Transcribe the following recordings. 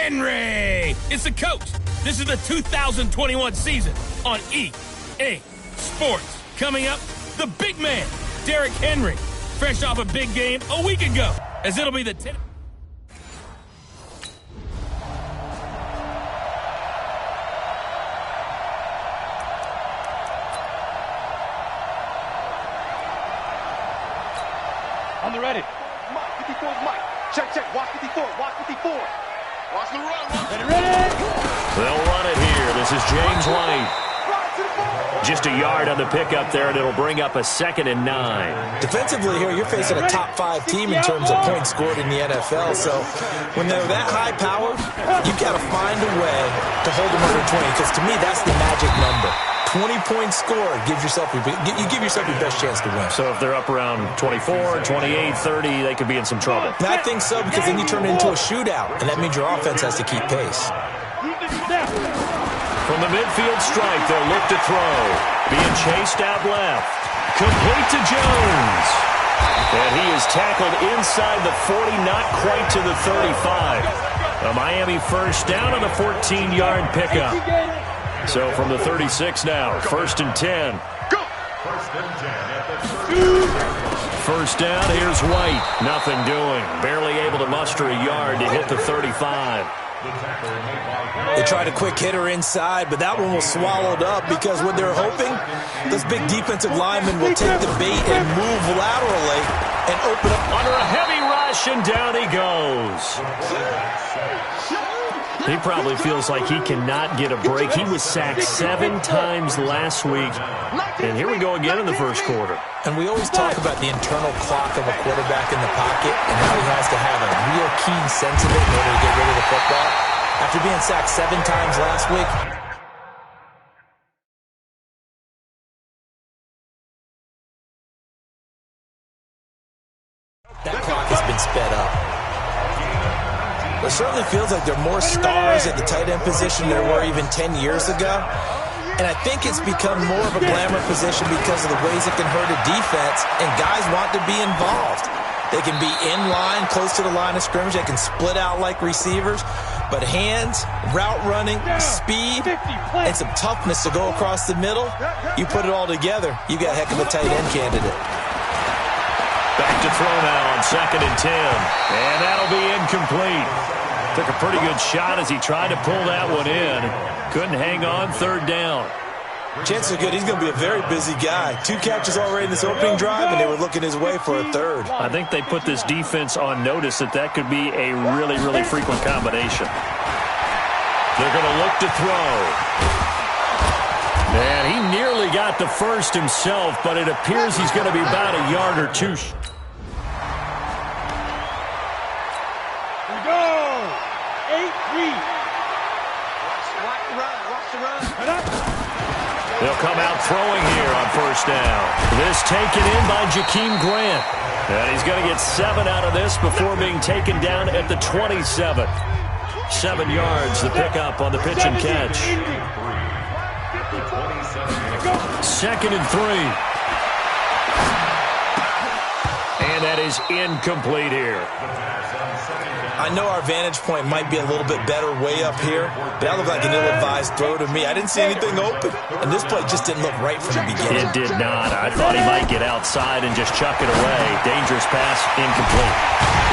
Henry is the coach. This is the 2021 season on EA Sports. Coming up, the big man, Derrick Henry, fresh off a big game a week ago, as it'll be the 10th. On the ready. Mike, 54's Mike. Check, check. Watch 54. Watch 54. Watch the run. Ready. They'll run it here. This is James White. Just a yard on the pickup there, and it'll bring up a 2nd and 9. Defensively here, you're facing a top-5 team in terms of points scored in the NFL. So when they're that high-powered, you've got to find a way to hold them under 20. Because to me, that's the magic number. 20-point score, you give yourself your best chance to win. So if they're up around 24, 28, 30, they could be in some trouble. I think so, because then you turn it into a shootout, and that means your offense has to keep pace. From the midfield stripe, they'll look to throw. Being chased out left. Complete to Jones. And he is tackled inside the 40, not quite to the 35. A Miami first down on the 14-yard pickup. So from the 36 now, 1st and 10. Go! 1st down, here's White. Nothing doing. Barely able to muster a yard to hit the 35. They tried a quick hitter inside, but that one was swallowed up because what they're hoping, those big defensive linemen will take the bait and move laterally and open up. Under a heavy rush, and down he goes. He probably feels like he cannot get a break. He was sacked 7 times last week, and here we go again in the first quarter. And we always talk about the internal clock of a quarterback in the pocket and how he has to have a real keen sense of it in order to get rid of the football. After being sacked 7 times last week, that clock has been sped up. It certainly feels like there are more stars at the tight end position than there were even 10 years ago. And I think it's become more of a glamour position because of the ways it can hurt a defense, and guys want to be involved. They can be in line, close to the line of scrimmage. They can split out like receivers. But hands, route running, speed, and some toughness to go across the middle, you put it all together, you got a heck of a tight end candidate. Back to throw now on 2nd and 10. And that'll be incomplete. Took a pretty good shot as he tried to pull that one in. Couldn't hang on, 3rd down. Chances are good. He's going to be a very busy guy. 2 catches already in this opening drive, and they were looking his way for a 3rd. I think they put this defense on notice that could be a really, really frequent combination. They're going to look to throw. And he nearly got the first himself, but it appears he's going to be about a yard or 2. They'll come out throwing here on 1st down. This taken in by Jakeem Grant. And he's going to get 7 out of this before being taken down at the 27. 7 yards, the pickup on the pitch and catch. 2nd and 3. And that is incomplete here. I know our vantage point might be a little bit better way up here, but that looked like an ill-advised throw to me. I didn't see anything open, and this play just didn't look right from the beginning. It did not. I thought he might get outside and just chuck it away. Dangerous pass, incomplete.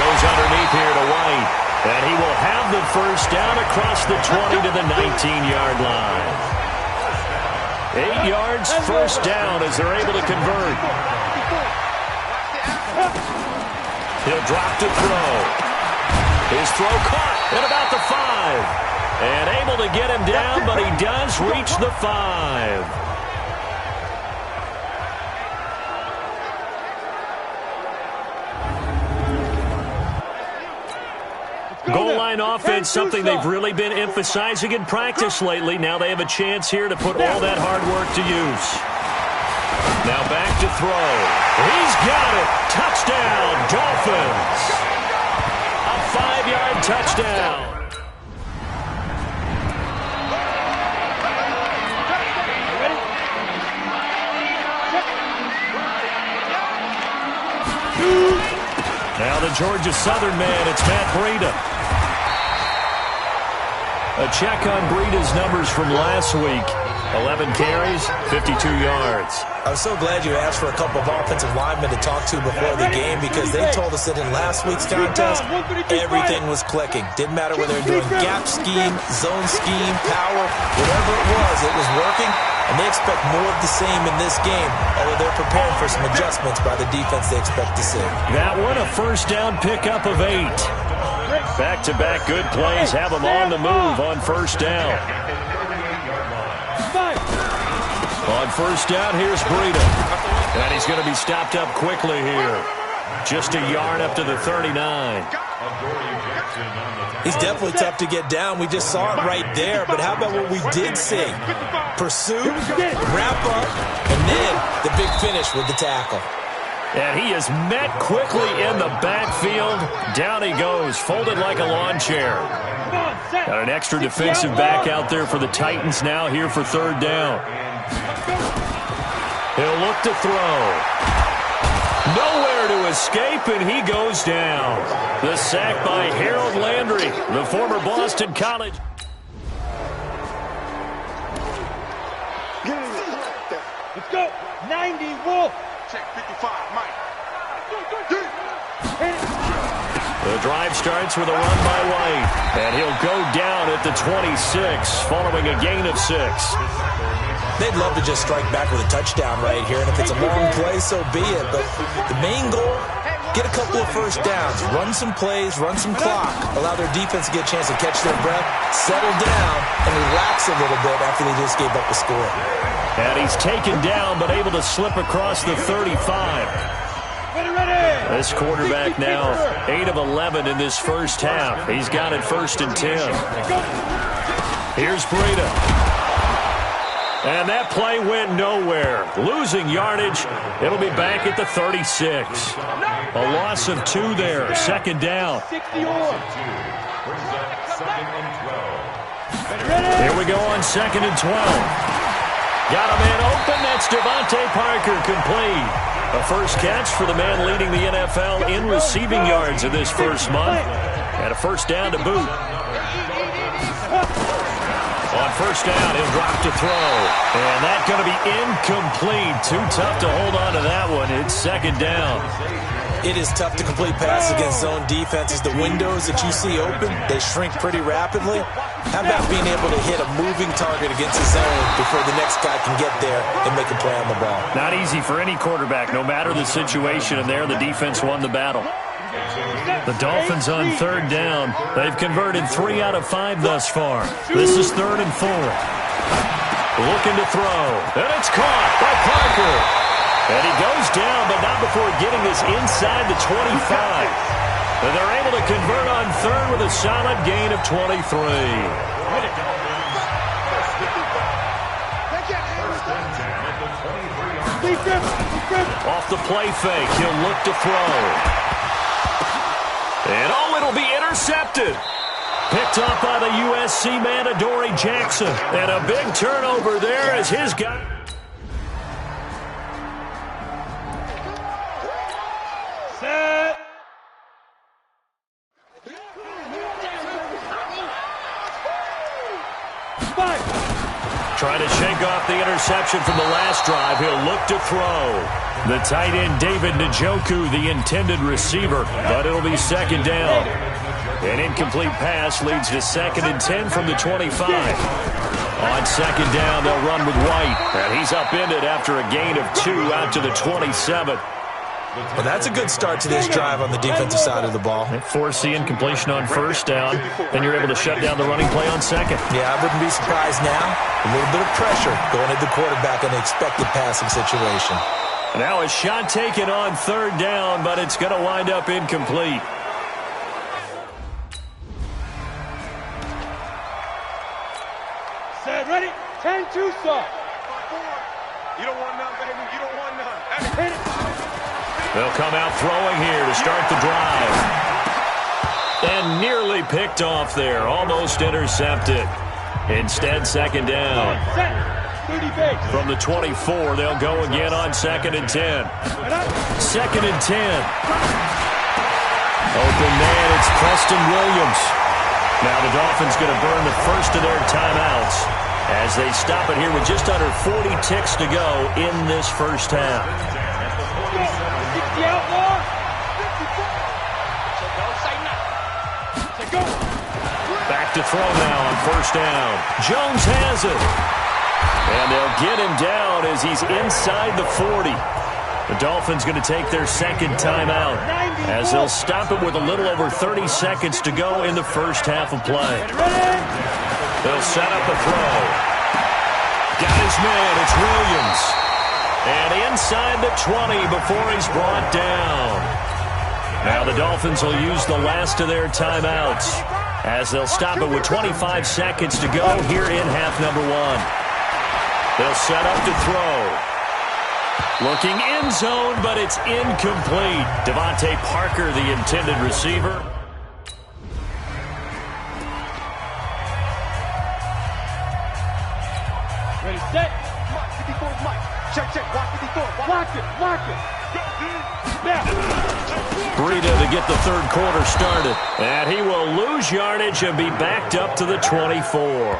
Goes underneath here to White, and he will have the 1st down across the 20 to the 19-yard line. 8 yards, 1st down as they're able to convert. He'll drop to throw. His throw caught at about the 5. And able to get him down, but he does reach the 5. Goal line offense, something they've really been emphasizing in practice lately. Now they have a chance here to put all that hard work to use. Now back to throw. He's got it. Touchdown, Dolphins. A 5-yard touchdown. Now the Georgia Southern man, it's Matt Breida. A check on Breida's numbers from last week. 11 carries, 52 yards. I was so glad you asked for a couple of offensive linemen to talk to before the game because they told us that in last week's contest, everything was clicking. Didn't matter whether they were doing gap scheme, zone scheme, power, whatever it was working. And they expect more of the same in this game, although they're preparing for some adjustments by the defense they expect to see. That one, a first down pickup of 8. Back-to-back good plays have them on the move on first down. On first down, here's Breida. And he's going to be stopped up quickly here. Just a yard up to the 39. He's definitely tough to get down. We just saw it right there. But how about what we did see? Pursuit, wrap up, and then the big finish with the tackle. And he is met quickly in the backfield. Down he goes, folded like a lawn chair. Got an extra defensive back out there for the Titans now here for third down. He'll look to throw. Nowhere to escape, and he goes down. The sack by Harold Landry, the former Boston College. Let's go. 90, Wolf. Check 55, Mike. The drive starts with a run by White, and he'll go down at the 26, following a gain of 6. They'd love to just strike back with a touchdown right here, and if it's a long play, so be it. But the main goal, get a couple of first downs, run some plays, run some clock, allow their defense to get a chance to catch their breath, settle down, and relax a little bit after they just gave up a score. And he's taken down, but able to slip across the 35. This quarterback now 8 of 11 in this first half. He's got it 1st and 10. Here's Breida. And that play went nowhere. Losing yardage. It'll be back at the 36. A loss of 2 there. 2nd down. Here we go on 2nd and 12. Got a man open. That's Devontae Parker, complete. A first catch for the man leading the NFL in receiving yards in this first month. And a first down to boot. On first down, he'll drop to throw. And that's going to be incomplete. Too tough to hold on to that one. It's 2nd down. It is tough to complete passes against zone defenses. The windows that you see open, they shrink pretty rapidly. How about being able to hit a moving target against a zone before the next guy can get there and make a play on the ball? Not easy for any quarterback, no matter the situation. And there, the defense won the battle. The Dolphins on 3rd down. They've converted 3 out of 5 thus far. This is 3rd and 4. Looking to throw. And it's caught by Parker. And he goes down, but not before getting this inside the 25. And they're able to convert on 3rd with a solid gain of 23. Off the play fake, he'll look to throw. And it'll be intercepted. Picked up by the USC man, Adoree Jackson. And a big turnover there as his guy. Set. Trying to shake off the interception from the last drive. He'll look to throw. The tight end, David Njoku, the intended receiver. But it'll be 2nd down. An incomplete pass leads to 2nd and 10 from the 25. On 2nd down, they'll run with White. And he's upended after a gain of 2 out to the 27. Well, that's a good start to this drive on the defensive side of the ball. Force the incompletion on first down. Then you're able to shut down the running play on 2nd. Yeah, I wouldn't be surprised now. A little bit of pressure going at the quarterback in the expected passing situation. Now a shot taken on 3rd down, but it's going to wind up incomplete. Set, ready? 10-2, sir. You don't want none, baby. You don't want none. Hit it. They'll come out throwing here to start the drive. And nearly picked off there. Almost intercepted. Instead, 2nd down. From the 24, they'll go again on 2nd and 10. 2nd and 10. Open man, it's Preston Williams. Now the Dolphins going to burn the first of their timeouts as they stop it here with just under 40 ticks to go in this first half. Back to throw now on first down. Jones has it. And they'll get him down as he's inside the 40. The Dolphins going to take their second timeout as they'll stop it with a little over 30 seconds to go in the first half of play. They'll set up a throw. Got his man. It's Williams. And inside the 20 before he's brought down. Now the Dolphins will use the last of their timeouts as they'll stop it with 25 seconds to go here in half number one. They'll set up to throw. Looking end zone, but it's incomplete. Devontae Parker, the intended receiver. Ready, set. Mike, 54 is Mike. Check. Watch 54. Lock it. Breida to get the third quarter started. And he will lose yardage and be backed up to the 24.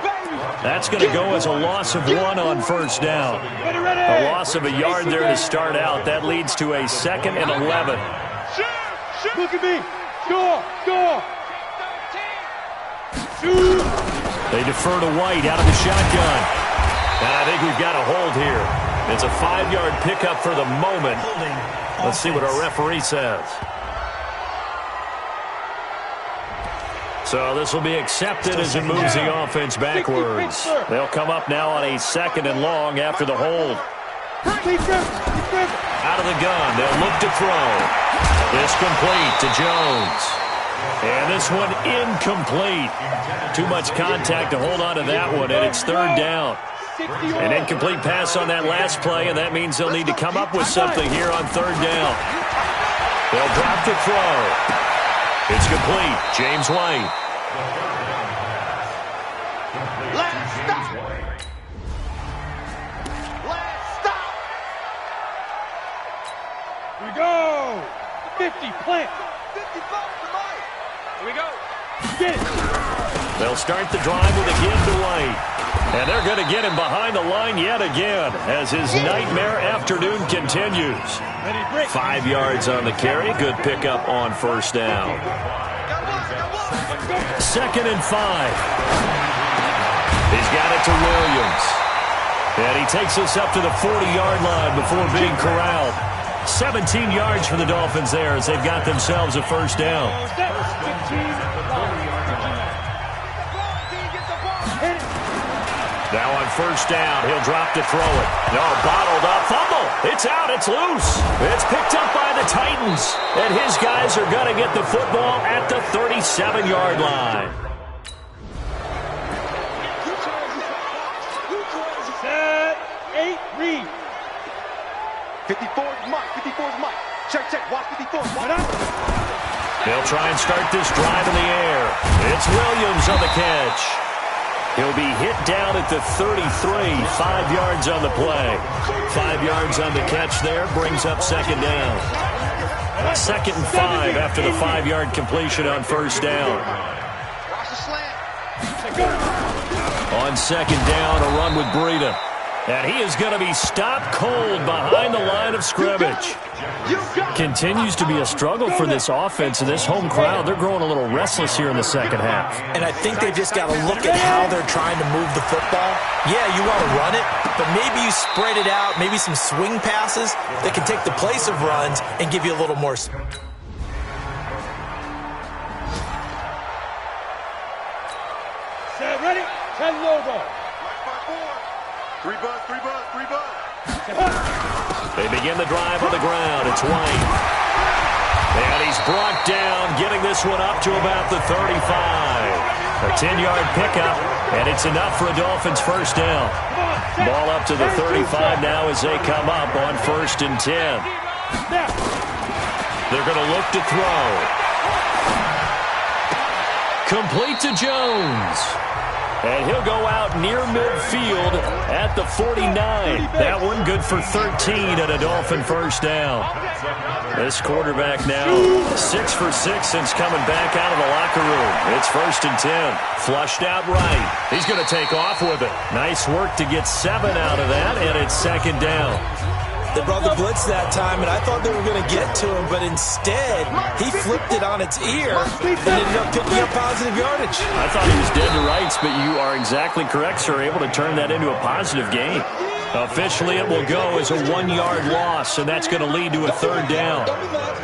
That's going to go as a loss of 1 on first down. A loss of a yard there to start out. That leads to a 2nd and 11. Look at me. Score. They defer to White out of the shotgun. And I think we've got a hold here. It's a 5-yard pickup for the moment. Let's see what our referee says. So this will be accepted as it moves the offense backwards. They'll come up now on a 2nd and long after the hold. Out of the gun. They'll look to throw. This complete to Jones. And this one incomplete. Too much contact to hold on to that one, and it's 3rd down. An incomplete pass on that last play, and that means they'll need to come up with something here on 3rd down. They'll drop the throw. It's complete. James White. Let's stop. Here we go. 50, plant. 55 to Mike. Here we go. Get it. They'll start the drive with a give to White. And they're going to get him behind the line yet again as his nightmare afternoon continues. 5 yards on the carry. Good pickup on first down. 2nd and 5. He's got it to Williams. And he takes us up to the 40-yard line before being corralled. 17 yards for the Dolphins there as they've got themselves a first down. Now on first down, he'll drop to throw it. No, bottled up. Fumble. It's out. It's loose. It's picked up by the Titans. And his guys are going to get the football at the 37-yard line. Set. 8, read. 54 is Mike. Check. Watch 54. They'll try and start this drive in the air. It's Williams on the catch. He'll be hit down at the 33, 5 yards on the play. 5 yards on the catch there, brings up 2nd down. 2nd and 5 after the 5-yard completion on first down. On 2nd down, a run with Breida. And he is going to be stopped cold behind the line of scrimmage. Continues to be a struggle for this offense and this home crowd. They're growing a little restless here in the second half. And I think they've just got to look at how they're trying to move the football. Yeah, you want to run it, but maybe you spread it out, maybe some swing passes that can take the place of runs and give you a little more. Set, ready, 10 logo. 3 buzz. They begin the drive on the ground. It's White. And he's brought down, getting this one up to about the 35. A 10-yard pickup, and it's enough for a Dolphins first down. Ball up to the 35 now as they come up on 1st and 10. They're going to look to throw. Complete to Jones. And he'll go out near midfield at the 49. That one good for 13 and a Dolphin first down. This quarterback now 6 for 6 since coming back out of the locker room. It's 1st and 10. Flushed out right. He's going to take off with it. Nice work to get 7 out of that, and it's 2nd down. They brought the blitz that time, and I thought they were going to get to him, but instead, he flipped it on its ear and ended up picking up positive yardage. I thought he was dead to rights, but you are exactly correct, sir. Able to turn that into a positive gain. Officially, it will go as a 1-yard loss, and that's going to lead to a 3rd down.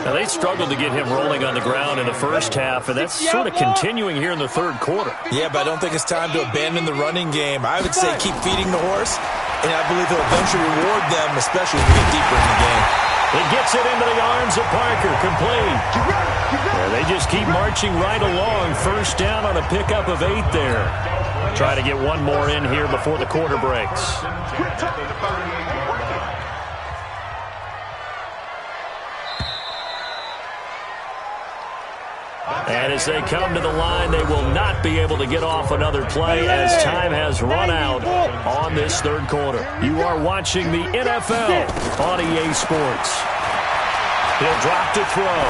Now, they struggled to get him rolling on the ground in the first half, and that's sort of continuing here in the 3rd quarter. Yeah, but I don't think it's time to abandon the running game. I would say keep feeding the horse, and I believe he'll eventually reward them, especially as we get deeper in the game. He gets it into the arms of Parker, complete. Yeah, they just keep marching right along. First down on a pickup of 8 there. Try to get one more in here before the quarter breaks. And as they come to the line, they will not be able to get off another play as time has run out on this 3rd quarter. You are watching the NFL on EA Sports. He'll drop to throw,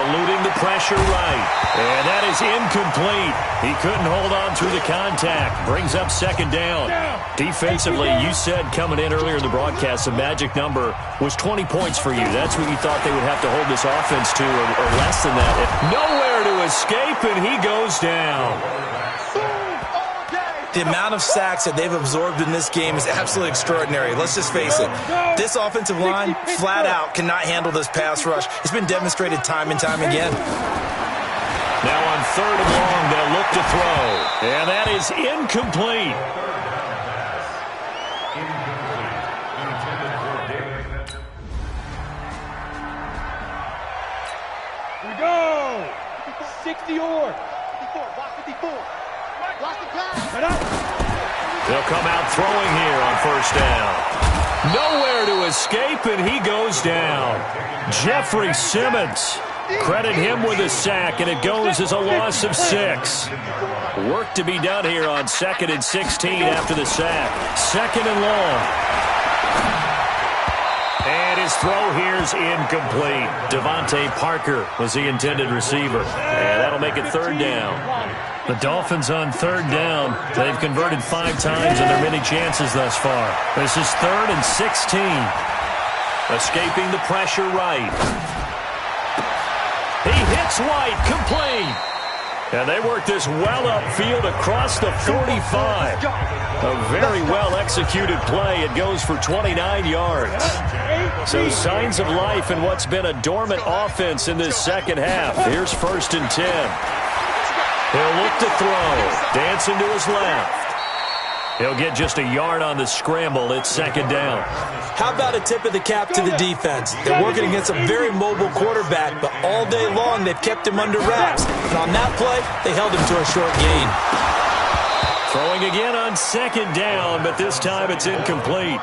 eluding the pressure right. And that is incomplete. He couldn't hold on through the contact. Brings up 2nd down. Defensively, you said coming in earlier in the broadcast, the magic number was 20 points for you. That's what you thought they would have to hold this offense to, or less than that. Nowhere to escape, and he goes down. The amount of sacks that they've absorbed in this game is absolutely extraordinary. Let's just face it. This offensive line, flat out, cannot handle this pass rush. It's been demonstrated time and time again. Now on 3rd and long, they'll look to throw. And that is incomplete. Here we go. 60 or 54, block 54. Block the pass. They'll come out throwing here on 1st down. Nowhere to escape, and he goes down. Jeffrey Simmons. Credit him with a sack, and it goes as a loss of 6. Work to be done here on 2nd and 16 after the sack. 2nd and long. And his throw here's incomplete. Devontae Parker was the intended receiver. And that'll make it 3rd down. The Dolphins on 3rd down. They've converted 5 times in their many chances thus far. This is 3rd and 16. Escaping the pressure right. He hits White, complete. And they work this well upfield across the 45. A very well-executed play. It goes for 29 yards. So signs of life in what's been a dormant offense in this 2nd half. Here's 1st and 10. He'll look to throw. Dancing to his left. He'll get just a yard on the scramble. It's 2nd down. How about a tip of the cap to the defense? They're working against a very mobile quarterback, but all day long they've kept him under wraps. And on that play, they held him to a short gain. Throwing again on 2nd down, but this time it's incomplete.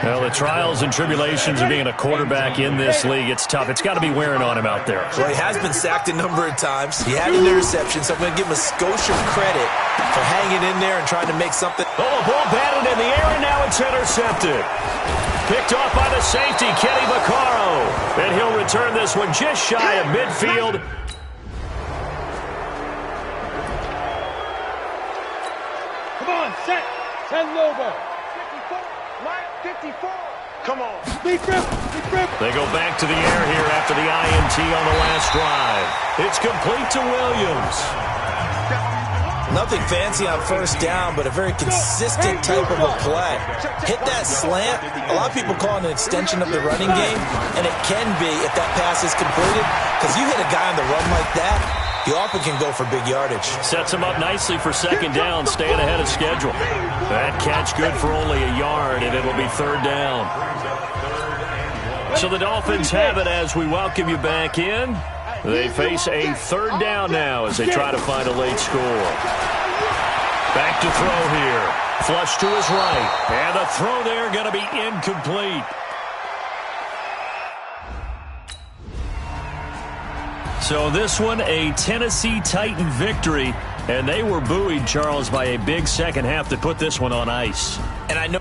Well, the trials and tribulations of being a quarterback in this league, it's tough. It's got to be wearing on him out there. Well, he has been sacked a number of times. He had an interception, so I'm going to give him a skosh of credit for hanging in there and trying to make something. Oh, ball batted in the air, and now it's intercepted. Picked off by the safety, Kenny Vaccaro. And he'll return this one just shy of midfield. Come on, set. 10 Lobo. 54. Come on. Big grip. They go back to the air here after the INT on the last drive. It's complete to Williams. Nothing fancy on 1st down, but a very consistent type of a play. Hit that slant. A lot of people call it an extension of the running game, and it can be if that pass is completed, because you hit a guy on the run like that, you often can go for big yardage. Sets him up nicely for 2nd down, staying ahead of schedule. That catch good for only a yard, and it'll be 3rd down. So the Dolphins have it as we welcome you back in. They face a 3rd down now as they try to find a late score. Back to throw here. Flush to his right. And the throw there going to be incomplete. So this one, a Tennessee Titan victory And they were buoyed, Charles, by a big second half that put this one on ice. And I know...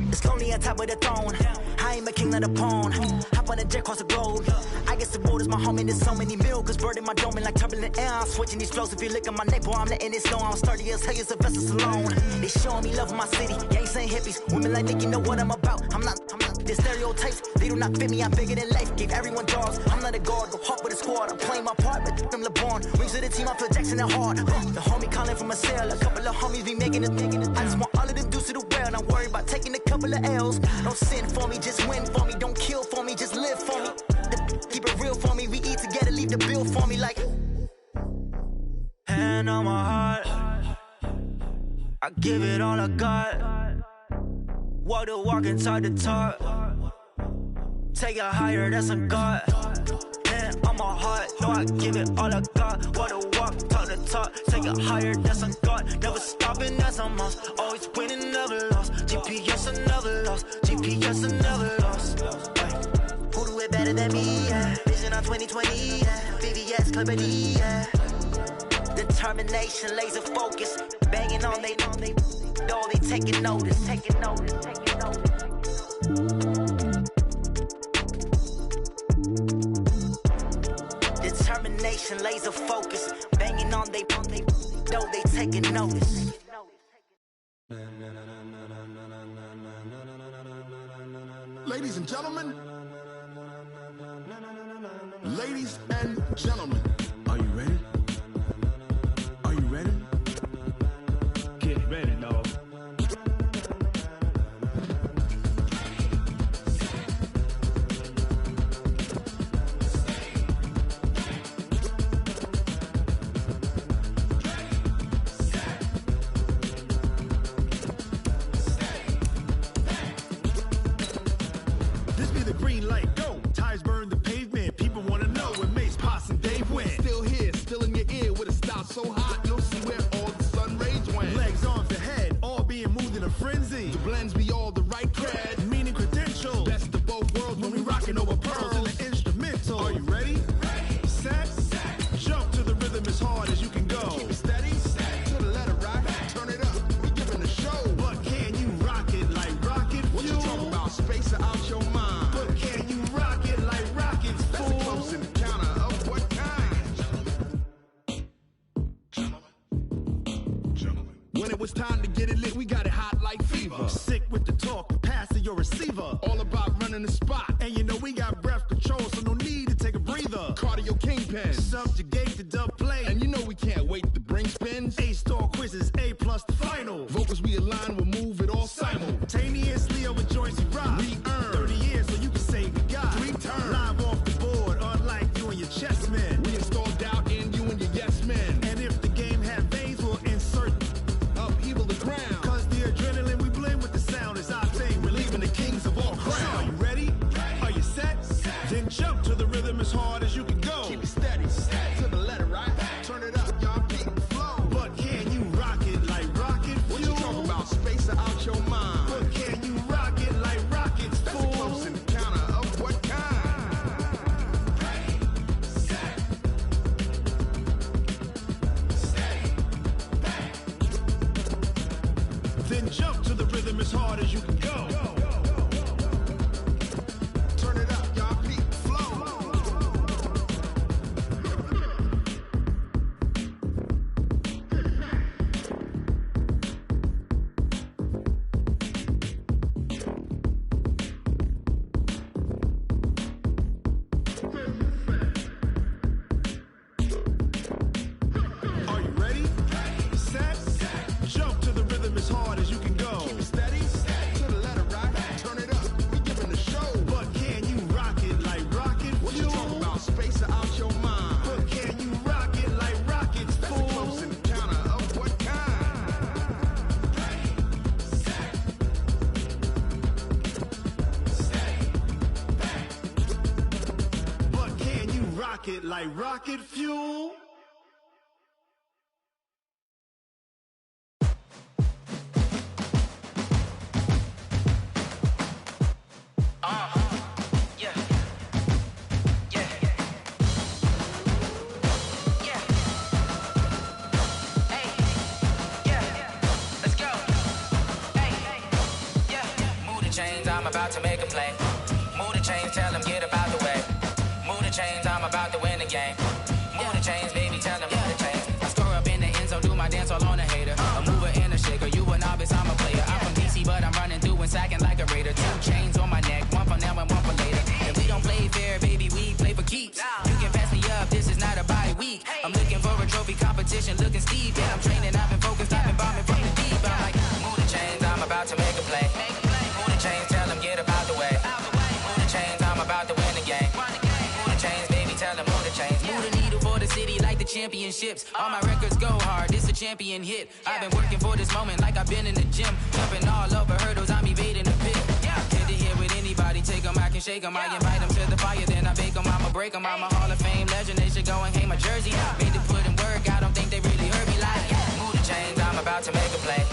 It's lonely on top of the throne. I ain't a king of the pawn. Hop on a jet across the globe. I guess the road is my home and there's so many milkers burning my dome like turbulent air. I'm switching these flows. If you look at my neck, boy, I'm letting it slow. I'm sturdy as hell as a vessel alone. They showing me love in my city. Gangsta hippies. Women like Nick, you know what I'm about. I'm not. The stereotypes, they do not fit me. I'm bigger than life. Gave everyone dogs. I'm not a guard. Go hard with a squad. I'm playing my part, but I'm LeBron. Rings to the team. I feel Jackson and hard. The homie calling from a cell. A couple of homies be making it. I just want all of them dudes to the well. Not worry about taking a couple of L's. Don't sin for me, just win for me. Don't kill for me, just live for me. Keep it real for me. We eat together, leave the bill for me like. Hand on my heart, I give it all I got. Walk the walk and talk the talk. Take it higher, that's a God. Hand on my heart, no, I give it all I got. Walk the walk, talk the talk. Take it higher, that's a God. Never stopping, that's a must. Always winning, never lost. GPS, I never lost. GPS, I never lost. Who do it better than me? Yeah. Vision on 2020. Yeah. VVS, Clippity. Yeah. Determination, laser focus. Banging on they know they taking notice. Taking notice. Taking notice. Determination, laser focus. Banging on they know they taking notice. Ladies and gentlemen, ladies and gentlemen, are you ready? Are you ready? Get ready, dog. This be the green light, go. Tires burn the pavement. People want to know where Mace, Posse, and Dave went. Still here, still in your ear with a style so hot, you'll see where all the sun rays went. Legs, arms, and head, all being moved in a frenzy. The blends be all the right cred, meaning credentials. Best of both worlds when we rockin' over pearls in the instrumental. Are you ready? Set, jump to the rhythm as hard as you can go. Keep it steady, to the letter rock, turn it up, we giving a show. But can you rock it like rocket fuel? What you talking about, space or out your mind? But can you rock it like rockets, fool? That's a close encounter of what kind? When it was time to get it lit, we got it hot like fever. Sick with the talk, passing your receiver. All about running the spot. And you know we got breath control, so no need to take a breather. Cardio kingpin, subjugate the dub play. And you know we can't wait to bring spins. A-star quizzes, A+ the final. Vocals we align, we'll move it all simultaneously over joints we rock. We earn 30 years, so you can say we got 3 turns. Live off the board, unlike you and your chess men. We install doubt in you and your yes men. And if the game had veins, we'll insert upheaval the ground. Cause the adrenaline we blend with the sound is our thing. We're leaving the kings of all crowns. Are you ready? Are you set? Then jump to the rhythm as hard as you can go. Keep it steady, to the letter right. Turn it up, y'all beat the flow. But can you rock it like rocket fuel? What you talking about, space or out your mind? But can you rock it like rockets, fool? That's a close encounter of what kind? Then jump to the rhythm as hard as you can go. Turn it up, y'all beat the flow. Are you ready? Set, jump to the rhythm as hard as you can go. Keep it steady, to the letter right. Turn it up, we giving the show. But can you rock it like rocket fuel? What you talking about, space or out your mind? But can you rock it like rockets, fool? That's a close encounter of what kind? But can you rock it like rocket fuel? play. Move the chains, tell them get up out the way. Move the chains, I'm about to win the game. Move the chains, baby, tell them move the chains. I score up in the end zone, do my dance all on a hater. A mover and a shaker, you a novice, I'm a player. I'm from DC, but I'm running through and sacking like a raider. 2 chains on my neck, one for now and one for later. If we don't play fair, baby, we play for keeps. You can pass me up, this is not a bye week. I'm looking for a trophy competition, looking steep. Yeah, I'm training, I've been focused, I've been bombing from the deep. I'm like, move the chains, I'm about to make a play. Move the chains, tell them get up out the way. Move the chains, I'm about to win the game. Move the chains, baby, tell them move the chains. Move the needle for the city like the championships. All my records go hard, this a champion hit. I've been working for this moment like I've been in the gym. Jumping all over hurdles, I'm evading the pit. Head to head with anybody, take them, I can shake them. I invite them to the fire, then I bake them, I'ma break them. I'm a Hall of Fame legend, they should go and hang my jersey. Made to put in work, I don't think they really heard me like. Move the chains, I'm about to make a play.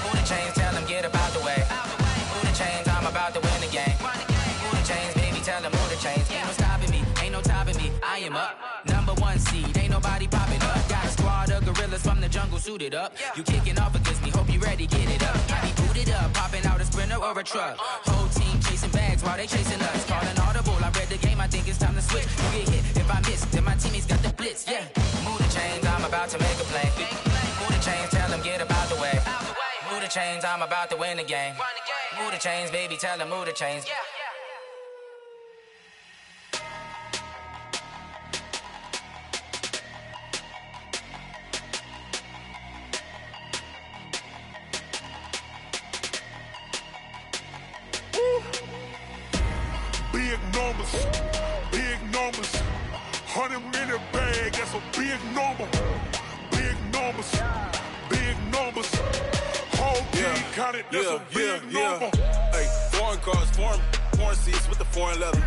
Move the chains, tell them get up out the way. Move the chains, I'm about to win the game. Move the chains, baby, tell them move the chains. Ain't no stopping me, ain't no topping me, I am up. Number 1 seed, ain't nobody popping up. Got a squad of gorillas from the jungle suited up. You kicking off against me, hope you ready, get it up. I be booted up, popping out a sprinter or a truck. Whole team chasing bags while they chasing us. Calling audible, I read the game, I think it's time to switch. You get hit, if I miss, then my teammates got the blitz, yeah. Move the chains, I'm about to make a play. Move the chains, tell them get up out the way. Move the chains, I'm about to win the game. Move the chains, baby, tell them move the chains. Big numbers, 100 in a bag, that's a big number. Big numbers, whole team counted, that's a big number. Hey, foreign cars, foreign seats with the foreign leather.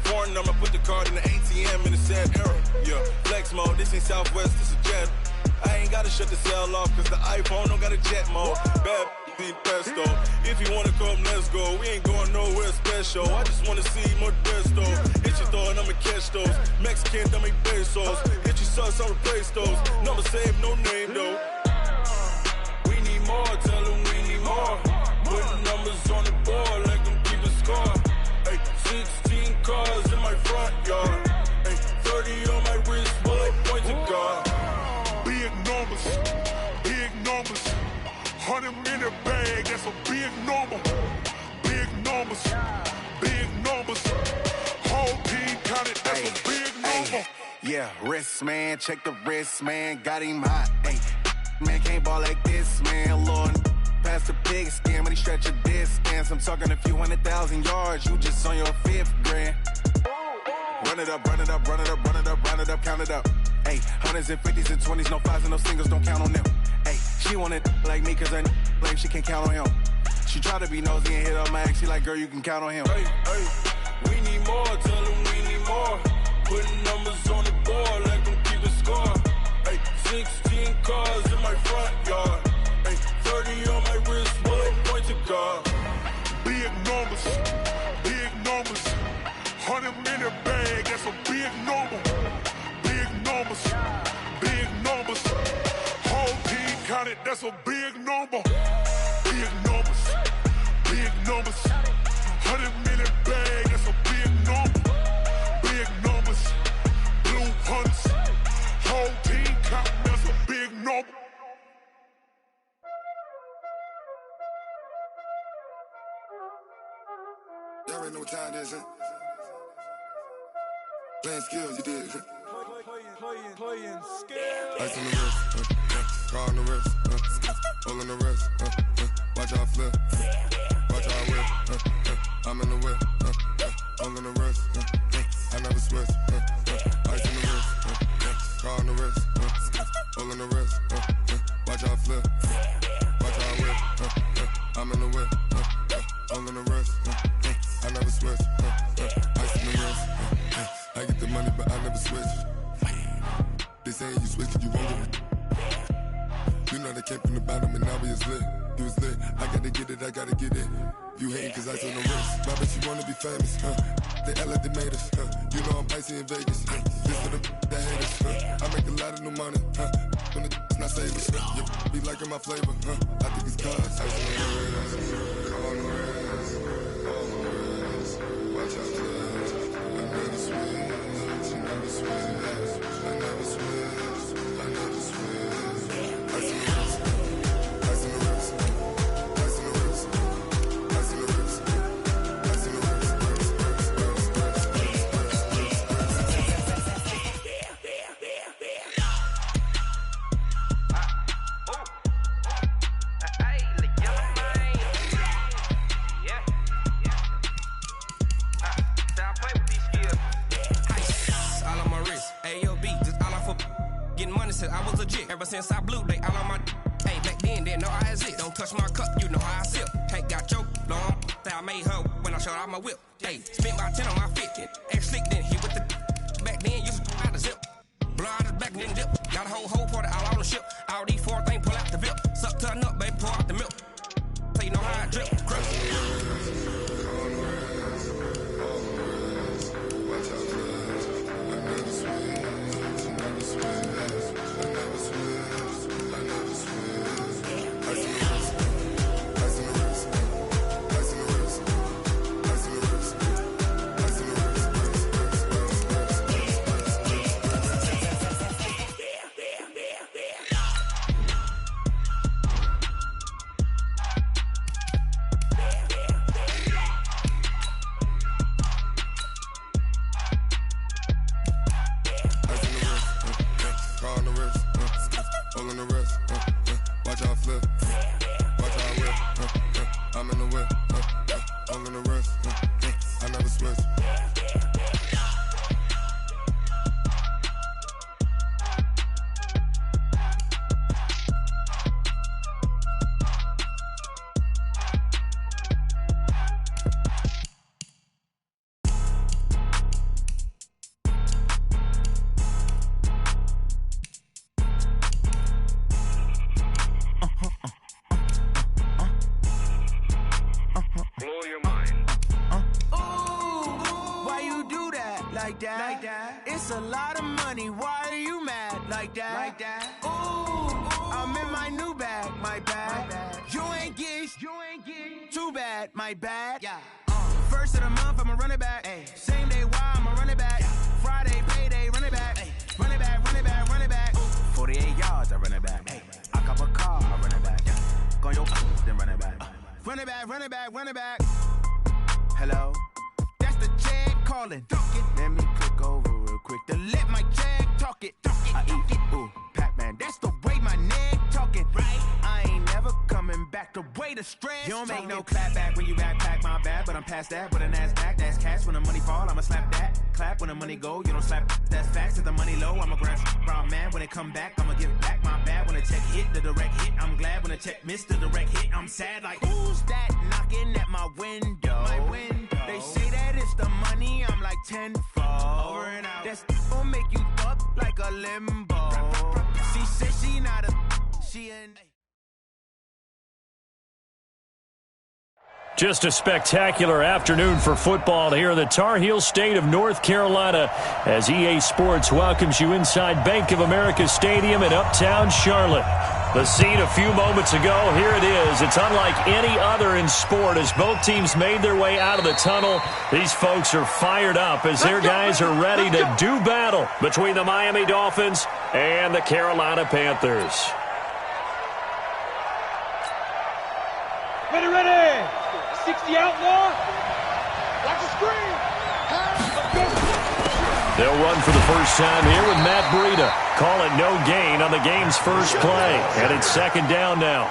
Foreign number, put the card in the ATM in the sad era. Yeah, flex mode, this ain't Southwest, this a jet. I ain't gotta shut the cell off, cause the iPhone don't got a jet mode. Bad be pesto. If you wanna come, let's go. We ain't going nowhere special. I just wanna see more pesto. Hit your thought, I'ma catch those. Mexican, dummy pesos. Hit your sus, I'll replace those. Number saved, no name though. We need more, tell them we need more. Putting numbers on the board like them keep a score. Hey, 16 cars in my front yard. Hey, 30 on my wrist, while I point to God. Big numbers, 100 in a bag, that's a big number. Big numbers, whole team counted, that's a big number. Yeah, wrist man, check the wrist man, got him hot. Ay, man can't ball like this, man. Lord, past the pig skin, but he stretch a distance. I'm talking a few 100,000 yards, you just on your 5th grand. Run it up, count it up. Ay, 100s and 50s and 20s, no 5s and no singles, don't count on them. Ay, she want it like me, cause her blame, she can't count on him. She try to be nosy and hit up my ex, she like, girl, you can count on him. Hey, we need more, tell them we need more. Putting numbers on the board like them keep a score. Hey, 16 cars in my front yard. Hey, 30 on my wrist, while I point to God. Big numbers, 100 in a bag, that's a big number. Big numbers, whole team counted, that's a big number. Big numbers, 100 in a bag, that's a big number. Big numbers, blue hunts, whole team counting, that's a big number. Y'all already know what time it is, huh? Playing skills, you did. Playing skills. Ice on the wrist, car on the wrist, all on the wrist, watch how I flip, watch how I whip, I'm in the whip, all on the wrist, I never switch, ice on the wrist, car on the wrist, all on the wrist, watch how I flip, watch how I whip, I'm in the whip, all on the wrist, I never switch, ice on the wrist, I get the money but I never switch. They saying you switch and you won't get it. You know they came from the bottom and now we is lit. You was lit, I gotta get it, I gotta get it. You hating cause ice on the wrist. My bitch, you wanna be famous, They act like they made us, You know I'm icy in Vegas, This for the that hate us, I make a lot of new money, When the not savers, You be liking my flavor, I think it's cause ice on the wrist, on the wrist, on the wrist. Watch out, love. I never switch. I never switch. I never switch. I never switch. I see the risk. I see the risk. I see the risk. I see the risk. I see the risk. I was legit ever since I blew. They all on my hey back then didn't know I exist. Don't touch my cup, you know how I sip. Hey, got your long that I made her when I showed out my whip. Hey, spent about 10 on my fit. Ex slick then hit with the back then used to out the zip. Blow out his back and then dip. Got a whole party all on the ship. All these 4 things pull out the VIP. Suck to a nut, baby, pour out the milk. So you know how I drip. It's a lot of money, why are you mad like that? Ooh, I'm in my new bag, my bad. You ain't get too bad, my bad. Yeah. First of the month, I'ma run it back. Ay. Same day, why I'ma run it back. Friday, payday, run it back. Ay. Run it back, run it back, run it back. 48 yards, I run it back. Ay. I cop a car, I run it back. Go on your then run it back. Run it back, run it back, run it back. Hello? That's the check calling. Let me click over real quick to let my check talk it. I eat it, ooh, Pac-Man. That's the way my neck talking. Right? I ain't never coming back the way the stress. You don't make no clap back when you backpack, my bad. But I'm past that with an ass back. That's cash when the money fall. I'ma slap that. Clap when the money go. You don't slap. That's facts. If the money low, I'ma grab brown man. When it come back, I'ma give back my bad. When the check hit, the direct hit. I'm glad when the check missed the direct hit. I'm sad like who's that knocking at my window? My window. They say that it's the money. I'm like tenfold. Over and out. That's gonna make you up like a limbo. She said she not a. She ain't. Just a spectacular afternoon for football here in the Tar Heel state of North Carolina as EA Sports welcomes you inside Bank of America Stadium in Uptown Charlotte. The scene a few moments ago, here it is. It's unlike any other in sport as both teams made their way out of the tunnel. These folks are fired up as their guys are ready to do battle between the Miami Dolphins and the Carolina Panthers. Ready, ready! 60 outlaw. Like a screen. They'll run for the first time here with Matt Breida. Call it no gain on the game's first play. And it's second down now.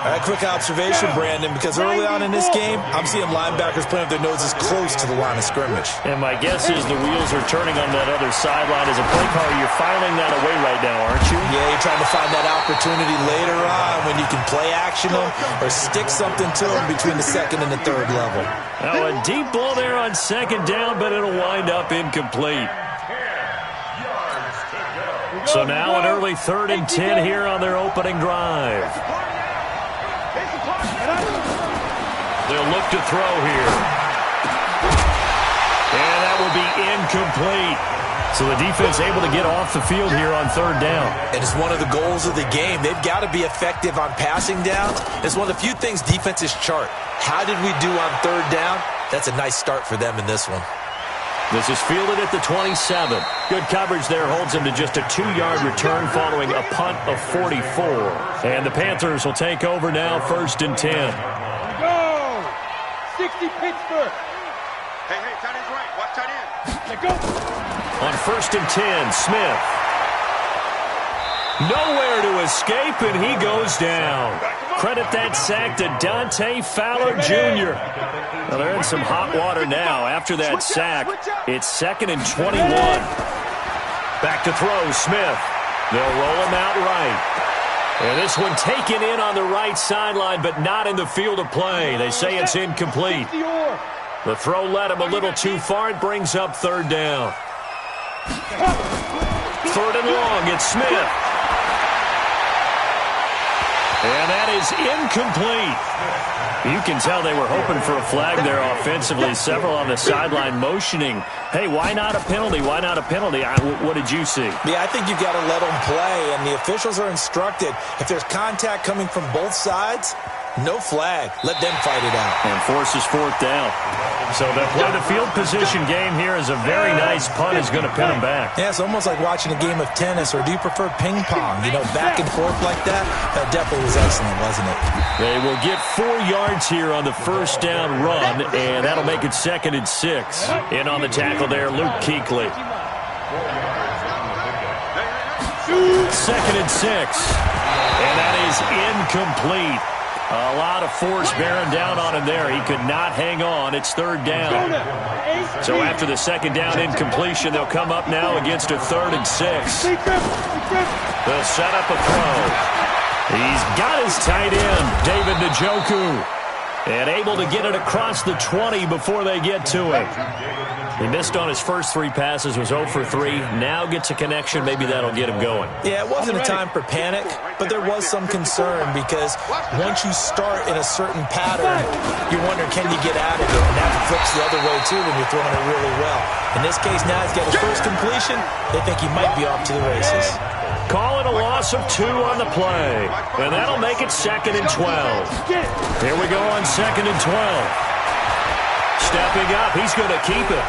A quick observation, Brandon, because early on in this game, I'm seeing linebackers playing with their noses close to the line of scrimmage. And my guess is the wheels are turning on that other sideline. As a play caller, you're filing that away right now, aren't you? Yeah, you're trying to find that opportunity later on when you can play action them or stick something to them between the second and the third level. Now a deep ball there on second down, but it'll wind up incomplete. So now an early 3rd and 10 here on their opening drive. They'll look to throw here. And that will be incomplete. So the defense able to get off the field here on third down. And it's one of the goals of the game. They've got to be effective on passing downs. It's one of the few things defenses chart. How did we do on third down? That's a nice start for them in this one. This is fielded at the 27. Good coverage there holds him to just a 2-yard return following a punt of 44. And the Panthers will take over now, 1st and 10. Go! 60 Pittsburgh. Hey, tight end's right. Watch tight end. Let go. On 1st and 10, Smith. Nowhere to escape, and he goes down. Credit that sack to Dante Fowler Jr. Well, they're in some hot water now. After that sack, it's 2nd and 21. Back to throw, Smith. They'll roll him out right. And this one taken in on the right sideline, but not in the field of play. They say it's incomplete. The throw led him a little too far. It brings up 3rd down. 3rd and long, it's Smith. And that is incomplete. You can tell they were hoping for a flag there offensively. Several on the sideline motioning, hey, why not a penalty? Why not a penalty? What did you see? Yeah, I think you've got to let them play, and the officials are instructed. If there's contact coming from both sides, no flag. Let them fight it out. And forces 4th down. So they'll play the field position game here as a very nice punt is going to pin them back. Yeah, it's almost like watching a game of tennis, or do you prefer ping pong? You know, back and forth like that? That definitely was excellent, wasn't it? They will get 4 yards here on the 1st down run, and that'll make it 2nd and 6. In on the tackle there, Luke Kuechly. 2nd and 6. And that is incomplete. A lot of force bearing down on him there. He could not hang on. It's 3rd down. So after the 2nd down incompletion, they'll come up now against a 3rd and 6. They'll set up a throw. He's got his tight end, David Njoku, and able to get it across the 20 before they get to him. He missed on his first 3 passes, was 0 for 3. Now gets a connection. Maybe that'll get him going. Yeah, it wasn't a time for panic, but there was some concern because once you start in a certain pattern, you're wondering, can you get out of it? And that flips the other way, too, when you're throwing it really well. In this case, now he's got his first completion. They think he might be off to the races. Call it a loss of 2 on the play. And that'll make it 2nd and 12. Here we go on 2nd and 12. Stepping up, he's going to keep it.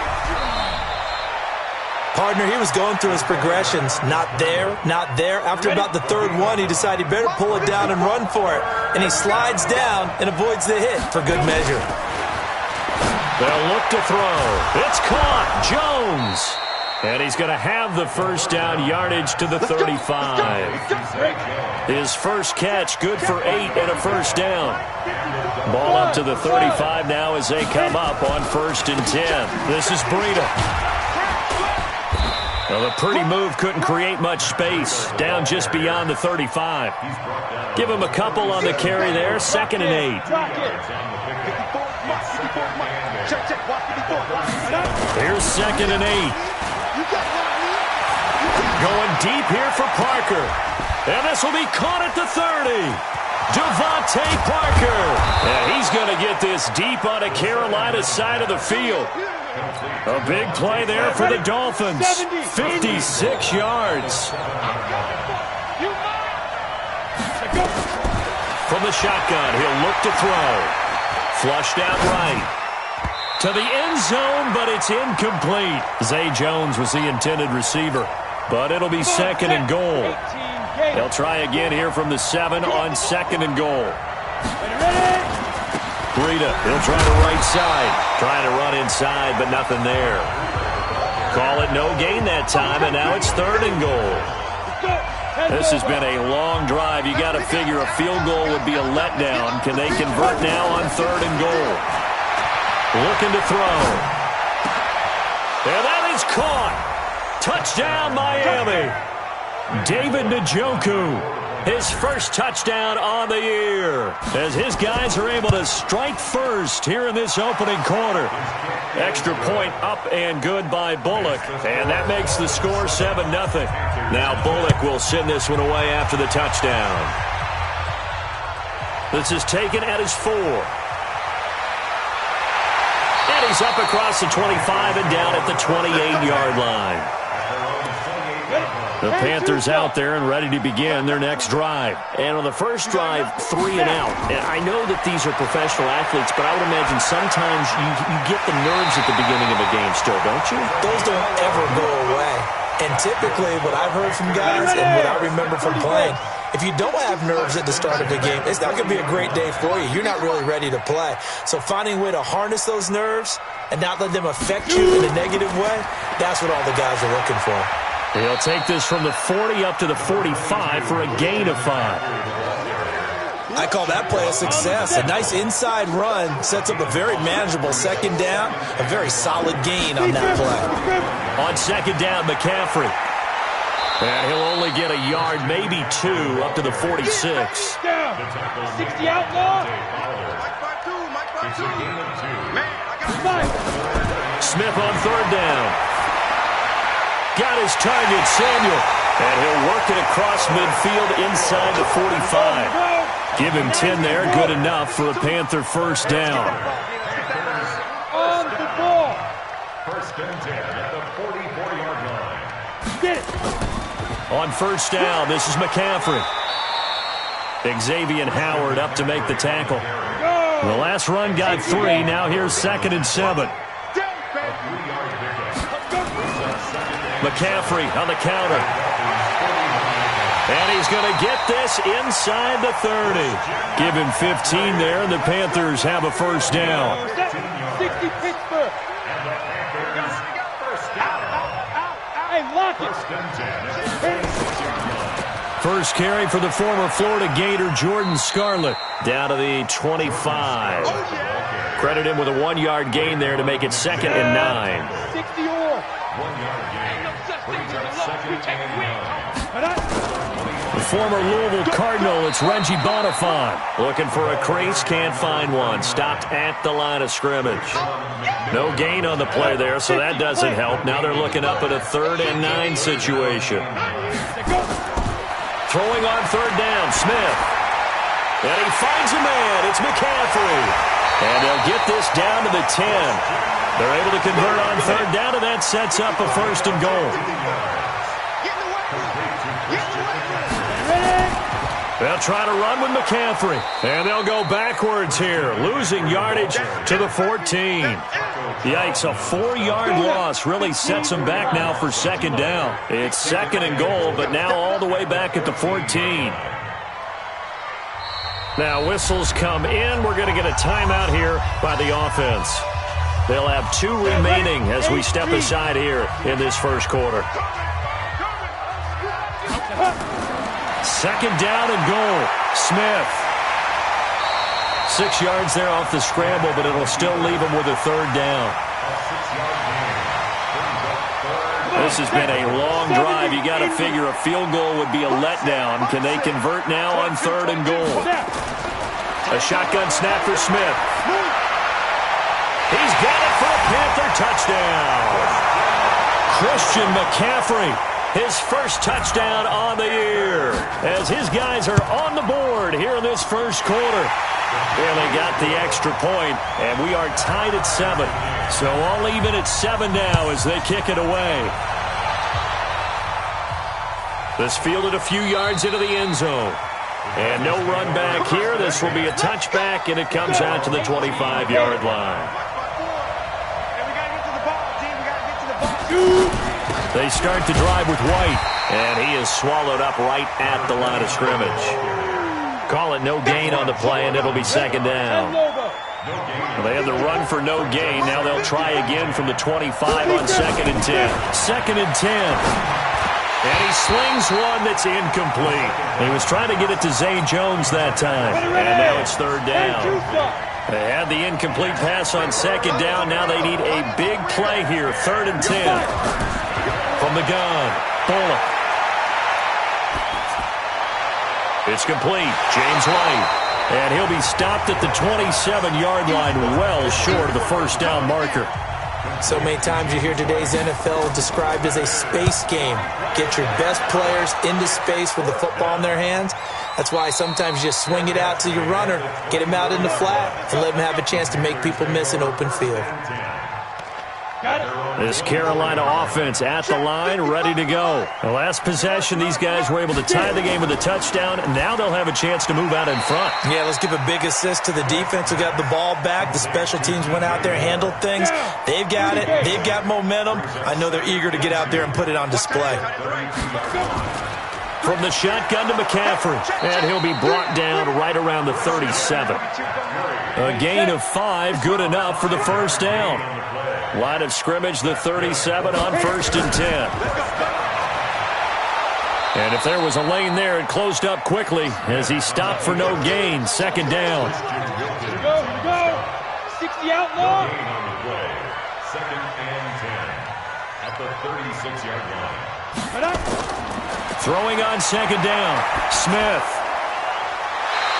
Partner, he was going through his progressions. Not there, not there. After about the 3rd one, he decided he better pull it down and run for it. And he slides down and avoids the hit for good measure. They'll look to throw. It's caught. Jones. And he's going to have the 1st down yardage to the 35. His first catch, good for 8 and a 1st down. Ball up to the 35 now as they come up on 1st and 10. This is Breida. Well, the pretty move couldn't create much space. Down just beyond the 35. Give him a couple on the carry there. 2nd and 8. Here's 2nd and 8. Going deep here for Parker. And this will be caught at the 30. Devontae Parker. And he's going to get this deep on a Carolina side of the field. A big play there for the Dolphins. 56 yards. From the shotgun, he'll look to throw. Flushed out right. To the end zone, but it's incomplete. Zay Jones was the intended receiver. But it'll be 2nd and goal. They'll try again here from the 7 on 2nd and goal. Breida, he'll try the right side. Trying to run inside, but nothing there. Call it no gain that time, and now it's 3rd and goal. This has been a long drive. You got to figure a field goal would be a letdown. Can they convert now on 3rd and goal? Looking to throw. And that is caught. Touchdown, Miami. David Njoku, his first touchdown on the year, as his guys are able to strike first here in this opening quarter. Extra point up and good by Bullock, and that makes the score 7-0. Now Bullock will send this one away after the touchdown. This is taken at his 4. And And he's up across the 25 and down at the 28-yard line. The Panthers out there and ready to begin their next drive. And on the first drive, 3 and out. And I know that these are professional athletes, but I would imagine sometimes you get the nerves at the beginning of a game still, don't you? Those don't ever go away. And typically what I've heard from guys and what I remember from playing, if you don't have nerves at the start of a game, it's not going to be a great day for you. You're not really ready to play. So finding a way to harness those nerves and not let them affect you in a negative way, that's what all the guys are looking for. He'll take this from the 40 up to the 45 for a gain of 5. I call that play a success. A nice inside run sets up a very manageable second down, a very solid gain on that play. On second down, McCaffrey. And he'll only get a yard, maybe 2, up to the 46. 60 outlaw. Smith on third down. Got his target, Samuel. And he'll work it across midfield inside the 45. Give him 10 there, good enough for a Panther first down. On the ball. First and 10 at the 44-yard line. Get it. On first down, this is McCaffrey. Xavier Howard up to make the tackle. The last run got 3. Now here's 2nd and 7. McCaffrey on the counter. And he's going to get this inside the 30. Give him 15 there, and the Panthers have a first down. 60 Pittsburgh. Hey, lock it. First carry for the former Florida Gator, Jordan Scarlett, down to the 25. Credit him with a 1-yard gain there to make it 2nd and 9. 60 or. 1-yard gain. The former Louisville Cardinal, it's Reggie Bonifant. Looking for a crease, can't find one. Stopped at the line of scrimmage. No gain on the play there, so that doesn't help. Now they're looking up at a 3rd and 9 situation. Throwing on third down, Smith. And he finds a man. It's McCaffrey. And they'll get this down to the 10. They're able to convert on third down, and that sets up a 1st and goal. They'll try to run with McCaffrey. And they'll go backwards here, losing yardage to the 14. Yikes, a 4-yard loss really sets them back now for 2nd down. It's 2nd and goal, but now all the way back at the 14. Now whistles come in. We're going to get a timeout here by the offense. They'll have 2 remaining as we step aside here in this first quarter. 2nd down and goal. Smith. 6 yards there off the scramble, but it'll still leave him with a 3rd down. This has been a long drive. You got to figure a field goal would be a letdown. Can they convert now on 3rd and goal? A shotgun snap for Smith. He's got it for a Panther touchdown. Christian McCaffrey, his first touchdown on the year, as his guys are on the board here in this first quarter. And they got the extra point, and we are tied at 7. So all even at 7 now as they kick it away. This fielded a few yards into the end zone. And no run back here. This will be a touchback, and it comes out to the 25-yard line. They start the drive with White, and he is swallowed up right at the line of scrimmage. Call it no gain on the play, and it'll be 2nd down. Well, they had the run for no gain. Now they'll try again from the 25 on 2nd and 10. 2nd and 10. And he slings one that's incomplete. He was trying to get it to Zay Jones that time. And now it's 3rd down. They had the incomplete pass on 2nd down. Now they need a big play here. 3rd and 10. From the gun, Bullock. It's complete. James White. And he'll be stopped at the 27-yard line, well short of the first down marker. So many times you hear today's NFL described as a space game. Get your best players into space with the football in their hands. That's why sometimes you just swing it out to your runner, get him out in the flat, and let him have a chance to make people miss an open field. This Carolina offense at the line, ready to go. The last possession, these guys were able to tie the game with a touchdown, and now they'll have a chance to move out in front. Yeah, let's give a big assist to the defense who got the ball back. The special teams went out there, handled things. They've got it. They've got momentum. I know they're eager to get out there and put it on display. From the shotgun to McCaffrey, and he'll be brought down right around the 37. A gain of 5, good enough for the first down. Line of scrimmage, the 37 on 1st and 10. And if there was a lane there, it closed up quickly as he stopped for no gain. 2nd down. Go. 60 out long. 2nd and 10 at the 36-yard line. Throwing on 2nd down. Smith.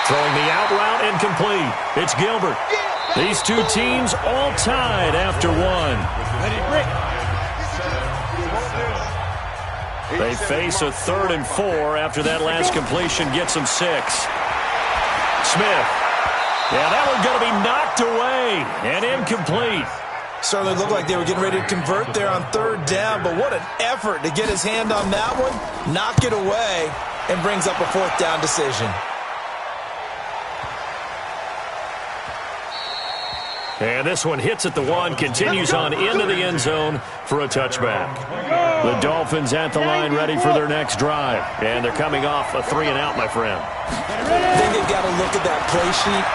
Throwing the out route incomplete. It's Gilbert. These two teams all tied after 1. They face a 3rd and 4 after that last completion gets them 6. Smith. Yeah, that one's going to be knocked away and incomplete. Certainly looked like they were getting ready to convert there on 3rd down, but what an effort to get his hand on that one, knock it away, and brings up a 4th down decision. And this one hits at the 1, continues on into the end zone for a touchback. The Dolphins at the line ready for their next drive. And they're coming off a 3-and-out, my friend. I think they've got to look at that play sheet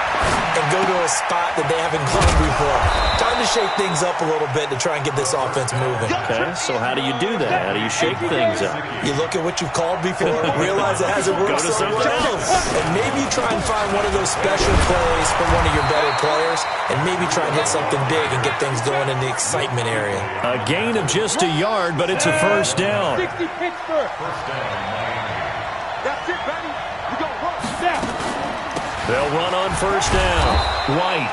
and go to a spot that they haven't gone before. Time to shake things up a little bit to try and get this offense moving. Okay, so how do you do that? How do you shake things up? You look at what you've called before, realize it hasn't worked Go to something else. And maybe try and find one of those special plays from one of your better players, and maybe try and hit something big and get things going in the excitement area. A gain of just a yard, but it's a 1st down. 60 Pittsburgh. That's it, baby. We go run. Snap. They'll run on 1st down. White.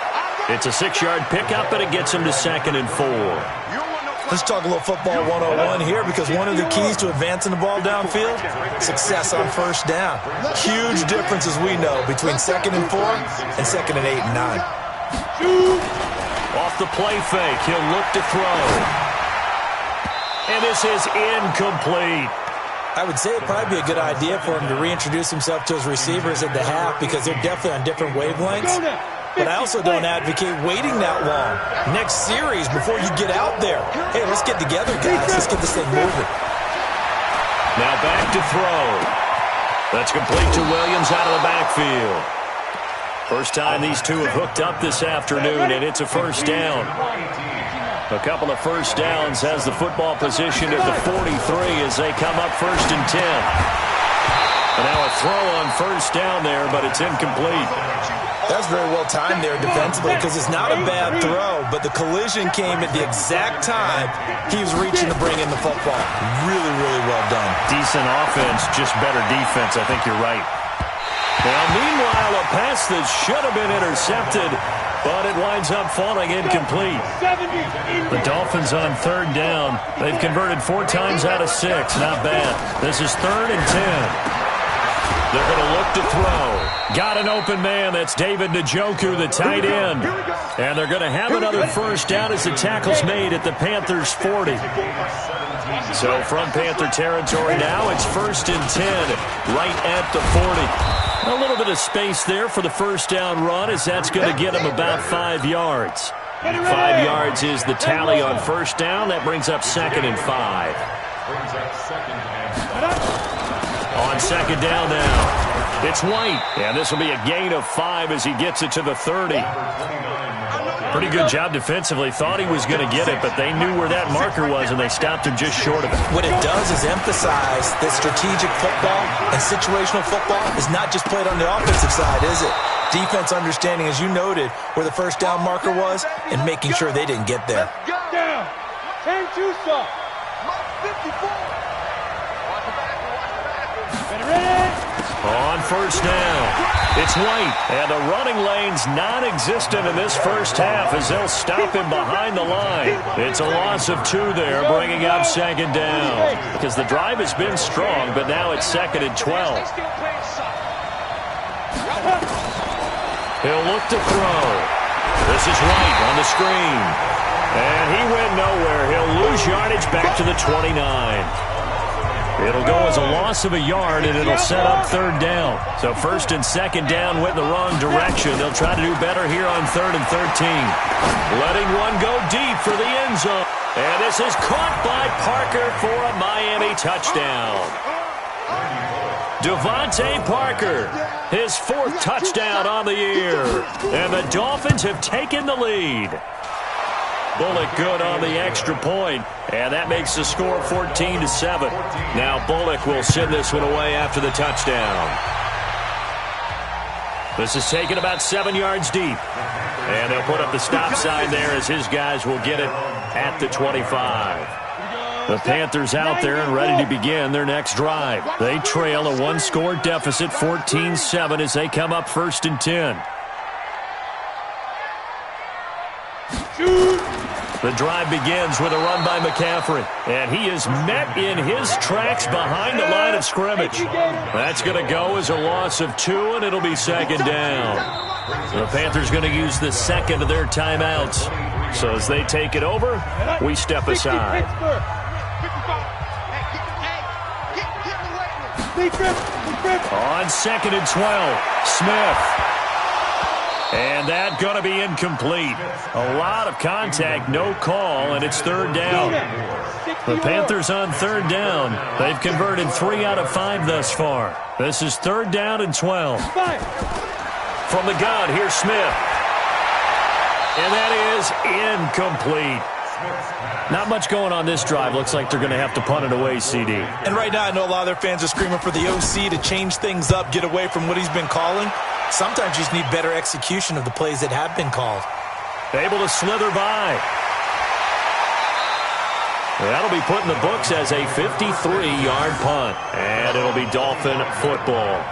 It's a 6-yard pickup, and it gets him to 2nd and 4. Let's talk a little football 101 here, because one of the keys to advancing the ball downfield, success on 1st down. Huge difference, as we know, between 2nd and 4 and 2nd and 8 and 9. Off the play fake, he'll look to throw. And this is incomplete. I would say it'd probably be a good idea for him to reintroduce himself to his receivers at the half, because they're definitely on different wavelengths. But I also don't advocate waiting that long. Next series, before you get out there, hey, let's get together, guys. Let's get this thing moving. Now back to throw. That's complete to Williams out of the backfield. First time these two have hooked up this afternoon, and it's a 1st down. A couple of 1st downs has the football position at the 43 as they come up 1st and 10. And now a throw on 1st down there, but it's incomplete. That's very well timed there defensively, because it's not a bad throw, but the collision came at the exact time he was reaching to bring in the football. Really, really well done. Decent offense, just better defense. I think you're right. Now, meanwhile, a pass that should have been intercepted, but it winds up falling incomplete. The Dolphins on 3rd down. They've converted 4 times out of 6. Not bad. This is 3rd and 10. They're going to look to throw. Got an open man. That's David Njoku, the tight end. And they're going to have another 1st down as the tackle's made at the Panthers' 40. So from Panther territory now, it's 1st and 10 right at the 40. A little bit of space there for the 1st down run, as that's going to get them about 5 yards. 5 yards is the tally on 1st down. That brings up 2nd and 5. On 2nd down now, it's White. And this will be a gain of 5 as he gets it to the 30. Pretty good job defensively. Thought he was going to get it, but they knew where that marker was, and they stopped him just short of it. What it does is emphasize that strategic football and situational football is not just played on the offensive side, is it? Defense understanding, as you noted, where the 1st down marker was and making sure they didn't get there. Down. 10-2 stop. 54. On 1st down, it's White, and the running lane's non-existent in this 1st half as they'll stop him behind the line. It's a loss of 2 there, bringing up 2nd down, because the drive has been strong, but now it's 2nd and 12. He'll look to throw. This is White on the screen. And he went nowhere. He'll lose yardage back to the 29. It'll go as a loss of a yard, and it'll set up third down. So first and second down went in the wrong direction. They'll try to do better here on 3rd and 13. Letting one go deep for the end zone. And this is caught by Parker for a Miami touchdown. Devontae Parker, his 4th touchdown on the year. And the Dolphins have taken the lead. Bullock good on the extra point, and that makes the score 14-7. Now Bullock will send this one away after the touchdown. This is taken about 7 yards deep, and they'll put up the stop sign there as his guys will get it at the 25. The Panthers out there and ready to begin their next drive. They trail a 1-score deficit, 14-7, as they come up 1st and 10. The drive begins with a run by McCaffrey, and he is met in his tracks behind the line of scrimmage. That's going to go as a loss of 2, and it'll be 2nd down. The Panthers going to use the 2nd of their timeouts. So as they take it over, we step aside. On 2nd and 12, Smith. And that going to be incomplete. A lot of contact, no call, and it's 3rd down. The Panthers on 3rd down. They've converted 3 out of 5 thus far. This is 3rd down and 12. From the gun, here's Smith. And that is incomplete. Not much going on this drive. Looks like they're going to have to punt it away, CD. And right now, I know a lot of their fans are screaming for the OC to change things up, get away from what he's been calling. Sometimes you just need better execution of the plays that have been called. Able to slither by. That'll be put in the books as a 53-yard punt. And it'll be Dolphin football.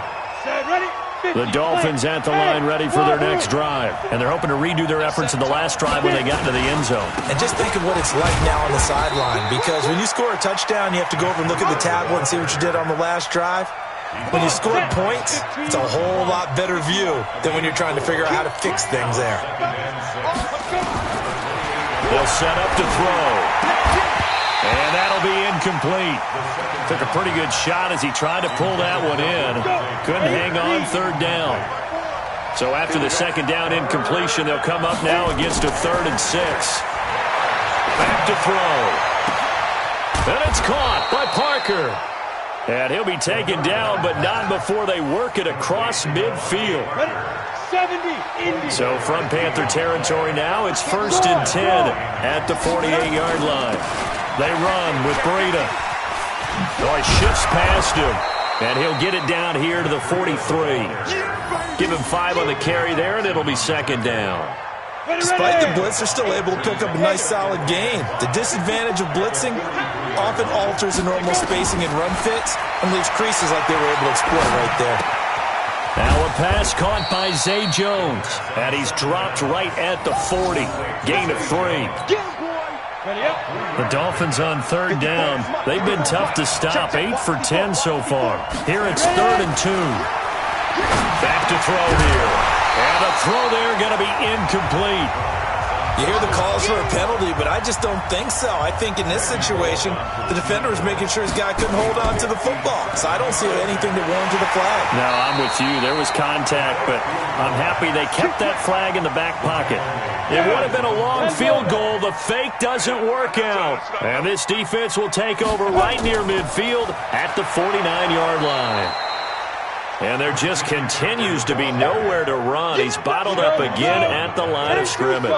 The Dolphins at the line ready for their next drive. And they're hoping to redo their efforts in the last drive when they got into the end zone. And just think of what it's like now on the sideline. Because when you score a touchdown, you have to go over and look at the tablet and see what you did on the last drive. When you score points, it's a whole lot better view than when you're trying to figure out how to fix things there. They'll set up to throw. And that'll be incomplete. Took a pretty good shot as he tried to pull that one in. Couldn't hang on 3rd down. So after the 2nd down incompletion, they'll come up now against a 3rd and 6. Back to throw. And it's caught by Parker. And he'll be taken down, but not before they work it across midfield. So from Panther territory now, it's 1st and 10 at the 48-yard line. They run with Breida. Oh, he shifts past him, and he'll get it down here to the 43. Give him 5 on the carry there, and it'll be 2nd down. Despite the blitz, they're still able to pick up a nice, solid gain. The disadvantage of blitzing often alters the normal spacing and run fits and leaves creases like they were able to exploit right there. Now a pass caught by Zay Jones, and he's dropped right at the 40. Gain of 3. The Dolphins on 3rd down. They've been tough to stop. 8 for 10 so far. Here it's 3rd and 2. Back to throw here. And the throw there going to be incomplete. You hear the calls for a penalty, but I just don't think so. I think in this situation, the defender was making sure his guy couldn't hold on to the football. So I don't see anything that warranted the flag. No, I'm with you. There was contact, but I'm happy they kept that flag in the back pocket. It would have been a long field goal. The fake doesn't work out. And this defense will take over right near midfield at the 49-yard line. And there just continues to be nowhere to run. He's bottled up again at the line of scrimmage.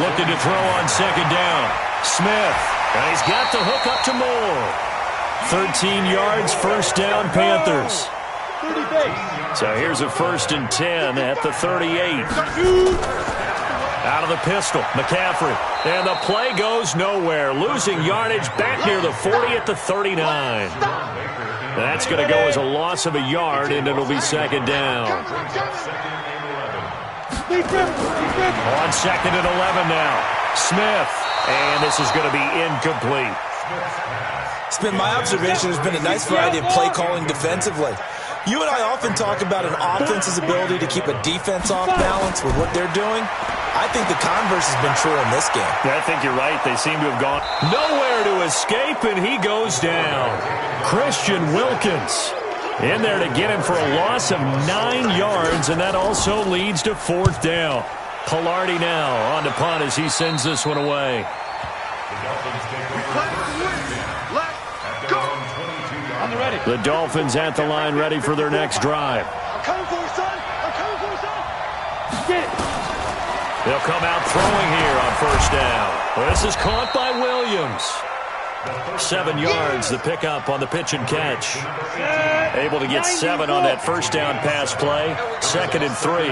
Looking to throw on 2nd down. Smith. And he's got the hook up to Moore. 13 yards, 1st down, Panthers. So here's a 1st and 10 at the 38. Out of the pistol, McCaffrey. And the play goes nowhere. Losing yardage back near the 40 at the 39. That's going to go as a loss of a yard, and it'll be 2nd down. On 2nd and 11 now. Smith. And this is going to be incomplete. It's been my observation there's been a nice variety of play calling defensively. You and I often talk about an offense's ability to keep a defense off balance with what they're doing. I think the converse has been true in this game. Yeah, I think you're right. They seem to have gone nowhere to escape, and he goes down. Christian Wilkins in there to get him for a loss of 9 yards, and that also leads to 4th down. Pilardi now on to punt as he sends this one away. The Dolphins at the line, ready for their next drive. I'm coming for you, son. I'm coming for you, son. Get it. They'll come out throwing here on 1st down. This is caught by Williams. 7 yards, the pickup on the pitch and catch. Able to get 7 on that 1st down pass play. 2nd and 3.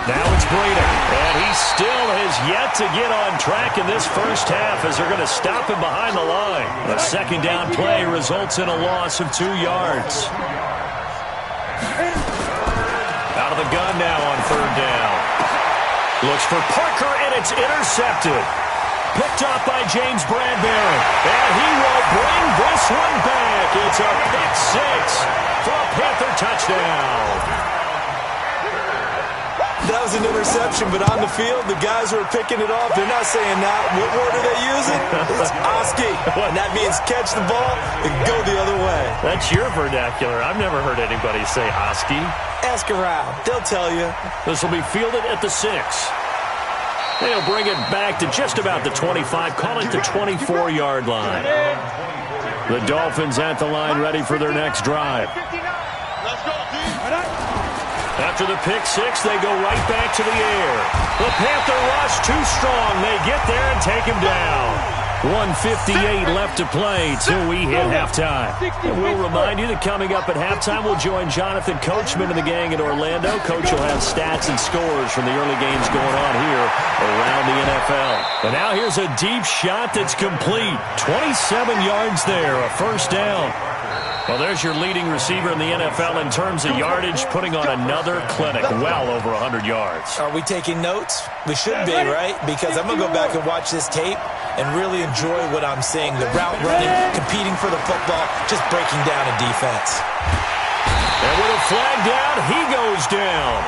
Now it's Breida, and he still has yet to get on track in this first half as they're going to stop him behind the line. A 2nd down play results in a loss of 2 yards. Out of the gun now on 3rd down. Looks for Parker, and it's intercepted. Picked up by James Bradbury, and he will bring this one back. It's a pick 6 for a Panther touchdown. That was an interception, but on the field, the guys who are picking it off, they're not saying that. What word are they using? It's Oski. And that means catch the ball and go the other way. That's your vernacular. I've never heard anybody say Oski. Ask around. They'll tell you. This will be fielded at the 6. They'll bring it back to just about the 25. Call it the 24-yard line. The Dolphins at the line, ready for their next drive. After the pick 6, they go right back to the air. The Panther rush too strong. They get there and take him down. 1:58 left to play till we hit halftime. And we'll remind you that coming up at halftime, we'll join Jonathan Coachman and the gang in Orlando. Coach will have stats and scores from the early games going on here around the NFL. And now here's a deep shot that's complete. 27 yards there, a 1st down. Well, there's your leading receiver in the NFL in terms of yardage, putting on another clinic, well over 100 yards. Are we taking notes? We should be, right? Because I'm going to go back and watch this tape and really enjoy what I'm seeing. The route running, competing for the football, just breaking down a defense. And with a flag down, he goes down.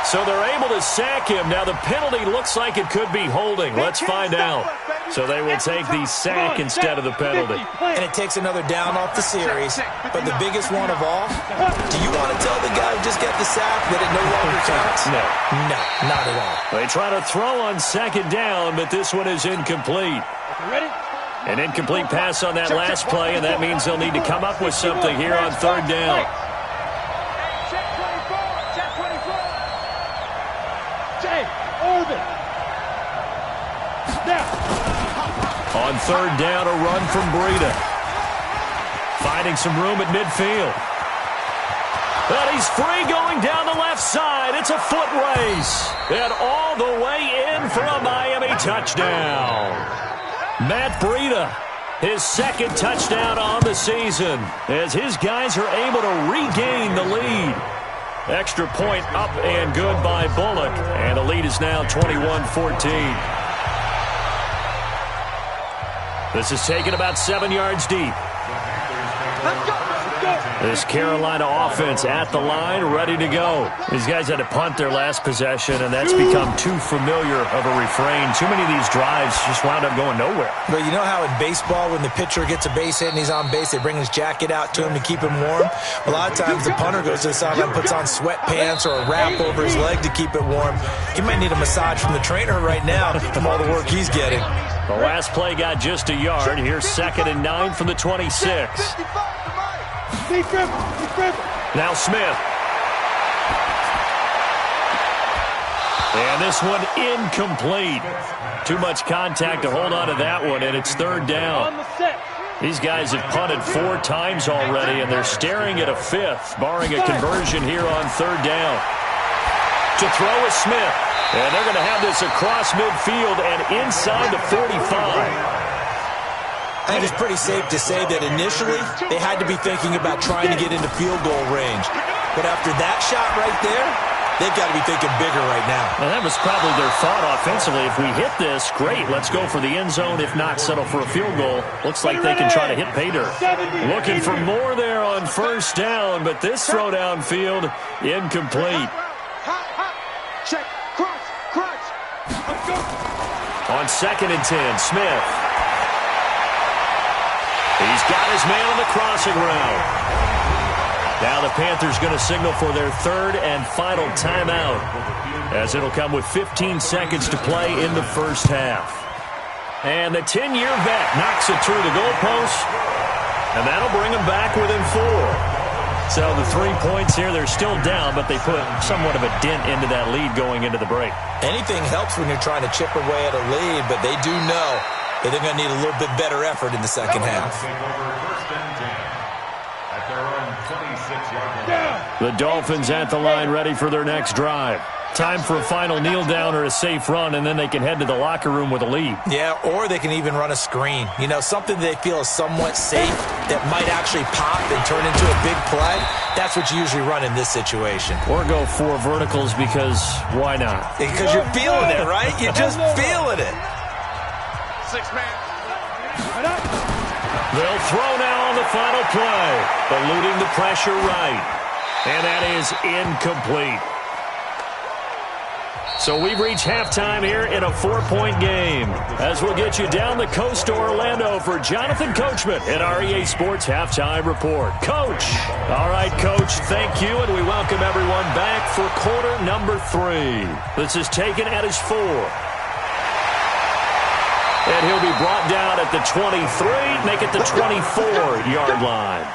So they're able to sack him. Now the penalty looks like it could be holding. Let's find out. So they will take the sack instead of the penalty. And it takes another down off the series. But the biggest one of all, do you want to tell the guy who just got the sack that it no longer counts? No. No, not at all. They try to throw on 2nd down, but this one is incomplete. An incomplete pass on that last play, and that means they'll need to come up with something here on 3rd down. On 3rd down, a run from Breida. Finding some room at midfield. But he's free going down the left side. It's a foot race. And all the way in for a Miami touchdown. Matt Breida, his 2nd touchdown on the season, as his guys are able to regain the lead. Extra point up and good by Bullock. And the lead is now 21-14. This is taken about 7 yards deep. This Carolina offense at the line, ready to go. These guys had to punt their last possession, and that's become too familiar of a refrain. Too many of these drives just wound up going nowhere. But you know how in baseball, when the pitcher gets a base hit and he's on base, they bring his jacket out to him to keep him warm? A lot of times the punter goes to the sideline, puts on sweatpants or a wrap over his leg to keep it warm. He might need a massage from the trainer right now from all the work he's getting. The last play got just a yard. Here's 2nd and 9 from the 26. Now Smith. And this one incomplete. Too much contact to hold on to that one, and it's 3rd down. These guys have punted 4 times already, and they're staring at a 5th, barring a conversion here on 3rd down. To throw is Smith. And they're going to have this across midfield and inside the 45. I think it's pretty safe to say that initially they had to be thinking about trying to get into field goal range. But after that shot right there, they've got to be thinking bigger right now. And that was probably their thought offensively. If we hit this, great, let's go for the end zone. If not, settle for a field goal. Looks like they can try to hit pay dirt. Looking for more there on first down, but this throw downfield, incomplete. Check, crunch. On 2nd and 10, Smith. He's got his man on the crossing route. Now the Panthers going to signal for their 3rd and final timeout, as it'll come with 15 seconds to play in the first half. And the 10-year vet knocks it through the goalpost, and that'll bring them back within 4. So the 3 points here, they're still down, but they put somewhat of a dent into that lead going into the break. Anything helps when you're trying to chip away at a lead, but they do know that they're going to need a little bit better effort in the second half. The Dolphins at the line, ready for their next drive. Time for a final kneel down or a safe run, and then they can head to the locker room with a lead. Yeah, or they can even run a screen. You know, something they feel is somewhat safe that might actually pop and turn into a big play. That's what you usually run in this situation. Or go 4 verticals because why not? Because you're feeling it, right? You're just feeling it. 6-man. They'll throw now on the final play, eluding the pressure right. And that is incomplete. So we've reached halftime here in a 4-point game, as we'll get you down the coast to Orlando for Jonathan Coachman at our EA Sports Halftime Report. Coach. All right, Coach, thank you, and we welcome everyone back for quarter number 3. This is taken at his 4. And he'll be brought down at the 23, make it the 24-yard line.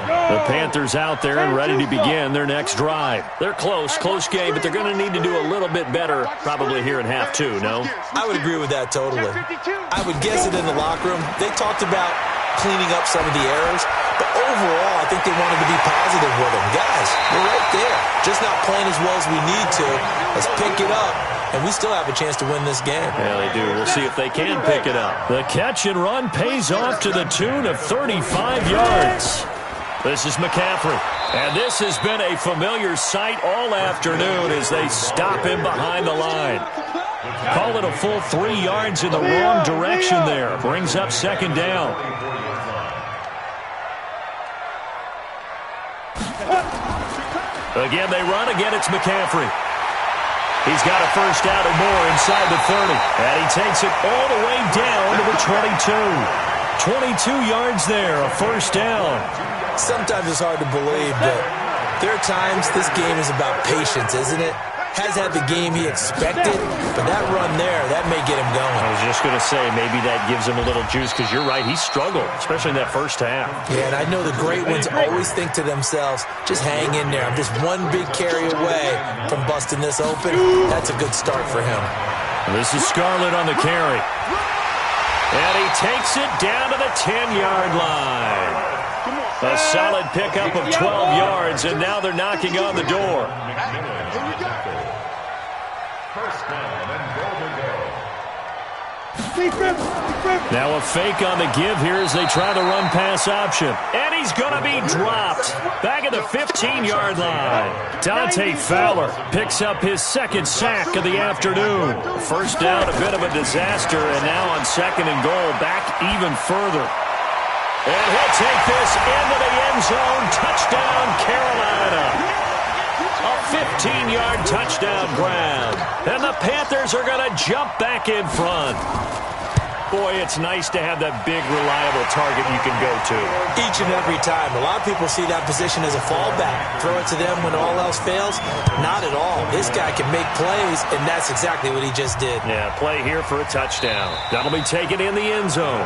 The Panthers out there and ready to begin their next drive. They're close game, but they're going to need to do a little bit better probably here in half 2, no? I would agree with that totally. I would guess it in the locker room. They talked about cleaning up some of the errors, but overall, I think they wanted to be positive with them. Guys, we're right there. Just not playing as well as we need to. Let's pick it up, and we still have a chance to win this game. Yeah, they do. We'll see if they can pick it up. The catch and run pays off to the tune of 35 yards. This is McCaffrey, and this has been a familiar sight all afternoon as they stop him behind the line. Call it a full 3 yards in the wrong direction there. Brings up 2nd down. Again, they run. Again, it's McCaffrey. He's got a first down and more inside the 30, and he takes it all the way down to the 22. 22 yards there, a first down. Sometimes it's hard to believe, but there are times this game is about patience, isn't it? Has had the game he expected, but that run there, that may get him going. I was just going to say, maybe that gives him a little juice, because you're right, he struggled, especially in that first half. Yeah, and I know the great ones always think to themselves, just hang in there. I'm just one big carry away from busting this open. That's a good start for him. This is Scarlett on the carry. And he takes it down to the 10-yard line. A solid pickup of 12 yards, and now they're knocking on the door. First down and goal to go. Now a fake on the give here as they try the run-pass option. And he's going to be dropped. Back at the 15-yard line. Dante Fowler picks up his 2nd sack of the afternoon. First down, a bit of a disaster, and now on 2nd and goal, back even further. And he'll take this into the end zone. Touchdown, Carolina. A 15-yard touchdown grab. And the Panthers are going to jump back in front. Boy, it's nice to have that big, reliable target you can go to. Each and every time. A lot of people see that position as a fallback. Throw it to them when all else fails. Not at all. This guy can make plays, and that's exactly what he just did. Yeah, play here for a touchdown. That'll be taken in the end zone.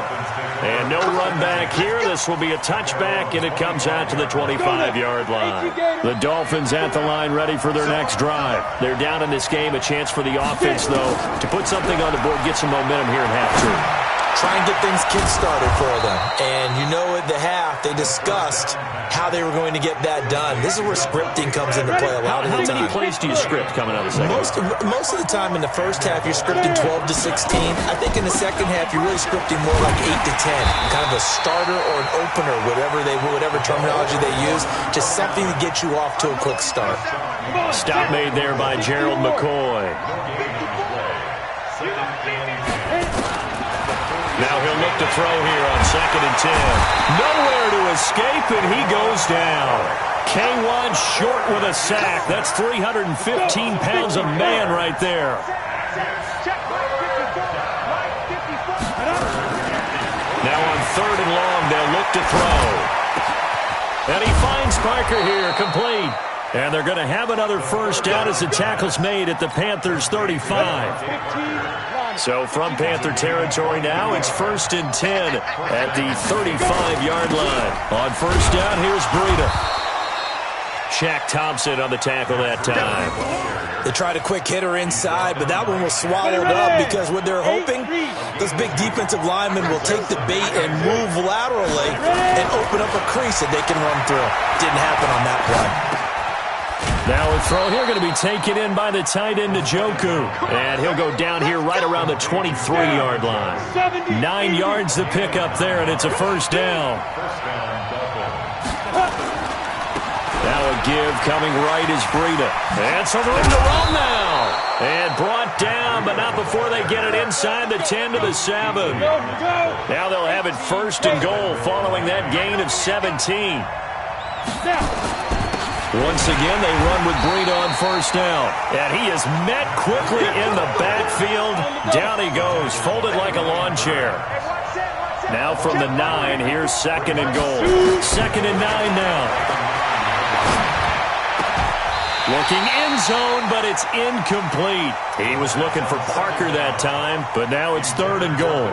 And no run back here. This will be a touchback, and it comes out to the 25-yard line. The Dolphins at the line ready for their next drive. They're down in this game. A chance for the offense, though, to put something on the board, get some momentum here in half 2. try and get things kick-started for them. And you know at the half, they discussed how they were going to get that done. This is where scripting comes into play a lot of the time. How many plays do you script coming out of the second? Most of the time in the first half, you're scripting 12 to 16. I think in the second half, you're really scripting more like 8 to 10. Kind of a starter or an opener, whatever terminology they use. Just something to get you off to a quick start. Stop made there by Gerald McCoy. Now he'll look to throw here on 2nd and 10. Nowhere to escape, and he goes down. K1 short with a sack. That's 315 pounds a man right there. Now on 3rd and long, they'll look to throw. And he finds Parker here, complete. And they're going to have another first down as the tackle's made at the Panthers' 35. So from Panther territory now, it's 1st and 10 at the 35-yard line. On first down, here's Breida. Shaq Thompson on the tackle that time. They tried a quick hitter inside, but that one was swallowed up because what they're hoping, those big defensive linemen will take the bait and move laterally and open up a crease that they can run through. Didn't happen on that play. Now a throw here going to be taken in by the tight end Njoku. And he'll go down here right around the 23-yard line. 9 yards to pick up there, and it's a first down. Now a give coming right is Breida. And some room to run now. And brought down, but not before they get it inside the 10 to the 7. Now they'll have it 1st and goal following that gain of 17. Once again, they run with Breida on first down. And he is met quickly in the backfield. Down he goes, folded like a lawn chair. Now from the 9, here's 2nd and goal. 2nd and 9 now. Looking end zone, but it's incomplete. He was looking for Parker that time, but now it's 3rd and goal.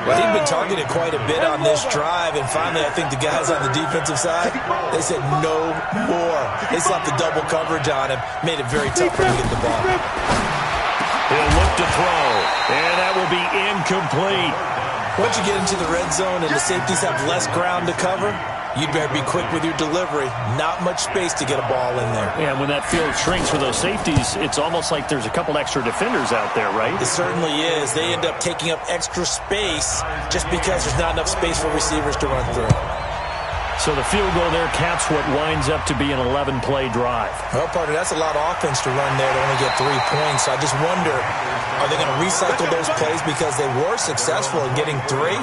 Well, he'd been targeted quite a bit on this drive, and finally I think the guys on the defensive side, they said no more. They slapped the double coverage on him, made it very tough for him to get the ball. He'll look to throw, and that will be incomplete. Once you get into the red zone and the safeties have less ground to cover, you'd better be quick with your delivery. Not much space to get a ball in there. Yeah, when that field shrinks for those safeties, it's almost like there's a couple extra defenders out there, right? It certainly is. They end up taking up extra space just because there's not enough space for receivers to run through. So the field goal there caps what winds up to be an 11-play drive. Well, partner, that's a lot of offense to run there to only get 3 points. So I just wonder, are they going to recycle those plays because they were successful in getting 3?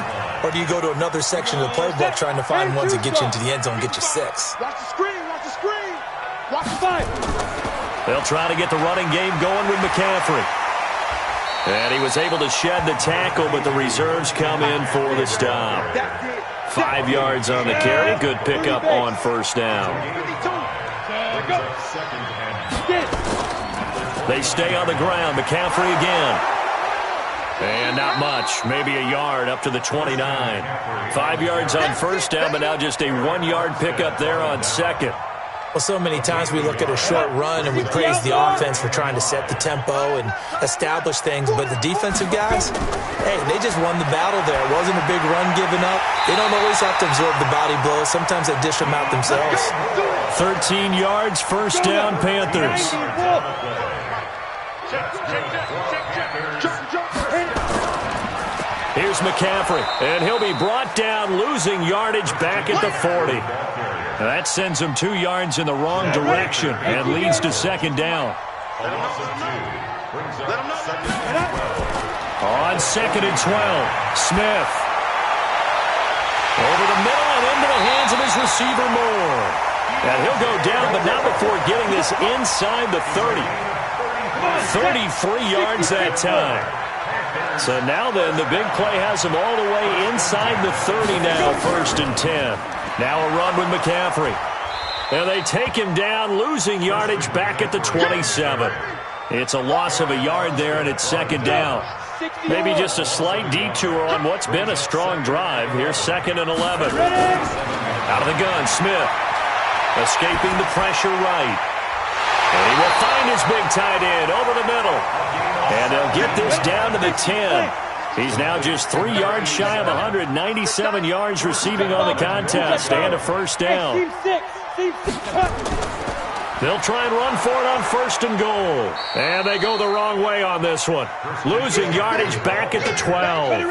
Or do you go to another section of the playbook trying to find ones that get you into the end zone and get you 6? Watch the screen, watch the screen. Watch the fight. They'll try to get the running game going with McCaffrey. And he was able to shed the tackle, but the reserves come in for the stop. 5 yards on the carry. Good pickup on first down. They stay on the ground. McCaffrey again. And not much. Maybe a yard up to the 29. 5 yards on first down, but now just a 1-yard pickup there on second. Well, so many times we look at a short run and we praise the offense for trying to set the tempo and establish things, but the defensive guys, hey, they just won the battle there. It wasn't a big run given up. They don't always have to absorb the body blows. Sometimes they dish them out themselves. 13 yards, first down, Panthers. Here's McCaffrey, and he'll be brought down, losing yardage back at the 40. That sends him 2 yards in the wrong direction and leads to second down. On 2nd and 12, Smith. Over the middle and into the hands of his receiver, Moore. And he'll go down, but not before getting this inside the 30. 33 yards that time. So now then, the big play has him all the way inside the 30 now, 1st and 10. Now a run with McCaffrey. And they take him down, losing yardage back at the 27. It's a loss of a yard there, and it's second down. Maybe just a slight detour on what's been a strong drive. Here's 2nd and 11. Out of the gun, Smith. Escaping the pressure right. And he will find his big tight end over the middle. And they'll get this down to the 10. He's now just 3 yards shy of 197 yards receiving on the contest and a first down. They'll try and run for it on 1st and goal. And they go the wrong way on this one. Losing yardage back at the 12.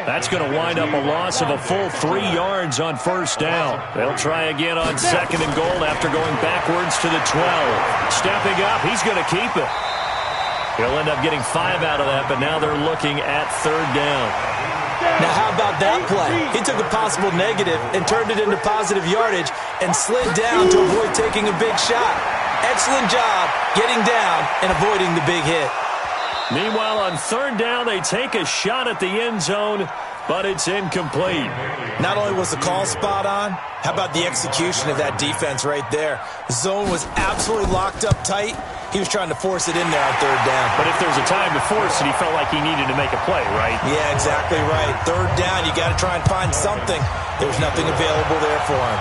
That's going to wind up a loss of a full 3 yards on 1st down. They'll try again on 2nd and goal after going backwards to the 12. Stepping up, he's going to keep it. He'll end up getting 5 out of that, but now they're looking at 3rd down. Now, how about that play? He took a possible negative and turned it into positive yardage and slid down to avoid taking a big shot. Excellent job getting down and avoiding the big hit. Meanwhile, on 3rd down, they take a shot at the end zone, but it's incomplete. Not only was the call spot on, how about the execution of that defense right there? The zone was absolutely locked up tight. He was trying to force it in there on 3rd down. But if there's a time to force it, he felt like he needed to make a play, right? Yeah, exactly right. 3rd down, you got to try and find something. There's nothing available there for him.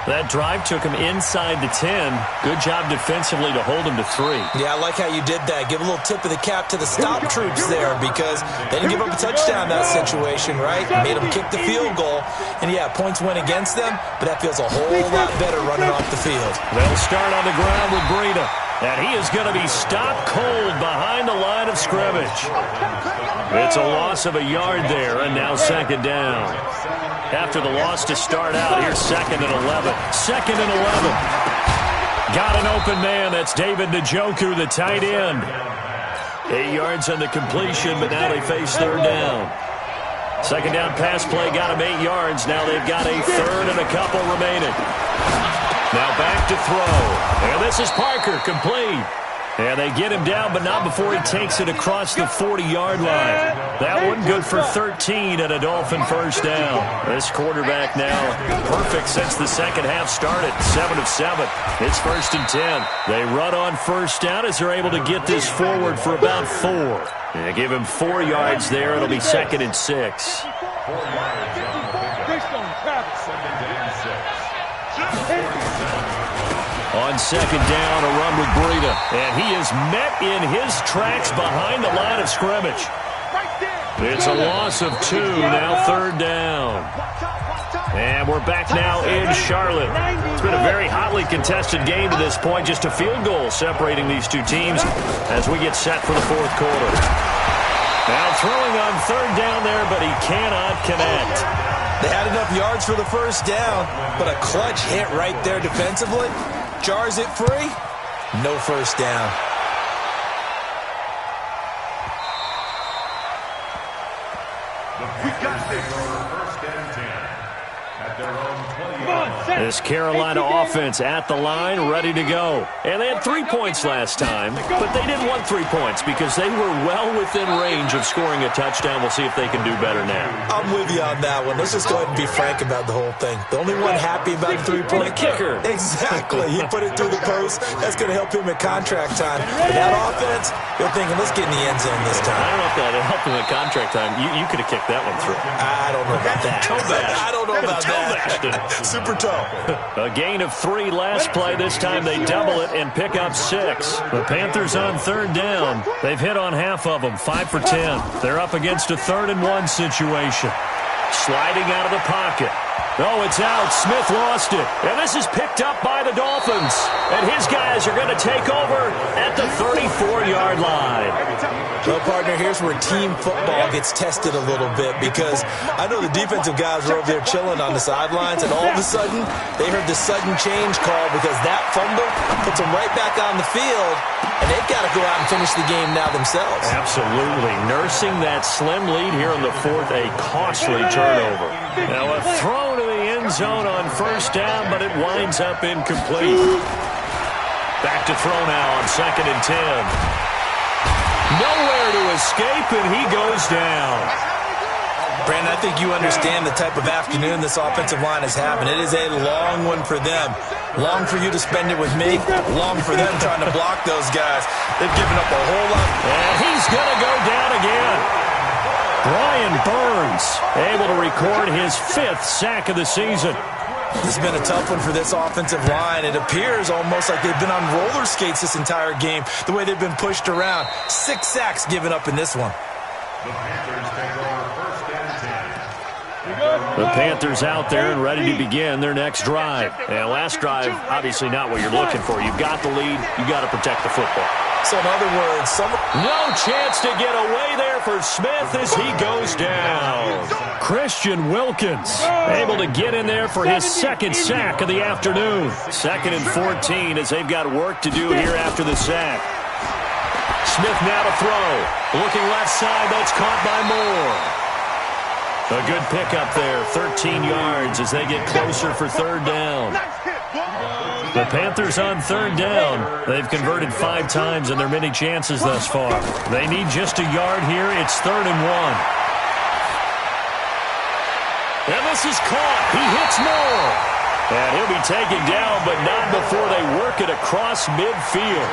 That drive took him inside the 10. Good job defensively to hold him to 3. Yeah, I like how you did that. Give a little tip of the cap to the stop troops there because they didn't give up a touchdown in that situation, right? Made them kick the field goal. And, yeah, points went against them, but that feels a whole lot better running off the field. They'll start on the ground with Breida. And he is going to be stopped cold behind the line of scrimmage. It's a loss of a yard there, and now 2nd down. After the loss to start out, here's 2nd and 11. 2nd and 11. Got an open man. That's David Njoku, the tight end. 8 yards on the completion, but now they face 3rd down. 2nd down pass play got him 8 yards. Now they've got a 3rd and a couple remaining. Now back to throw. And this is Parker, complete. And they get him down, but not before he takes it across the 40-yard line. That one good for 13 and a Dolphin first down. This quarterback now perfect since the second half started. 7 of 7. It's 1st and 10. They run on 1st down as they're able to get this forward for about 4. They give him 4 yards there. It'll be 2nd and 6. 4 yards. On 2nd down, a run with Breida. And he is met in his tracks behind the line of scrimmage. It's a loss of 2, now 3rd down. And we're back now in Charlotte. It's been a very hotly contested game to this point. Just a field goal separating these two teams as we get set for the 4th quarter. Now throwing on 3rd down there, but he cannot connect. They had enough yards for the 1st down, but a clutch hit right there defensively. Jars it free. No 1st down. We got this. 1st and 10 at their own 20-yard line. This Carolina offense at the line, ready to go. And they had 3 points last time, but they didn't want 3 points because they were well within range of scoring a touchdown. We'll see if they can do better now. I'm with you on that one. Let's just go ahead and be frank about the whole thing. The only one happy about the 3-point kicker. Exactly. He put it through the post. That's going to help him at contract time. But that offense, you're thinking, let's get in the end zone this time. I don't know if that helped him at contract time. You could have kicked that one through. I don't know about that. I don't know about that. Super toe. A gain of 3 last play. This time they double it and pick up 6. The Panthers on 3rd down. They've hit on half of them, 5 for 10. They're up against a 3rd and 1 situation. Sliding out of the pocket. Oh, it's out. Smith lost it. And this is picked up by the Dolphins. And his guys are going to take over at the 34-yard line. Well, partner, here's where team football gets tested a little bit because I know the defensive guys were over there chilling on the sidelines, and all of a sudden, they heard the sudden change call because that fumble puts them right back on the field, and they've got to go out and finish the game now themselves. Absolutely. Nursing that slim lead here in the 4th, a costly turnover. Now a throw to the end zone on 1st down, but it winds up incomplete. Back to throw now on 2nd and 10. Nowhere to escape, and he goes down. Brandon, I think you understand the type of afternoon this offensive line is having. It is a long one for them. Long for you to spend it with me. Long for them trying to block those guys. They've given up a whole lot. And he's going to go down again. Brian Burns able to record his 5th sack of the season. It's been a tough one for this offensive line. It appears almost like they've been on roller skates this entire game, the way they've been pushed around. 6 sacks given up in this one. The Panthers take over first and 10. The Panthers out there and ready to begin their next drive. And last drive, obviously not what you're looking for. You've got the lead. You've got to protect the football. So in other words, no chance to get away there for Smith as he goes down. Christian Wilkins able to get in there for his second sack of the afternoon. 2nd and 14 as they've got work to do here after the sack. Smith now to throw. Looking left side. That's caught by Moore. A good pickup there, 13 yards as they get closer for 3rd down. The Panthers on 3rd down. They've converted 5 times in their many chances thus far. They need just a yard here. It's 3rd and 1. And this is caught. He hits Moore. And he'll be taken down, but not before they work it across midfield.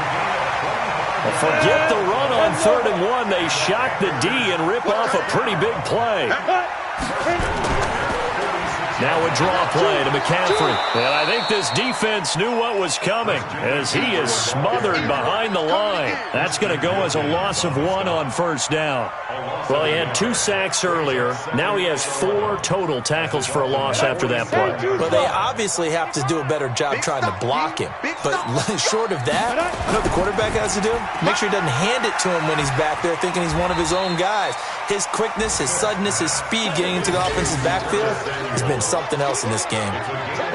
Forget the run on 3rd and 1. They shock the D and rip off a pretty big play. Now a draw play to McCaffrey. And I think this defense knew what was coming as he is smothered behind the line. That's going to go as a loss of 1 on 1st down. Well, he had 2 sacks earlier. Now he has 4 total tackles for a loss after that play. Well, they obviously have to do a better job trying to block him. But short of that, you know what the quarterback has to do? Make sure he doesn't hand it to him when he's back there thinking he's one of his own guys. His quickness, his suddenness, his speed getting into the offensive backfield has been something else in this game.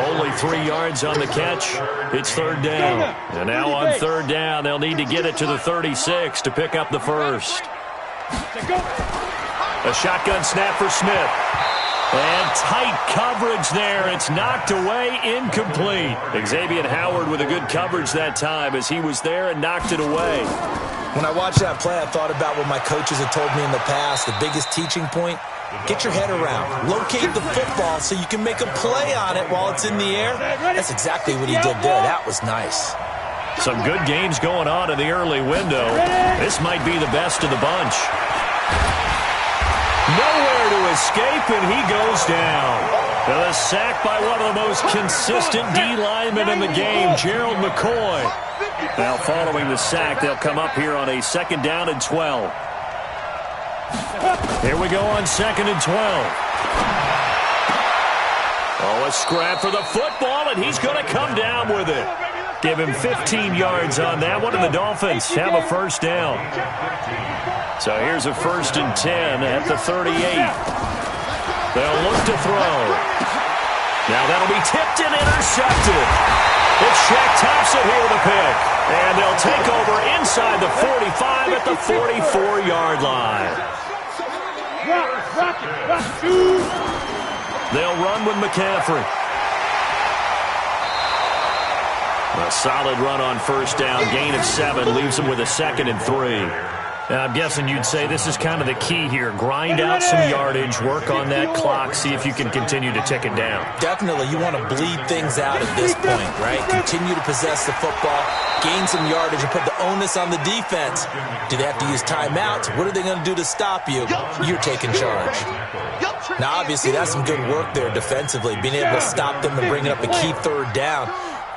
Only 3 yards on the catch. It's 3rd down. And now on 3rd down, they'll need to get it to the 36 to pick up the first. A shotgun snap for Smith. And tight coverage there. It's knocked away, incomplete. Xavier Howard with a good coverage that time as he was there and knocked it away. When I watched that play, I thought about what my coaches had told me in the past. The biggest teaching point, get your head around. Locate the football so you can make a play on it while it's in the air. That's exactly what he did there. That was nice. Some good games going on in the early window. This might be the best of the bunch. Nowhere to escape, and he goes down. The sack by one of the most consistent D linemen in the game, Gerald McCoy. Now following the sack, they'll come up here on a 2nd down and 12. Here we go on 2nd and 12. Oh, a scrap for the football, and he's going to come down with it. Give him 15 yards on that one, and the Dolphins have a 1st down. So here's a 1st and 10 at the 38. They'll look to throw. Now that'll be tipped and intercepted. It's Shaq Thompson here with a pick. And they'll take over inside the 45 at the 44-yard line. They'll run with McCaffrey. A solid run on 1st down. Gain of 7 leaves them with a 2nd and 3. Now, I'm guessing you'd say this is kind of the key here. Grind out some yardage, work on that clock, see if you can continue to tick it down. Definitely. You want to bleed things out at this point, right? Continue to possess the football, gain some yardage, and put the onus on the defense. Do they have to use timeouts? What are they going to do to stop you? You're taking charge. Now, obviously, that's some good work there defensively, being able to stop them and bring it up a key 3rd down.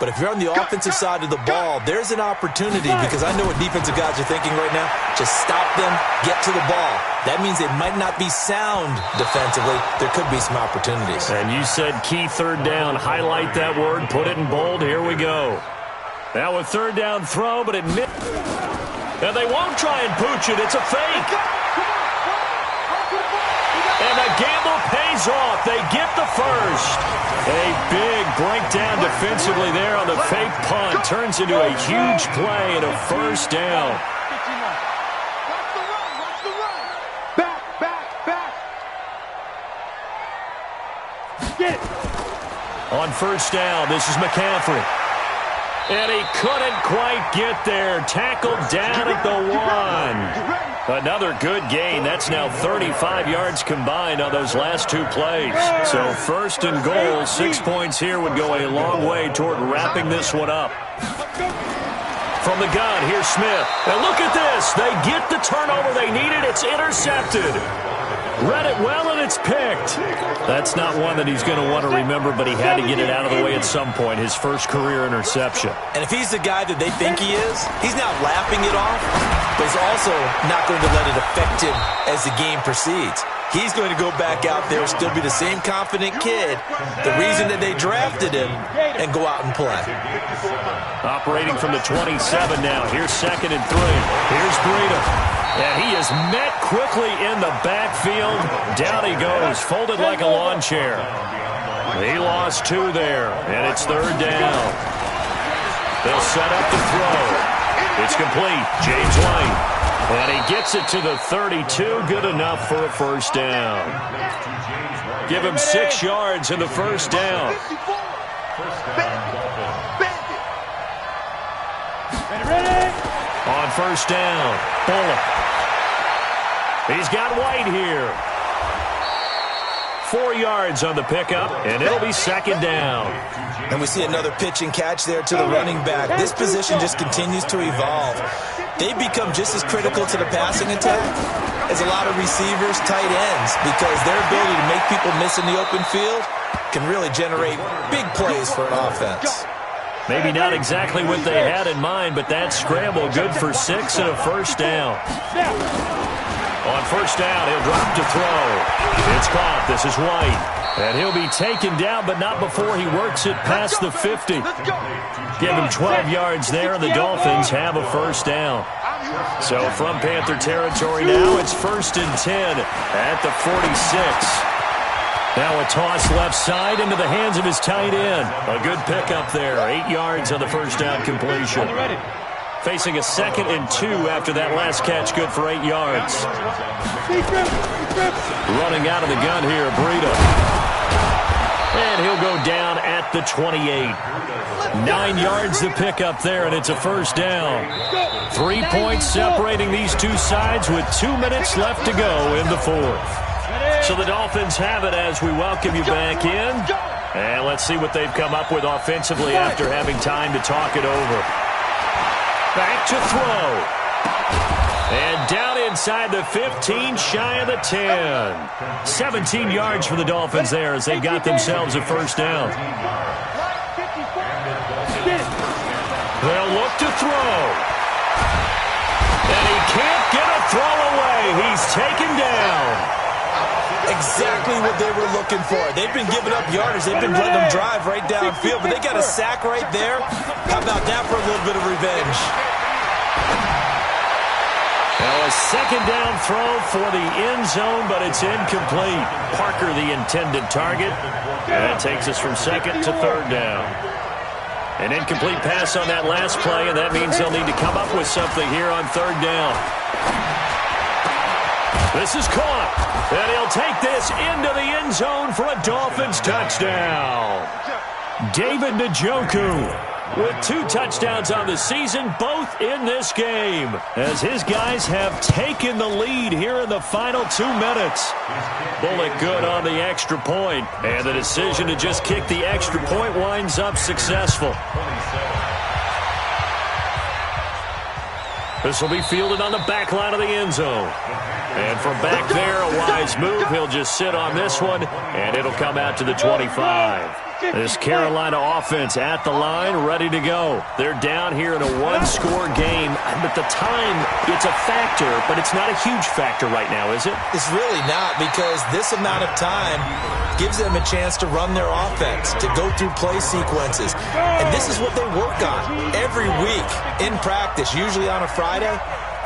But if you're on the offensive side of the ball, there's an opportunity because I know what defensive guys are thinking right now. Just stop them, get to the ball. That means they might not be sound defensively. There could be some opportunities. And you said key 3rd down. Highlight that word. Put it in bold. Here we go. Now a 3rd down throw, but it missed. And they won't try and pooch it. It's a fake. And the gamble pays off. They get the first. A big breakdown defensively there on the fake punt. Turns into a huge play and a 1st down. On 1st down, this is McCaffrey. And he couldn't quite get there. Tackled down at the 1. Another good gain. That's now 35 yards combined on those last 2 plays. So 1st and goal, 6 points here would go a long way toward wrapping this one up. From the gun, here's Smith. And look at this. They get the turnover they needed. It's intercepted. Read it well, and it's picked. That's not one that he's going to want to remember, but he had to get it out of the way at some point, his first career interception. And if he's the guy that they think he is, he's not laughing it off, but he's also not going to let it affect him as the game proceeds. He's going to go back out there, still be the same confident kid, the reason that they drafted him, and go out and play. Operating from the 27 now. Here's 2nd and 3. Here's Breida. And he is met quickly in the backfield. Down he goes, folded like a lawn chair. He lost 2 there, and it's 3rd down. They'll set up the throw. It's complete. James White. And he gets it to the 32. Good enough for a first down. Give him 6 yards in the first down. On first down, Bullock. He's got White here. 4 yards on the pickup, and it'll be 2nd down. And we see another pitch and catch there to the running back. This position just continues to evolve. They become just as critical to the passing attack as a lot of receivers, tight ends, because their ability to make people miss in the open field can really generate big plays for an offense. Maybe not exactly what they had in mind, but that scramble good for 6 and a first down. On first down, he'll drop to throw. It's caught. This is White. And he'll be taken down, but not before he works it past the 50. Give him 12 yards there, and the Dolphins have a first down. So from Panther territory now, it's 1st and 10 at the 46. Now a toss left side into the hands of his tight end. A good pickup there. 8 yards on the first down completion. Facing a 2nd and 2 after that last catch, good for 8 yards. Running out of the gun here, Breida. And he'll go down at the 28. 9 yards to pick up there, and it's a first down. 3 points separating these two sides with 2 minutes left to go in the 4th. So the Dolphins have it as we welcome you back in. And let's see what they've come up with offensively after having time to talk it over. Back to throw. And down inside the 15, shy of the 10. 17 yards for the Dolphins there as they've got themselves a first down. They'll look to throw. And he can't get a throw away. He's taken down. Exactly what they were looking for. They've been giving up yardage. They've been letting them drive right downfield, but they got a sack right there. How about that for a little bit of revenge? Now a second down throw for the end zone, but it's incomplete. Parker, the intended target. And that takes us from 2nd to 3rd down. An incomplete pass on that last play, and that means they'll need to come up with something here on 3rd down. This is caught, and he'll take this into the end zone for a Dolphins touchdown. David Njoku with 2 touchdowns on the season, both in this game, as his guys have taken the lead here in the final 2 minutes. Bullock good on the extra point, and the decision to just kick the extra point winds up successful. This will be fielded on the back line of the end zone. And from back there, a wise move. He'll just sit on this one, and it'll come out to the 25. This Carolina offense at the line, ready to go. They're down here in a 1-score game. But the time, it's a factor, but it's not a huge factor right now, is it? It's really not, because this amount of time gives them a chance to run their offense, to go through play sequences. And this is what they work on every week in practice, usually on a Friday.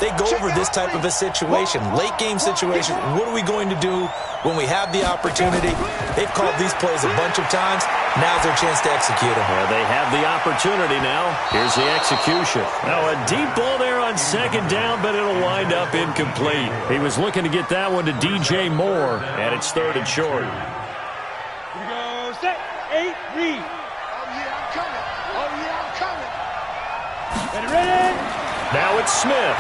They go over this type of a situation, late game situation. What are we going to do when we have the opportunity? They've called these plays a bunch of times. Now's their chance to execute them. Yeah, they have the opportunity now. Here's the execution. Now a deep ball there on 2nd down, but it'll wind up incomplete. He was looking to get that one to DJ Moore, and it's 3rd and short. Here we go, set, 8, read. Oh, yeah, I'm coming. Oh, yeah, I'm coming. Ready? Now it's Smith.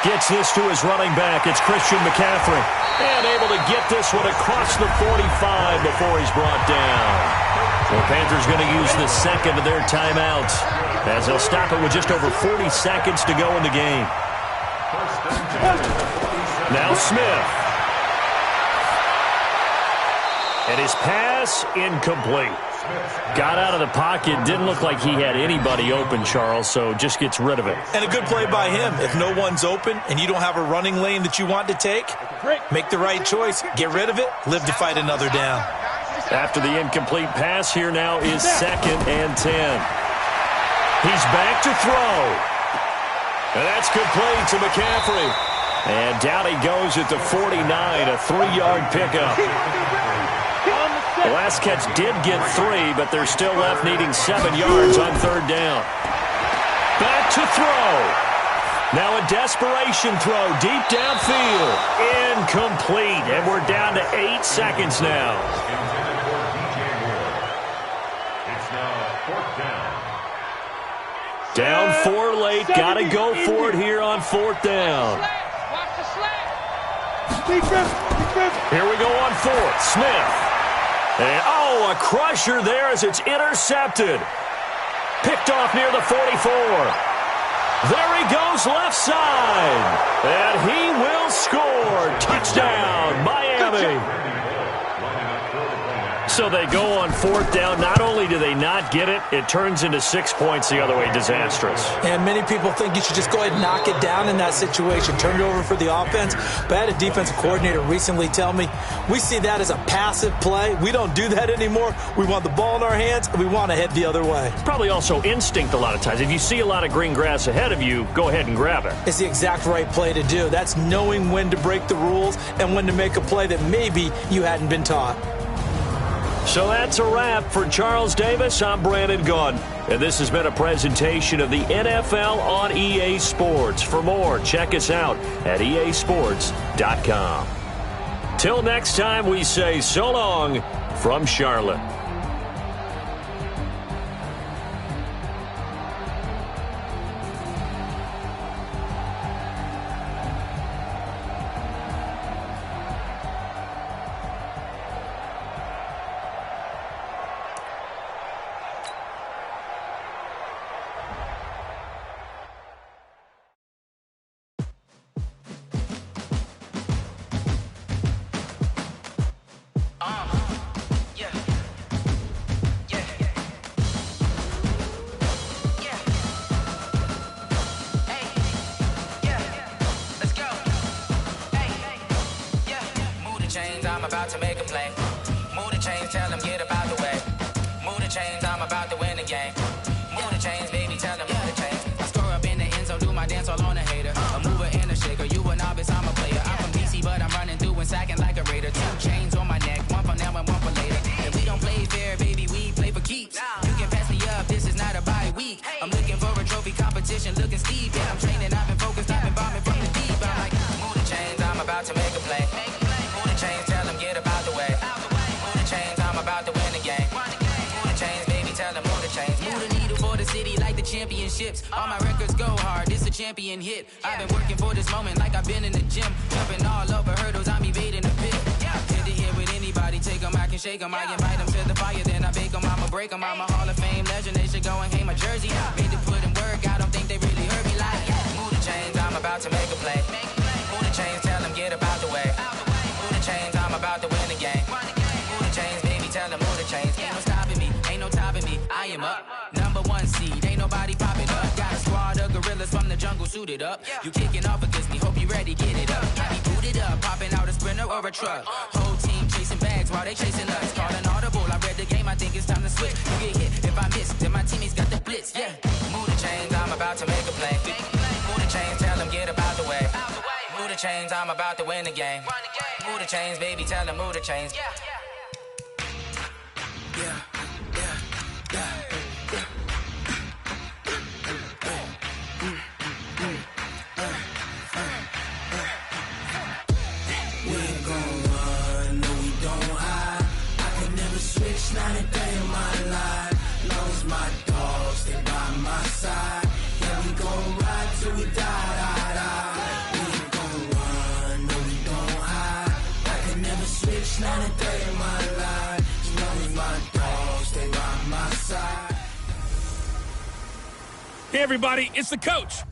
Gets this to his running back. It's Christian McCaffrey. And able to get this one across the 45 before he's brought down. The Panthers going to use the 2nd of their timeouts as they'll stop it with just over 40 seconds to go in the game. Now Smith. And his pass incomplete. Got out of the pocket. Didn't look like he had anybody open, Charles, so just gets rid of it. And a good play by him. If no one's open and you don't have a running lane that you want to take, make the right choice. Get rid of it. Live to fight another down. After the incomplete pass, here now is 2nd and 10. He's back to throw. And that's complete to McCaffrey. And down he goes at the 49, a 3-yard pickup. The last catch did get 3, but they're still left needing 7 yards on 3rd down. Back to throw. Now a desperation throw deep downfield. Incomplete. And we're down to 8 seconds now. It's now 4th down. Down 4 late. Got to go for it here on 4th down. Here we go on 4th. Smith. And, a crusher there as it's intercepted. Picked off near the 44. There he goes left side. And he will score. Touchdown, Miami. So they go on 4th down. Not only do they not get it, it turns into 6 points the other way. Disastrous. And many people think you should just go ahead and knock it down in that situation. Turn it over for the offense. But I had a defensive coordinator recently tell me, we see that as a passive play. We don't do that anymore. We want the ball in our hands, and we want to head the other way. Probably also instinct a lot of times. If you see a lot of green grass ahead of you, go ahead and grab it. It's the exact right play to do. That's knowing when to break the rules and when to make a play that maybe you hadn't been taught. So that's a wrap for Charles Davis. I'm Brandon Gaudin, and this has been a presentation of the NFL on EA Sports. For more, check us out at easports.com. Till next time, we say so long from Charlotte. I'm about to make a play. Move the chains, tell them get about the way. Move the chains, I'm about to win the game. Move the chains, baby, tell them move the chains. I score up in the end zone, do my dance all on a hater. A mover and a shaker, you a novice, I'm a player. I'm from DC, but I'm running through and sacking like a raider. 2 chains on my neck, one for now and one for later. If we don't play fair, baby, we play for keeps. You can pass me up, this is not a bye week. I'm looking for a trophy competition, looking steep. Yeah, I'm training, I've been focused, I've been bombing from the deep. I'm like, move the chains, I'm about to make a play. Move the chains, tell them get about the way. Move the chains, I'm about to win the game. Move the chains, baby, tell them move the chains. Move the needle for the city like the championships. All my records go hard, this a champion hit. I've been working for this moment like I've been in the gym. Jumping all over hurdles, I'm evading the pit. Head to head with anybody, take them, I can shake them. I invite them to the fire, then I bake them, I'ma break them. I'm a Hall of Fame legend, they should go and hang my jersey. Made to put in work, I don't think they really heard me like, move the chains, I'm about to make a play. Move the chains, tell them get about the way. Move the chains, I'm about to win the game. Move the chains, baby, tell them move the chains. Ain't no stopping me, ain't no topping me, I am up. Number 1 seed, ain't nobody popping up. Got a squad of gorillas from the jungle suited up. You kicking off against me, hope you ready, get it up. I be booted up, popping out a sprinter or a truck. Whole team chasing bags while they chasing us. Calling audible, I read the game, I think it's time to switch. You get hit, if I miss, then my teammates got the blitz, yeah. Move the chains, I'm about to make a play. Move the chains, tell them get about the way. Move the chains, I'm about to win the game. Move the chains, baby, tell them move the chains. Not a day in my life. Lost my dogs, they by my side. Yeah, we gon' ride till we die. We ain't gon' run, no, we don't hide. I can never switch, not a day in my life. As long as my dogs, they by my side. Hey, everybody, it's the coach.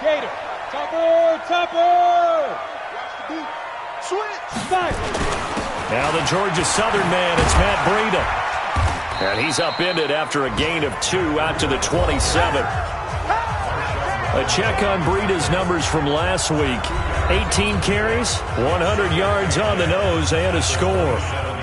Gator. Topper. Watch the boot. Switch. Side. Now the Georgia Southern man, it's Matt Breida. And he's upended after a gain of 2 out to the 27. A check on Breida's numbers from last week. 18 carries, 100 yards on the nose, and a score.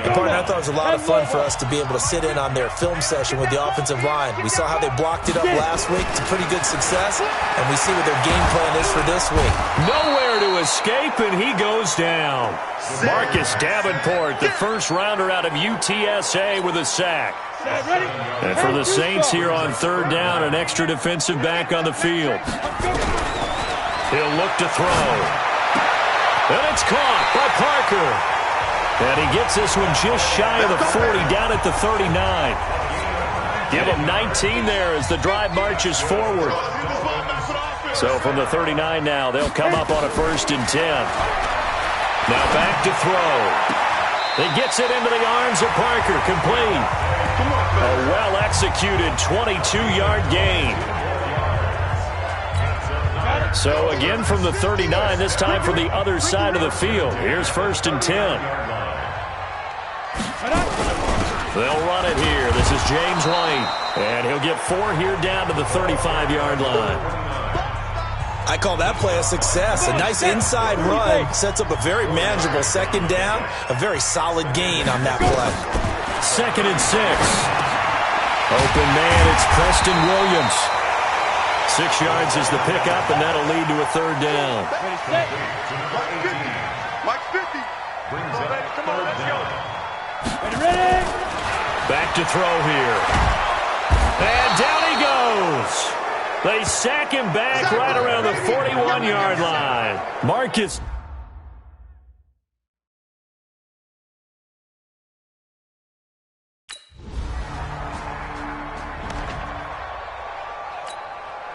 And partner, I thought it was a lot of fun for us to be able to sit in on their film session with the offensive line. We saw how they blocked it up last week to pretty good success, and we see what their game plan is for this week. Nowhere to escape, and he goes down. Marcus Davenport, the first rounder out of UTSA with a sack. And for the Saints here on third down, an extra defensive back on the field. He'll look to throw. And it's caught by Parker. And he gets this one just shy of the 40, down at the 39. Give him 19 there as the drive marches forward. So from the 39 now, they'll come up on a 1st and 10. Now back to throw. He gets it into the arms of Parker, complete. A well-executed 22-yard gain. So again from the 39, this time from the other side of the field. Here's 1st and 10. They'll run it here. This is James White. And he'll get 4 here down to the 35-yard line. I call that play a success. A nice inside run sets up a very manageable 2nd down. A very solid gain on that play. 2nd and 6. Open man, it's Preston Williams. 6 yards is the pickup, and that'll lead to a 3rd down. Mike 50. Come on, let's go. Ready? Back to throw here. And down he goes. They sack him back right around the 41-yard line. Marcus.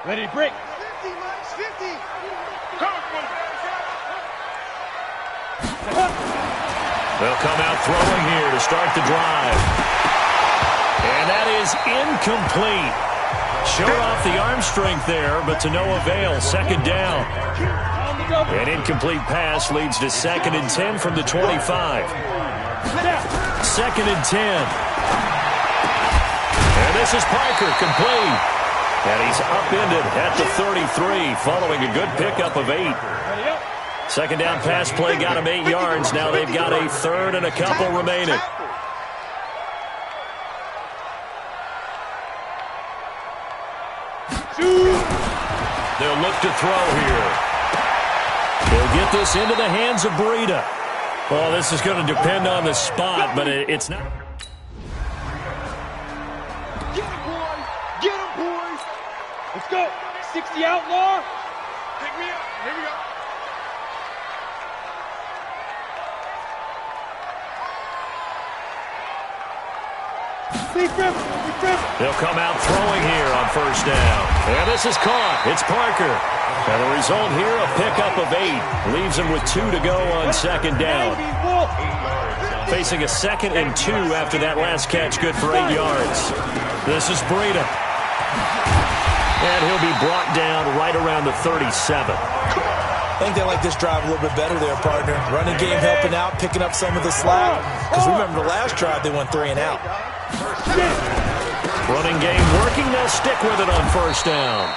Ready to break. 50, Mike, 50. They'll come out throwing here to start the drive. And that is incomplete. Showed off the arm strength there, but to no avail. 2nd down. An incomplete pass leads to 2nd and 10 from the 25. 2nd and 10. And this is Parker, complete. And he's upended at the 33 following a good pickup of 8. 2nd down pass play got him 8 yards. Now they've got a 3rd and a couple remaining. They'll look to throw here. They'll get this into the hands of Breida. Well, this is going to depend on the spot, but it's not. Get him, boys. Get him, boys. Let's go. 60 outlaw. Pick me up. Here we go. They'll come out throwing here on 1st down. And this is caught. It's Parker. And the result here, a pickup of 8. Leaves him with 2 to go on 2nd down. Facing a 2nd and 2 after that last catch, good for 8 yards. This is Breida. And he'll be brought down right around the 37. I think they like this drive a little bit better there, partner. Running game helping out, picking up some of the slack. Because remember, the last drive they went 3 and out. Running game working. They'll stick with it on 1st down.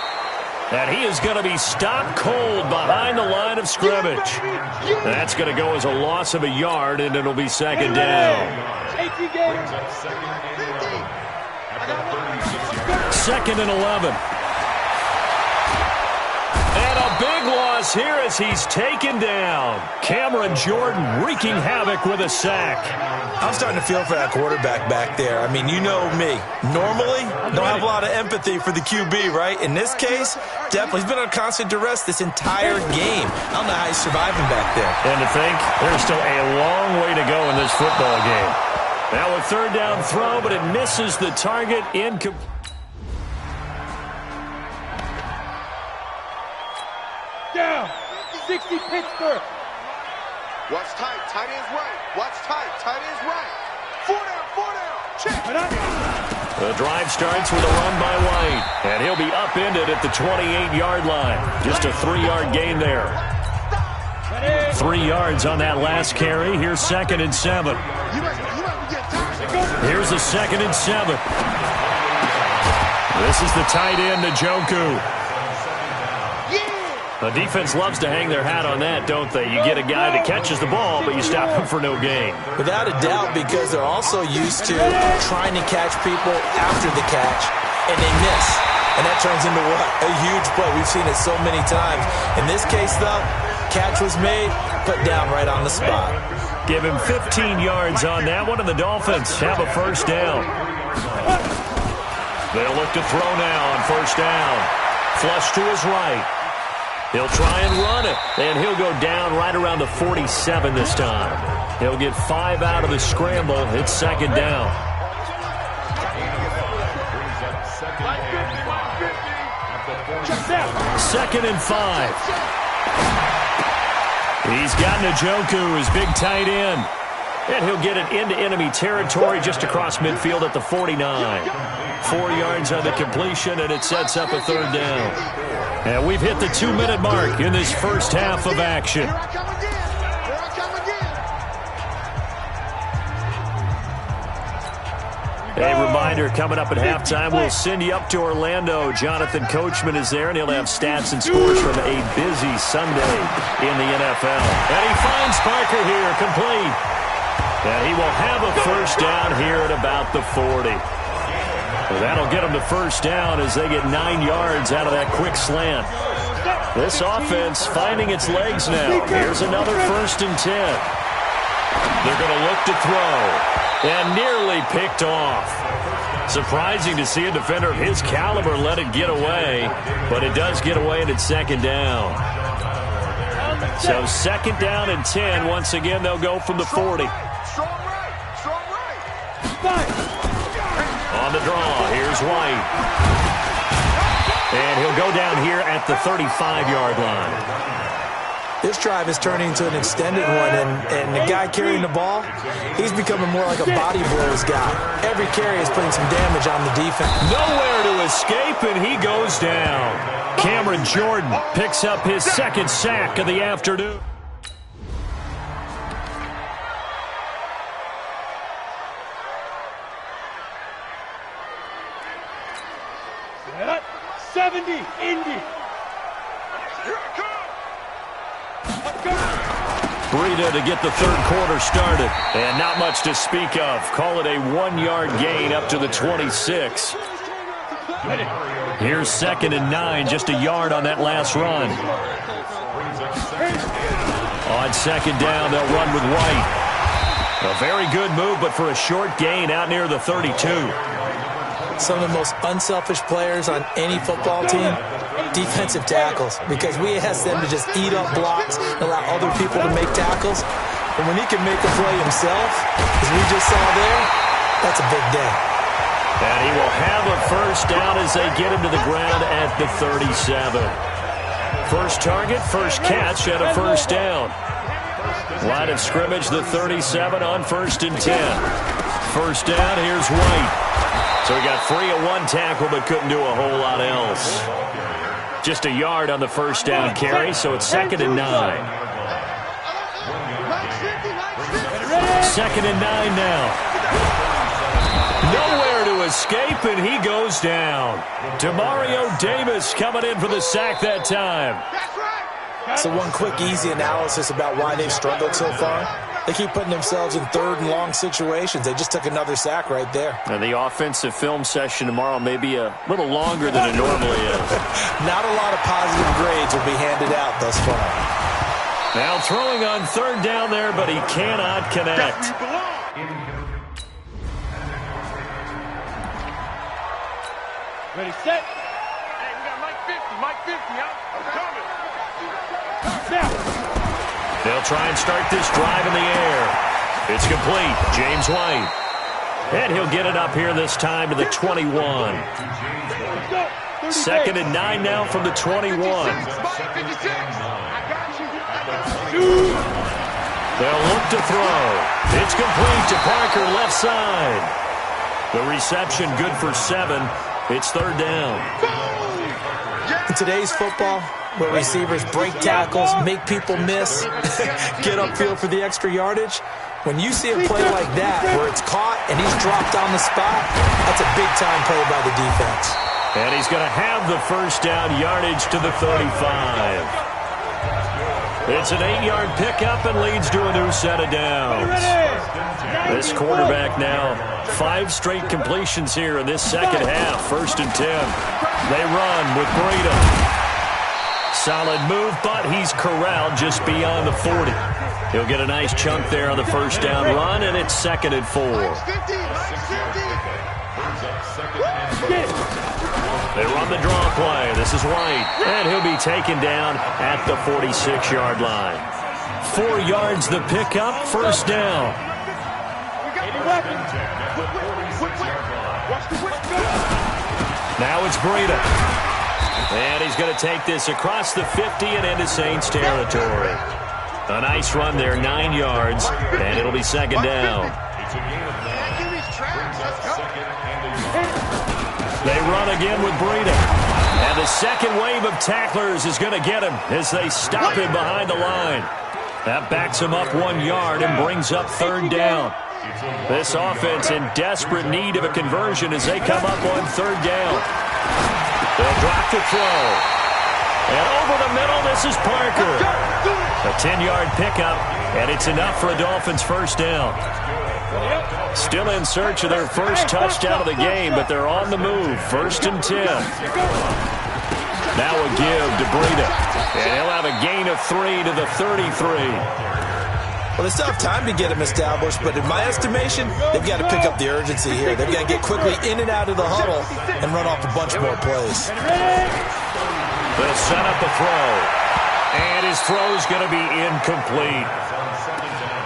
And he is going to be stopped cold behind the line of scrimmage. That's going to go as a loss of a yard, and it'll be 2nd down. 2nd and 11. And a big loss here as he's taken down. Cameron Jordan wreaking havoc with a sack. I'm starting to feel for that quarterback back there. I mean, you know me. Normally, don't have a lot of empathy for the QB, right? In this case, definitely. He's been on constant duress this entire game. I don't know how he's surviving back there. And to think, there's still a long way to go in this football game. Now a 3rd down throw, but it misses the target. Incomplete. Down. 60 Pittsburgh. Watch tight. Tight end's right. Watch tight. Tight end's right. The drive starts with a run by White, and he'll be upended at the 28-yard line. Just a 3-yard gain there. 3 yards on that last carry. Here's 2nd and 7. Here's a 2nd and 7. This is the tight end, Njoku. The defense loves to hang their hat on that, don't they? You get a guy that catches the ball, but you stop him for no gain. Without a doubt, because they're also used to trying to catch people after the catch, and they miss. And that turns into what? A huge play. We've seen it so many times. In this case, though, catch was made, put down right on the spot. Give him 15 yards on that one, and the Dolphins have a first down. They'll look to throw now on first down. Flush to his right. He'll try and run it, and he'll go down right around the 47 this time. He'll get 5 out of the scramble. It's 2nd down. Second and 5. He's got Njoku, his big tight end. And he'll get it into enemy territory just across midfield at the 49. 4 yards on the completion, and it sets up a 3rd down. And we've hit the 2-minute mark in this first half of action. A reminder, coming up at halftime, we'll send you up to Orlando. Jonathan Coachman is there, and he'll have stats and scores from a busy Sunday in the NFL. And he finds Parker here, complete. And he will have a first down here at about the 40. Well, that'll get them to first down as they get 9 yards out of that quick slant. This offense finding its legs now. Here's another 1st and 10. They're going to look to throw. And nearly picked off. Surprising to see a defender of his caliber let it get away. But it does get away, and it's 2nd down. So 2nd down and 10. Once again, they'll go from the 40. On the draw, here's White. And he'll go down here at the 35-yard line. This drive is turning into an extended one, and the guy carrying the ball, he's becoming more like a body blows guy. Every carry is putting some damage on the defense. Nowhere to escape, and he goes down. Cameron Jordan picks up his 2nd sack of the afternoon. Set up, 70, Indy. Breida to get the 3rd quarter started. And not much to speak of. Call it a 1-yard gain up to the 26. Here's 2nd and 9, just a yard on that last run. On 2nd down, they'll run with White. A very good move, but for a short gain out near the 32. Some of the most unselfish players on any football team, defensive tackles, because we ask them to just eat up blocks and allow other people to make tackles. And when he can make a play himself, as we just saw there, that's a big day. And he will have a first down as they get him to the ground at the 37. First target, first catch, and a first down. Line of scrimmage, the 37 on 1st and 10. First down, here's White. So he got free of one tackle but couldn't do a whole lot else. Just a yard on the first down carry, so it's 2nd and 9. 2nd and 9 now. Nowhere to escape, and he goes down. Demario Davis coming in for the sack that time. So one quick, easy analysis about why they've struggled so far. They keep putting themselves in 3rd and long situations. They just took another sack right there. And the offensive film session tomorrow may be a little longer than it normally is. Not a lot of positive grades will be handed out thus far. Now throwing on 3rd down there, but he cannot connect. Ready, set. Hey, we got Mike 50, Mike 50, I'm coming. They'll try and start this drive in the air. It's complete. James White. And he'll get it up here this time to the 21. 2nd and 9 now from the 21. They'll look to throw. It's complete to Parker, left side. The reception good for 7. It's third down. In today's football, where receivers break tackles, make people miss, get upfield for the extra yardage, when you see a play like that where it's caught and he's dropped on the spot, that's a big-time play by the defense. And he's going to have the first down, yardage to the 35. It's an 8-yard pickup and leads to a new set of downs. This quarterback now, 5 straight completions here in this second half. First and 10. They run with Breida. Solid move, but he's corralled just beyond the 40. He'll get a nice chunk there on the first down run, and it's second and 4. They run the draw play. This is White, and he'll be taken down at the 46-yard line. 4 yards the pickup, first down. Now it's Breida. And he's going to take this across the 50 and into Saints territory. A nice run there, 9 yards, and it'll be second down. They run again with Breida. And the second wave of tacklers is going to get him as they stop him behind the line. That backs him up 1 yard and brings up third down. This offense in desperate need of a conversion as they come up on third down. They'll drop the throw. And over the middle, this is Parker. A 10-yard pickup, and it's enough for a Dolphins first down. Still in search of their first touchdown of the game, but they're on the move. First and 10. Now a give to Breida. And he'll have a gain of 3 to the 33. Well, they still have time to get him established, but in my estimation, they've got to pick up the urgency here. They've got to get quickly in and out of the huddle and run off a bunch more plays. They'll set up a throw. And his throw's going to be incomplete.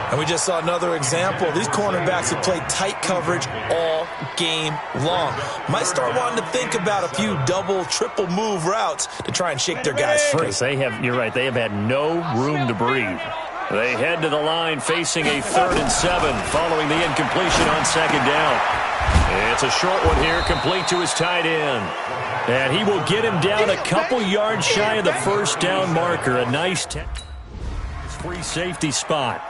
And we just saw another example. These cornerbacks have played tight coverage all game long. Might start wanting to think about a few double, triple move routes to try and shake their guys free. You're right, they have had no room to breathe. They head to the line facing a 3rd and 7 following the incompletion on second down. It's a short one here, complete to his tight end. And he will get him down a couple yards shy of the first down marker. A nice free safety spot.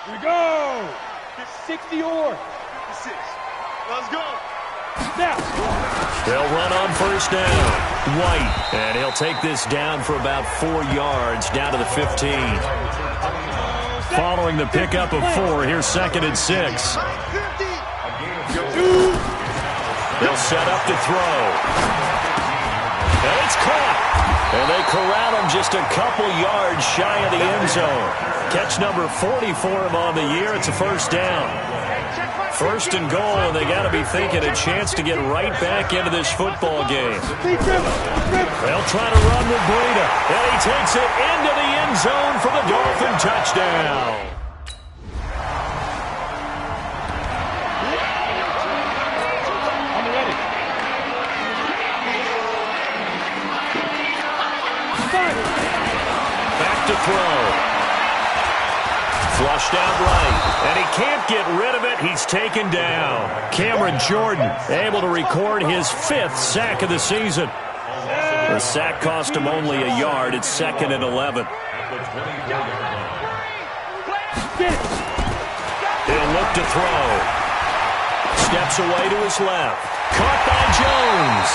Here we go. 60 or 56. Let's go. Now. They'll run on first down. White, and he'll take this down for about 4 yards, down to the 15. Following the pickup of 4, here's second and 6. They'll set up to throw. And it's caught. And they corral him just a couple yards shy of the end zone. Catch number 40 for him on the year. It's a first down. First and goal, and they got to be thinking a chance to get right back into this football game. They'll try to run with Breida, and he takes it into the end zone for the Dolphin touchdown. Back to throw. Flushed out right, and he can't get rid of it. He's taken down. Cameron Jordan able to record his 5th sack of the season. The sack cost him only a yard. It's second and 11. He'll look to throw. Steps away to his left. Caught by Jones.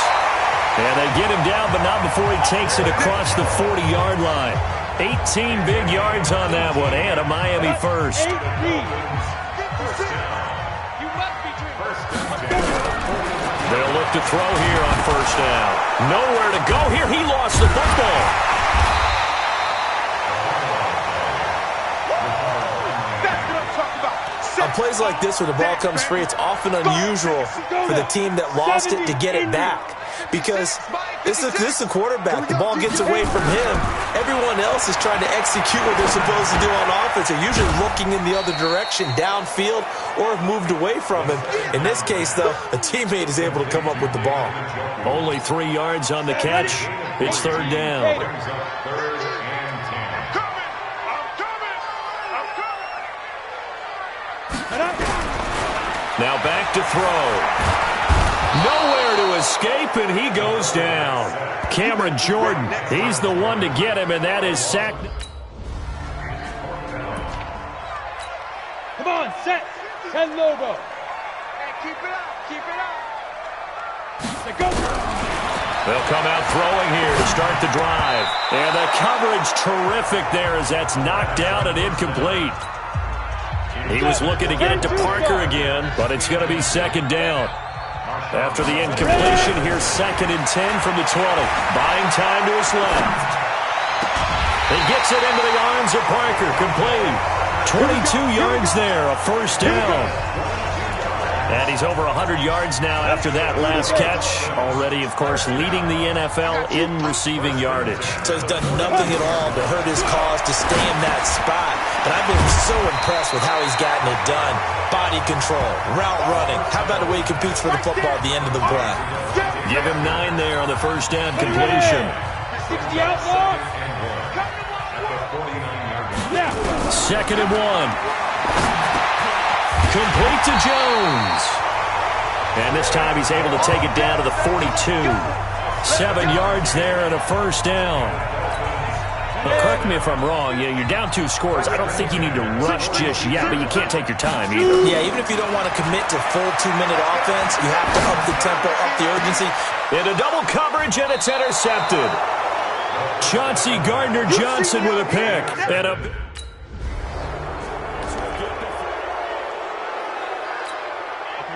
And they get him down, but not before he takes it across the 40-yard line. 18 big yards on that one, and a Miami first. They'll look to throw here on first down. Nowhere to go here. He lost the football. On plays like this where the ball comes free, it's often unusual for the team that lost it to get it back. Because this is a quarterback. The ball gets away from him. Everyone else is trying to execute what they're supposed to do on offense. They're usually looking in the other direction, downfield, or have moved away from him. In this case, though, a teammate is able to come up with the ball. Only 3 yards on the catch. It's third down. Now back to throw. Nowhere to escape, and he goes down. Cameron Jordan, he's the one to get him, and that is sacked. Come on, set. 10 logo. Hey, keep it up. Keep it up. Let's go. They'll come out throwing here to start the drive. And the coverage terrific there as that's knocked out and incomplete. He was looking to get it to Parker again, but it's going to be second down. After the incompletion, here's 2nd and 10 from the 20. Buying time to his left. He gets it into the arms of Parker, complete. 22 yards there, a first down. And he's over 100 yards now after that last catch. Already, of course, leading the NFL in receiving yardage. So he's done nothing at all to hurt his cause to stay in that spot. But I've been so impressed with how he's gotten it done. Body control, route running. How about the way he competes for the football at the end of the play? Give him 9 there on the first down completion. 60 out long. 2nd and 1. Complete to Jones. And this time he's able to take it down to the 42. 7 yards there and a first down. Well, correct me if I'm wrong. Yeah, you're down 2 scores. I don't think you need to rush just yet, but you can't take your time either. Yeah, even if you don't want to commit to full 2-minute offense, you have to up the tempo, up the urgency. Into double coverage, and it's intercepted. Chauncey Gardner-Johnson with a pick. And a...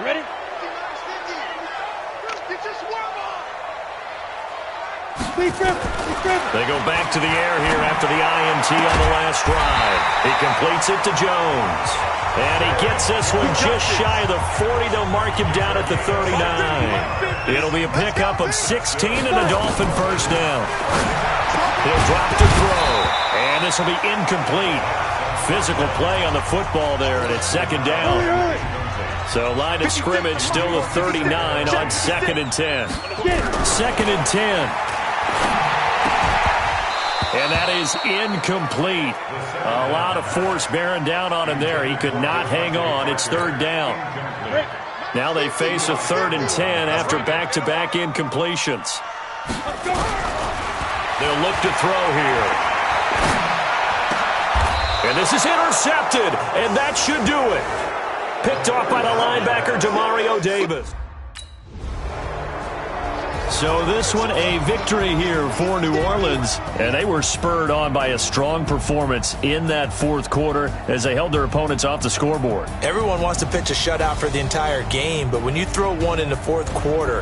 Ready? They go back to the air here after the INT on the last drive. He completes it to Jones. And he gets this one just shy of the 40. They'll mark him down at the 39. It'll be a pickup of 16 and a Dolphin first down. He'll drop to throw. And this will be incomplete. Physical play on the football there, and it's second down. So line of scrimmage still the 39 on 2nd and 10. 2nd and 10. And that is incomplete. A lot of force bearing down on him there. He could not hang on. It's 3rd down. Now they face a 3rd and 10 after back-to-back incompletions. They'll look to throw here. And this is intercepted, and that should do it. Picked off by the linebacker, Demario Davis. So this one a victory here for New Orleans, and they were spurred on by a strong performance in that 4th quarter as they held their opponents off the scoreboard. Everyone wants to pitch a shutout for the entire game, but when you throw one in the 4th quarter,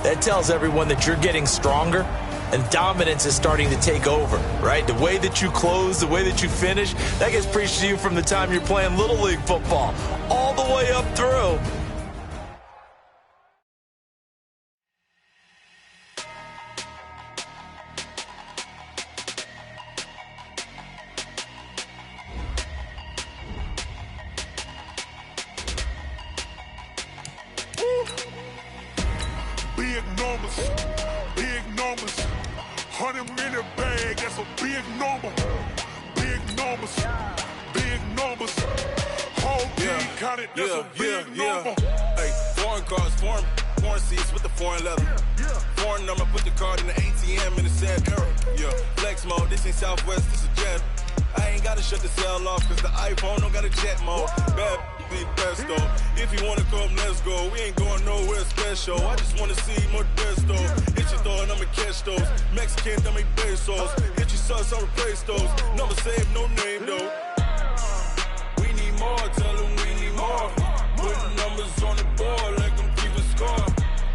that tells everyone that you're getting stronger and dominance is starting to take over, right? The way that you close, the way that you finish, that gets preached to you from the time you're playing Little League football all the way up through. Big numbers, big numbers. 100-minute bag, that's a big number. Big numbers, big numbers. Whole team counted, that's a big number. Hey, foreign cars, foreign seats with the foreign leather. Foreign number, put the card in the ATM in the sad era. Yeah, flex mode, this ain't Southwest, this is Jet. I ain't gotta shut the cell off, cause the iPhone don't got a jet mode. Bad be best though. If you wanna come, let's go. We ain't going nowhere special. I just wanna see more desto. Hit your throw and I'ma catch those. Mexican, dummy pesos. Hit your sus, I'll replace those. Number saved, no name though. We need more, tell them we need more. Putting numbers on the board like them keep a score.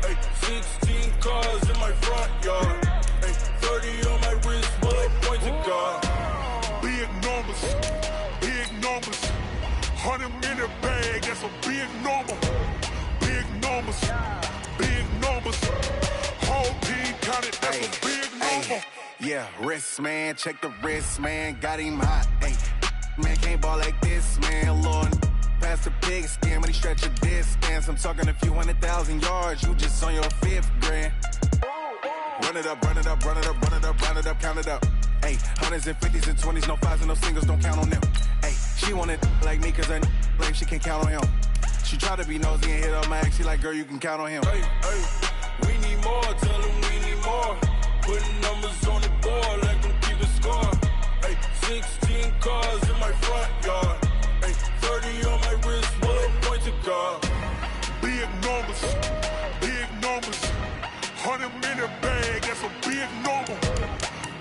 Hey, 16 cars in my front yard. Hey, 30 on my wrist, bullet pointed guard. Big numbers, big numbers. 100-minute bag, that's a big number. Big numbers, big numbers. Whole team counted, that's a big number. Yeah, wrist man, check the wrist man, got him hot. Ay, man can't ball like this, man. Lord, past the pig skin when he stretch a distance. I'm talking a few 100,000 yards, you just on your 5th grand. Run it up, run it up, run it up, run it up, run it up, count it up. Ay, hundreds and 50s and 20s, no 5s and no singles, don't count on them. Ay, She wanted like me cause I like she can count on him. She try to be nosy and hit up my ex. She like, girl, you can count on him. Hey, we need more, tell them we need more. Putting numbers on the board, let them keep it score. Hey, 16 cars in my front yard. Hey, 30 on my wrist, bullet point to God. Big numbers, 100-minute bag, that's a big number.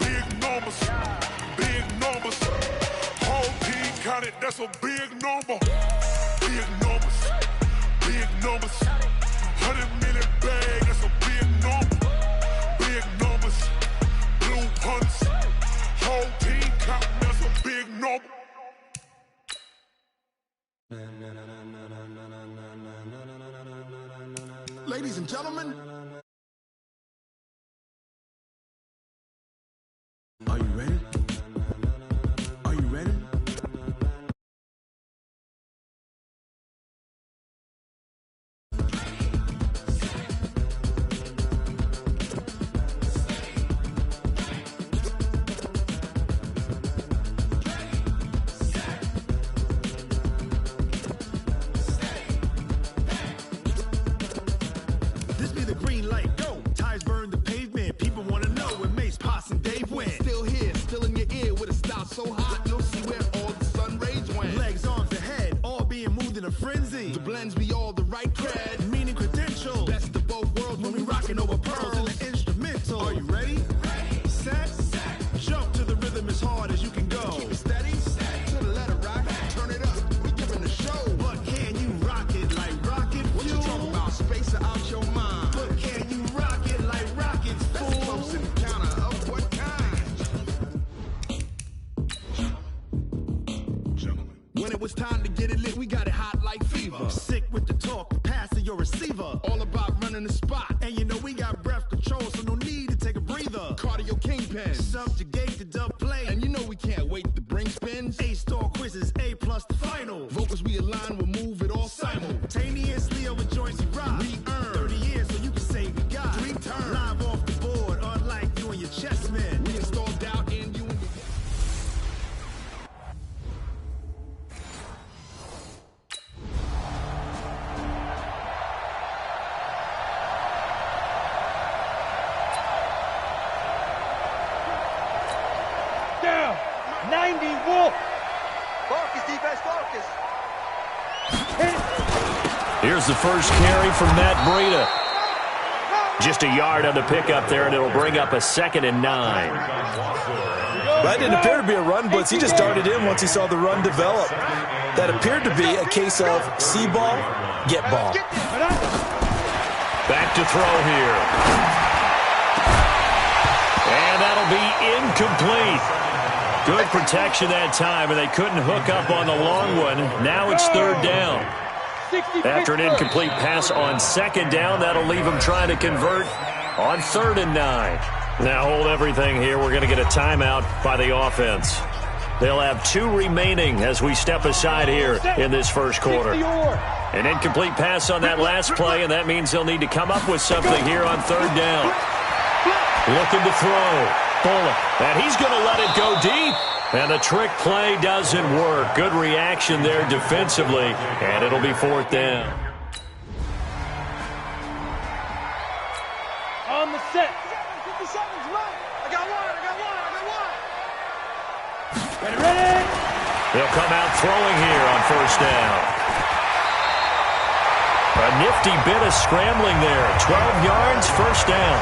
Big numbers, whole team counted, that's a big number. Big numbers, 100-minute bag, that's a big number. Big numbers, blue hunts, whole team counting, that's a big number. Ladies and gentlemen, are you ready? Are you ready? This be the green light, go. Tires burn the pavement. People wanna know where Mace, Poss, and Dave went. Still here, still in your ear with a style so hot, you'll see where all the sun rays went. Legs, arms, and head, all being moved in a frenzy. The blends be all the right cred, meaning credentials. Best of both worlds when we rockin' over pearls in the instrumental. Are you ready? Set, jump to the rhythm as hard as you can go. Keep it steady, to the letter right. Turn it up, we giving the show. But can you rock it like rocket fuel? What you talking about? Space out your mind. But can you rock it like rockets, fool? That's a close encounter of what kind? Gentlemen. When it was time to get it lit, we got it hot like fever. Sick with the talk, pass to your receiver. All about running the spot. And you know we got breath control, so no need to take a breather. Cardio kingpin, subjugate the dub play. And you know we can't wait to bring spins. A-star quizzes, A+ the final. Vocals we align, we'll move it all simultaneously over joints we rock. We earn 30 years so you can say we got 3 turns. Live off the board, unlike you and your chess men. We install doubt in you and your... Down. 90 Wolf. Focus, defense, focus. Here's the first carry from Matt Breida. Just a yard on the pickup there, and it'll bring up a 2nd and 9. That didn't appear to be a run blitz. He just darted in once he saw the run develop. That appeared to be a case of see ball, get ball. Back to throw here. And that'll be incomplete. Good protection that time, and they couldn't hook up on the long one. Now it's 3rd down. After an incomplete pass on 2nd down, that'll leave them trying to convert on 3rd and 9. Now hold everything here. We're going to get a timeout by the offense. They'll have 2 remaining as we step aside here in this first quarter. An incomplete pass on that last play, and that means they'll need to come up with something here on 3rd down. Looking to throw. Bullock, and he's going to let it go deep. And the trick play doesn't work. Good reaction there defensively, and it'll be 4th down. On the set. 50 seconds left. I got one. Ready? He'll come out throwing here on 1st down. A nifty bit of scrambling there. 12 yards, 1st down.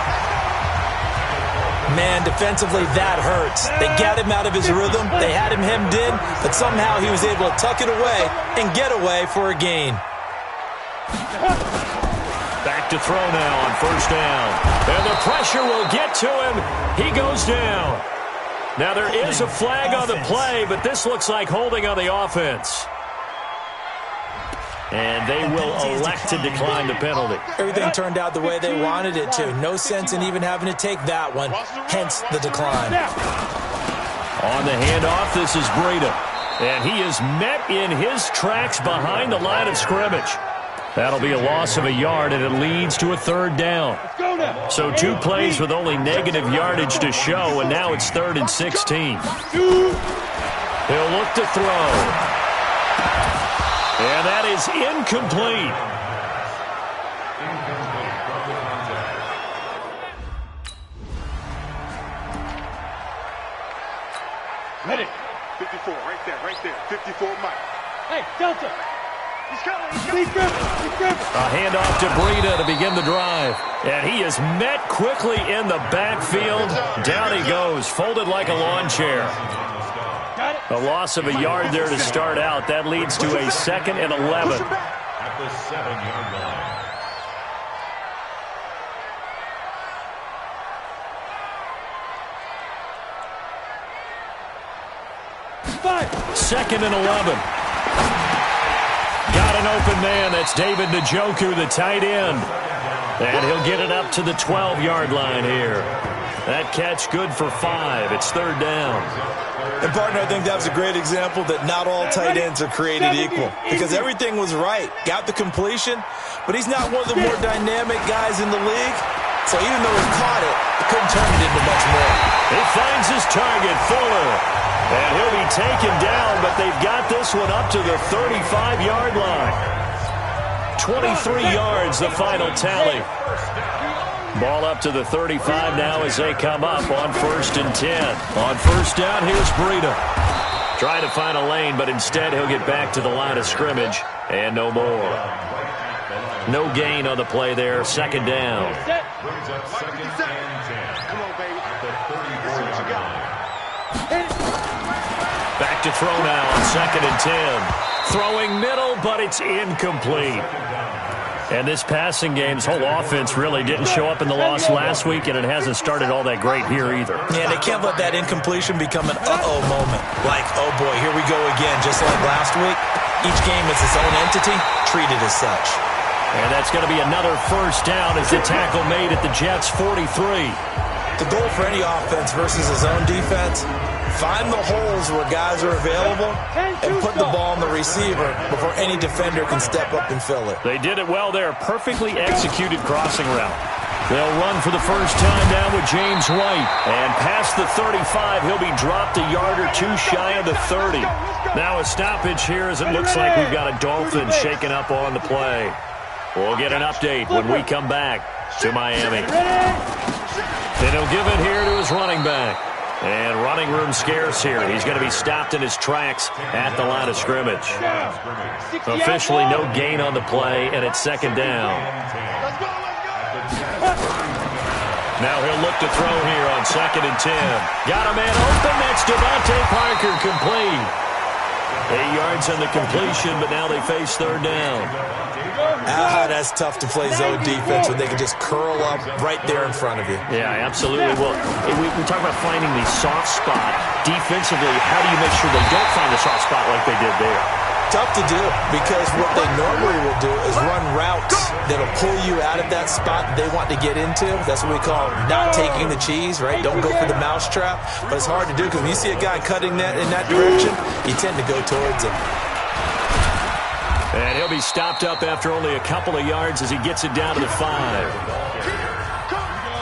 Man, defensively, that hurts. They got him out of his rhythm. They had him hemmed in, but somehow he was able to tuck it away and get away for a gain. Back to throw now on 1st down. And the pressure will get to him. He goes down. Now, there is a flag on the play, but this looks like holding on the offense. And they will elect to decline the penalty. Everything turned out the way they wanted it to. No sense in even having to take that one, hence the decline. On the handoff, this is Breida. And he is met in his tracks behind the line of scrimmage. That'll be a loss of a yard, and it leads to a 3rd down. So 2 plays with only negative yardage to show, and now it's 3rd and 16. He'll look to throw. And that is incomplete. Ready. 54, right there. 54, Mike. Hey, Delta. He's coming. He's driven. A handoff to Breida to begin the drive. And he is met quickly in the backfield. Down he goes, folded like a lawn chair. A loss of a yard there to start out. That leads to a 2nd and 11. At the 7-yard line. Second and 11. Got an open man. That's David Njoku, the tight end. And he'll get it up to the 12-yard line here. That catch good for 5. It's 3rd down. And, partner, I think that was a great example that not all tight ends are created equal. Because everything was right. Got the completion, but he's not one of the more dynamic guys in the league. So even though he caught it, he couldn't turn it into much more. He finds his target, Fuller. And he'll be taken down, but they've got this one up to the 35-yard line. 23 yards, the final tally. Ball up to the 35 now as they come up on 1st and 10. On 1st down, here's Breida. Trying to find a lane, but instead he'll get back to the line of scrimmage, and no more. No gain on the play there, 2nd down. Brings up 2nd and 10. Come on, baby. At the 34-yard line. Back to throw now on 2nd and 10. Throwing middle, but it's incomplete. And this passing game's whole offense really didn't show up in the loss last week, and it hasn't started all that great here either. Yeah, they can't let that incompletion become an uh-oh moment. Like, oh boy, here we go again, just like last week. Each game is its own entity, treated as such. And that's going to be another 1st down as the tackle made at the Jets' 43. The goal for any offense versus his own defense, find the holes where guys are available and put the ball on the receiver before any defender can step up and fill it. They did it well there. Perfectly executed crossing route. They'll run for the first time down with James White. And past the 35, he'll be dropped a yard or two shy of the 30. Now a stoppage here as it looks like we've got a Dolphin shaking up on the play. We'll get an update when we come back to Miami. And he'll give it here to his running back. And running room scarce here. He's going to be stopped in his tracks at the line of scrimmage. Officially no gain on the play, and it's 2nd down. Now he'll look to throw here on 2nd and 10. Got a man open. That's Devontae Parker, complete. 8 yards on the completion, but now they face 3rd down. That's tough to play zone defense when they can just curl up right there in front of you. Yeah, absolutely. Well, we talk about finding the soft spot. Defensively, how do you make sure they don't find the soft spot like they did there? Tough to do because what they normally will do is run routes that'll pull you out of that spot that they want to get into. That's what we call not taking the cheese, right? Don't go for the mousetrap. But it's hard to do because when you see a guy cutting that in that direction, you tend to go towards him. And he'll be stopped up after only a couple of yards as he gets it down to the 5.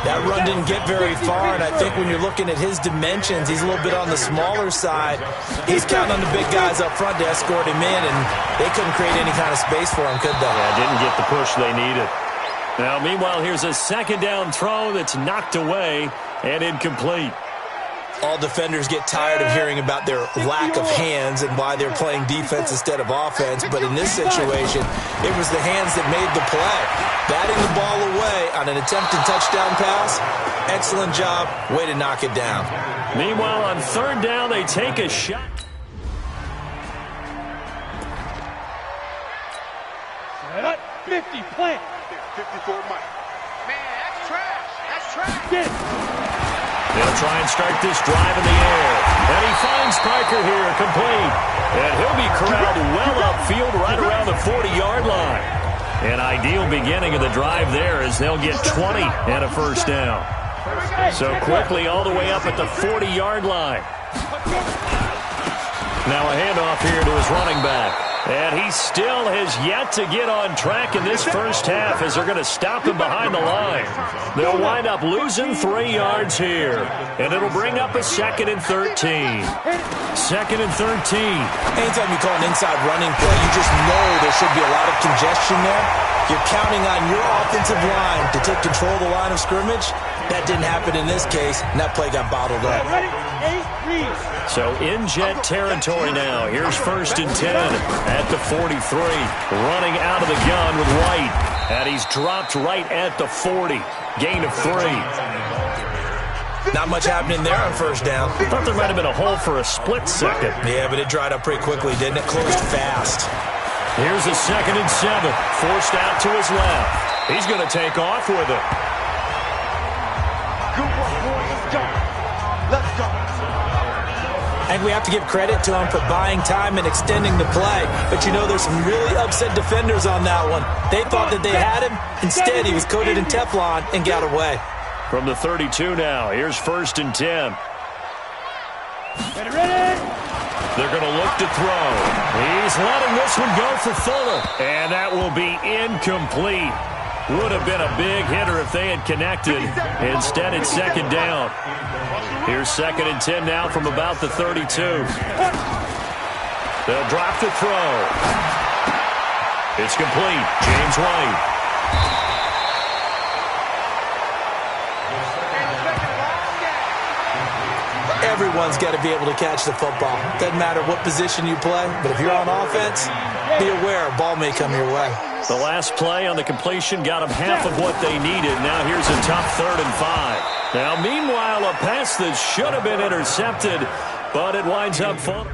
That run didn't get very far, and I think when you're looking at his dimensions, he's a little bit on the smaller side. He's counting on the big guys up front to escort him in, and they couldn't create any kind of space for him, could they? Yeah, didn't get the push they needed. Now, meanwhile, here's a 2nd down throw that's knocked away and incomplete. All defenders get tired of hearing about their lack of hands and why they're playing defense instead of offense. But in this situation, it was the hands that made the play. Batting the ball away on an attempted touchdown pass. Excellent job. Way to knock it down. Meanwhile, on 3rd down, they take a shot. Set up. 50, plant. 54, Mike. Man, that's trash. That's trash. Get it. They'll try and start this drive in the air. And he finds Parker here, complete. And he'll be corralled well upfield right around the 40-yard line. An ideal beginning of the drive there as they'll get 20 and a 1st down. So quickly all the way up at the 40-yard line. Now a handoff here to his running back. And he still has yet to get on track in this first half as they're going to stop him behind the line. They'll wind up losing 3 yards here. And it'll bring up a 2nd and 13. 2nd and 13. Anytime you call an inside running play, you just know there should be a lot of congestion there. You're counting on your offensive line to take control of the line of scrimmage. That didn't happen in this case, and that play got bottled up. So in jet territory now. Here's 1st and 10 at the 43. Running out of the gun with White. And he's dropped right at the 40. Gain of 3. Not much happening there on 1st down. Thought there might have been a hole for a split second. Yeah, but it dried up pretty quickly, didn't it? Closed fast. Here's a 2nd and 7. Forced out to his left. He's going to take off with it. Good work, boy. Let's go. Let's go. And we have to give credit to him for buying time and extending the play. But you know, there's some really upset defenders on that one. They thought that they had him. Instead, he was coated in Teflon and got away. From the 32 now, here's 1st and 10. Ready? They're going to look to throw. He's letting this one go for Fuller. And that will be incomplete. Would have been a big hitter if they had connected. Instead, it's 2nd down. Here's 2nd and 10 now from about the 32. They'll drop the throw. It's complete. James White. Everyone's got to be able to catch the football. Doesn't matter what position you play, but if you're on offense, be aware a ball may come your way. The last play on the completion got them half of what they needed. Now here's a tough 3rd and 5. Now, meanwhile, a pass that should have been intercepted, but it winds up falling.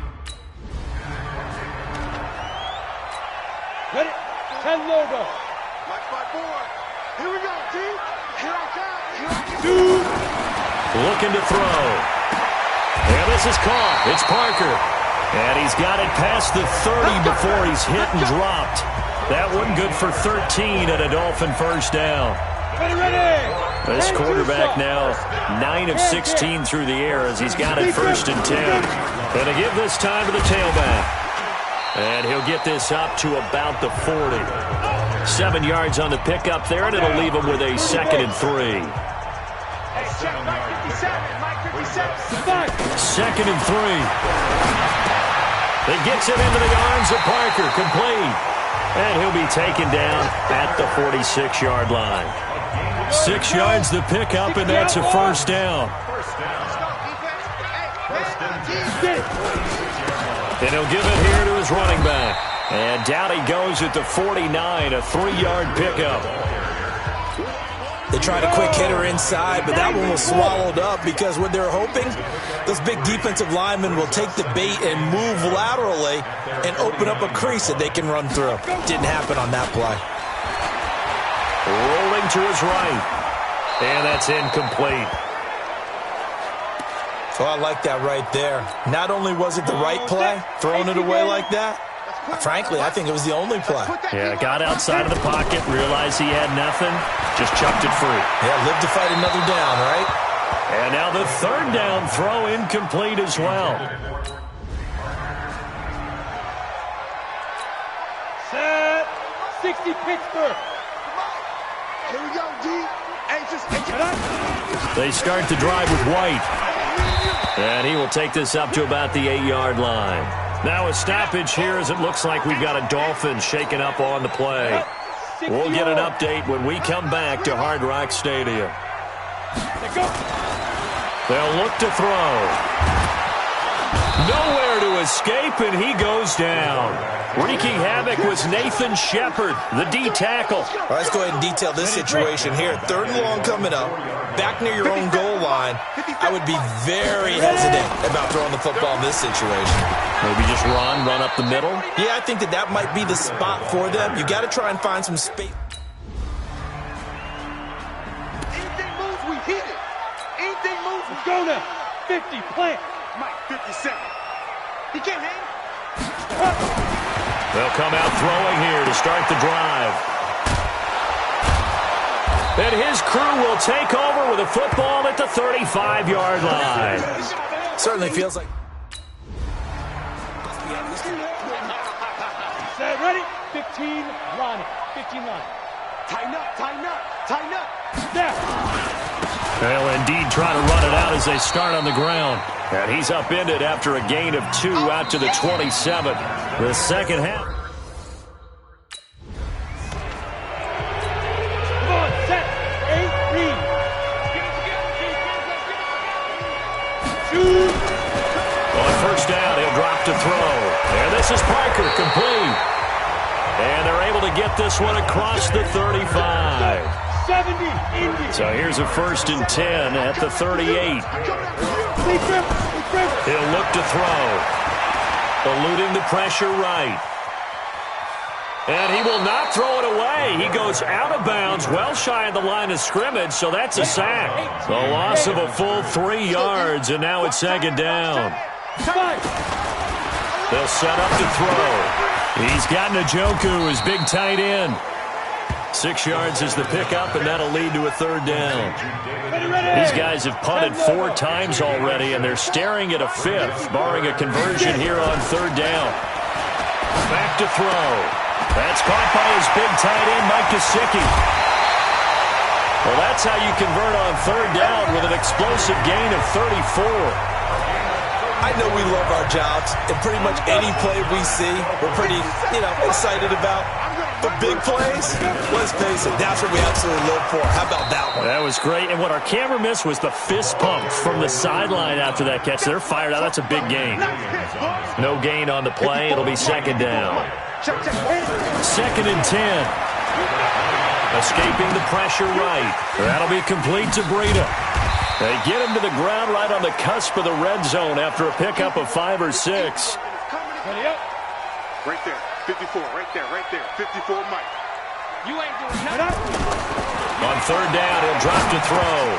Ready? 10 logo. Watch my board. Here we go, T. Here I come. Here I come. Dude. Looking to throw. And this is caught. It's Parker. And he's got it past the 30 before he's hit and dropped. That one good for 13 at a Dolphin 1st down. Ready. This quarterback now 9 of 16 through the air as he's got it 1st and 10. Going to give this time to the tailback. And he'll get this up to about the 40. 7 yards on the pickup there, and it'll leave him with a 2nd and 3. 2nd and 3. It gets it into the arms of Parker, complete. And he'll be taken down at the 46-yard line. 6 yards the pickup, and that's a 1st down. And he'll give it here to his running back. And down he goes at the 49, a 3-yard pickup. They tried a quick hitter inside, but that one was swallowed up because what they're hoping, those big defensive linemen will take the bait and move laterally and open up a crease that they can run through. Didn't happen on that play. Rolling to his right. And that's incomplete. So I like that right there. Not only was it the right play, throwing it away like that, frankly, I think it was the only play. Yeah, got outside of the pocket, realized he had nothing, just chucked it free. Yeah, live to fight another down, right? And now the 3rd down throw incomplete as well. Set. 60 Pittsburgh. Here we go, D. They start the drive with White. And he will take this up to about the 8-yard line. Now a stoppage here as it looks like we've got a Dolphin shaken up on the play. We'll get an update when we come back to Hard Rock Stadium. They'll look to throw. Nowhere to escape, and he goes down. Wreaking havoc was Nathan Shepard, the D tackle. All right, let's go ahead and detail this situation here. 3rd and long coming up, back near your own goal line. I would be very hesitant about throwing the football in this situation. Maybe just run up the middle? Yeah, I think that might be the spot for them. You got to try and find some space. Anything moves, we hit it. Anything moves, we go now. 50, plant. Mike, 57. He can't hang. They'll come out throwing here to start the drive. And his crew will take over with a football at the 35-yard line. Certainly feels like... set, ready? 15, line it. 15 line. Tighten up, tighten up, tighten up. Snap. They'll indeed try to run it out as they start on the ground. And he's upended after a gain of 2 out to the 27. The second half. Come on, set, 8, read. Shoot. On first down, he'll drop to throw. And this is Parker, complete. And they're able to get this one across the 35. 70, Indy. So here's a 1st and 10 at the 38. He'll look to throw. Eluding the pressure right. And he will not throw it away. He goes out of bounds, well shy of the line of scrimmage, so that's a sack. The loss of a full 3 yards, and now it's second down. They'll set up to throw. He's got Njoku, his big tight end. 6 yards is the pickup, and that'll lead to a 3rd down. These guys have punted 4 times already, and they're staring at a 5th, barring a conversion here on 3rd down. Back to throw. That's caught by his big tight end, Mike Gesicki. Well, that's how you convert on 3rd down with an explosive gain of 34. I know we love our jobs, and pretty much any play we see, we're pretty, excited about. The big plays, let's face it, that's what we absolutely live for. How about that one? That was great, and what our camera missed was the fist pump from the sideline after that catch. They're fired out. That's a big gain. No gain on the play. It'll be second down. 2nd and 10. Escaping the pressure right. That'll be complete to Breida. They get him to the ground right on the cusp of the red zone after a pickup of 5 or 6. Right there. 54, right there. 54, Mike. You ain't doing nothing. On 3rd down, he'll drop to throw.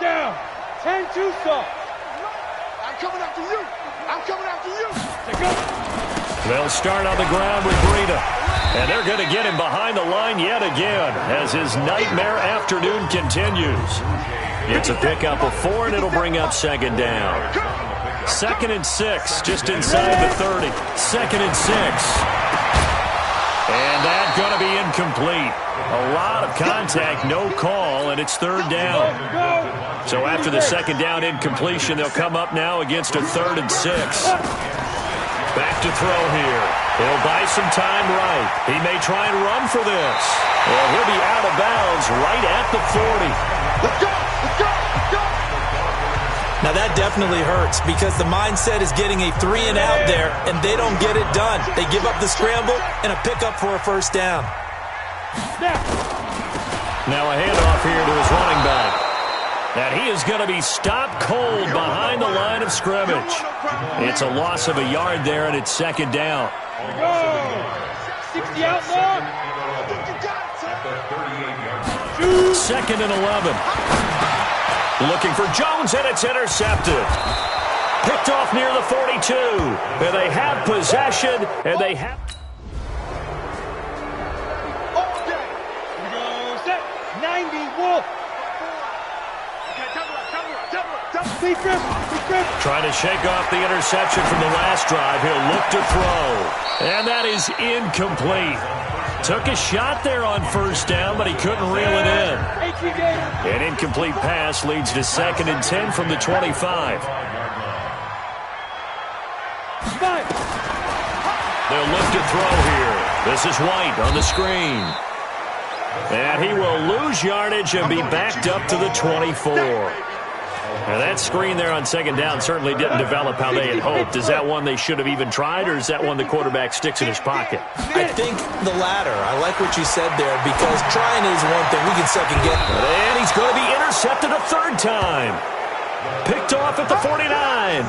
Down. 10-2 soft. I'm coming after you. They'll start on the ground with Breida. And they're going to get him behind the line yet again as his nightmare afternoon continues. It's a pickup of 4, and it'll bring up second down. 2nd and 6, just inside the 30. 2nd and 6. And that's going to be incomplete. A lot of contact, no call, and it's 3rd down. So after the second down incompletion, they'll come up now against a 3rd and 6. Back to throw here. He'll buy some time right. He may try and run for this. Well, he'll be out of bounds right at the 40. Let's go! Now that definitely hurts because the mindset is getting a 3 and out there, and they don't get it done. They give up the scramble and a pickup for a 1st down. Now a handoff here to his running back. And he is going to be stopped cold behind the line of scrimmage. It's a loss of a yard there, and it's second down. 60 out long. 2nd and 11. Looking for Jones, and it's intercepted. Picked off near the 42. And they have possession, and they have... Set. 90 Wolf. Trying to shake off the interception from the last drive. He'll look to throw. And that is incomplete. Took a shot there on 1st down, but he couldn't reel it in. An incomplete pass leads to 2nd and 10 from the 25. They'll look to throw here. This is White on the screen. And he will lose yardage and be backed up to the 24. Now that screen there on second down certainly didn't develop how they had hoped. Is that one they should have even tried, or is that one the quarterback sticks in his pocket? I think the latter. I like what you said there, because trying is one thing. We can second guess. And he's going to be intercepted a third time. Picked off at the 49.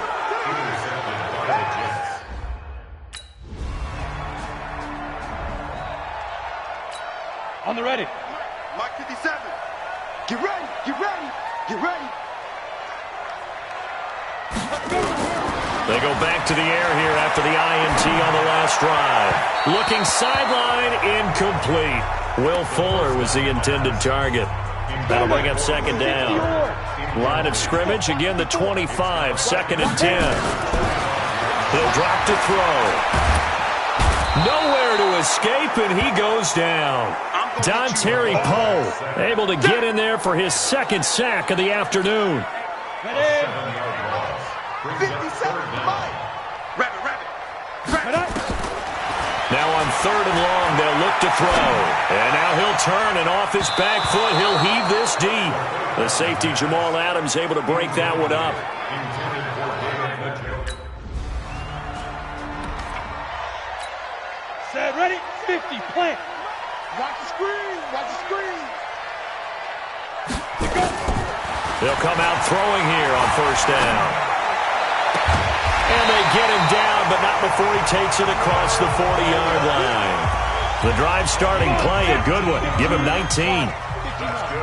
On the ready. Mike 57. Get ready, get ready, get ready. They go back to the air here after the INT on the last drive. Looking sideline, incomplete. Will Fuller was the intended target. That'll bring up second down. Line of scrimmage, again the 25, 2nd and 10. He'll drop to throw. Nowhere to escape, and he goes down. Dontari Poe able to get in there for his 2nd sack of the afternoon. 57, Now on 3rd and long, they'll look to throw. And now he'll turn, and off his back foot, he'll heave this deep. The safety, Jamal Adams, able to break that one up. Set, ready, 50, plant. Watch the screen, watch the screen. They'll come out throwing here on 1st down. And they get him down, but not before he takes it across the 40-yard line. The drive starting play, a good one. Give him 19.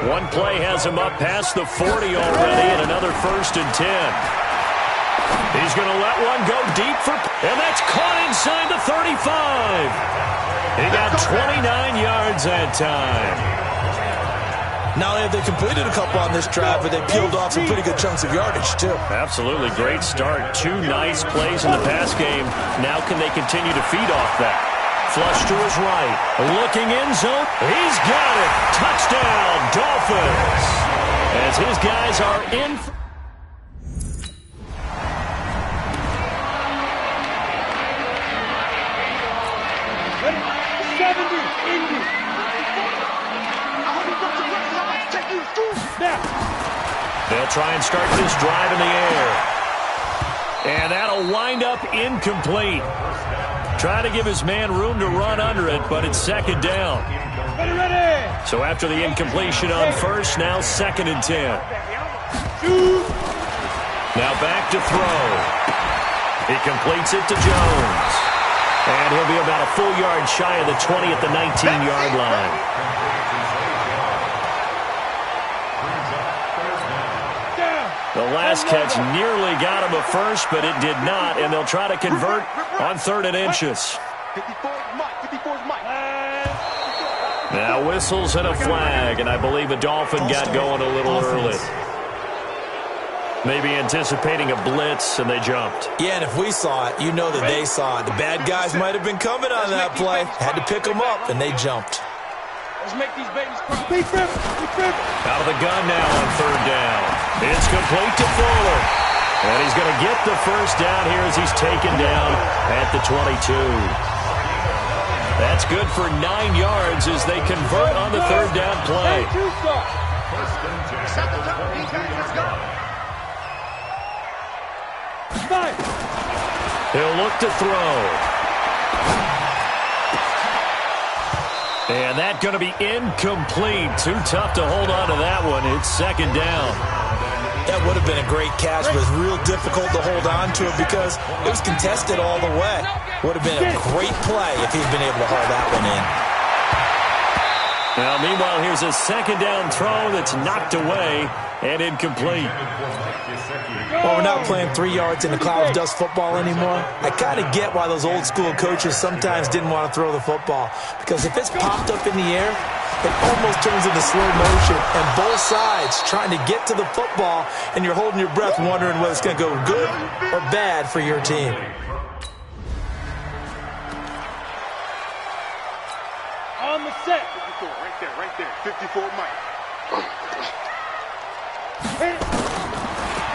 One play has him up past the 40 already, and another 1st and 10. He's going to let one go deep and that's caught inside the 35. He got 29 yards that time. Not only have they completed a couple on this drive, but they peeled off some pretty good chunks of yardage, too. Absolutely great start. 2 nice plays in the pass game. Now can they continue to feed off that? Flush to his right. Looking in zone. He's got it. Touchdown, Dolphins. As his guys are in. They'll try and start this drive in the air. And that'll wind up incomplete. Trying to give his man room to run under it, but it's 2nd down. So after the incompletion on 1st, now 2nd and 10. Now back to throw. He completes it to Jones. And he'll be about a full yard shy of the 20 at the 19-yard line. The last catch nearly got him a first, but it did not, and they'll try to convert on 3rd and inches. Now whistles and a flag, and I believe a Dolphin got going a little early. Maybe anticipating a blitz, and they jumped. Yeah, and if we saw it, you know that they saw it. The bad guys might have been coming on that play. Had to pick them up, and they jumped. Let's make these babies cry. Big trip. Out of the gun now on 3rd down. It's complete to Fuller. And he's going to get the 1st down here as he's taken down at the 22. That's good for 9 yards as they convert on the 3rd down play. He'll look to throw. And that's going to be incomplete. Too tough to hold on to that one. It's 2nd down. That would have been a great catch, but it's real difficult to hold on to it because it was contested all the way. Would have been a great play if he'd been able to haul that one in. Now, meanwhile, here's a 2nd down throw that's knocked away and incomplete. Well, we're not playing 3 yards in a cloud of dust football anymore. I kind of get why those old school coaches sometimes didn't want to throw the football. Because if it's popped up in the air, it almost turns into slow motion. And both sides trying to get to the football, and you're holding your breath wondering whether it's going to go good or bad for your team. On the set. 54, right there. 54, Mike.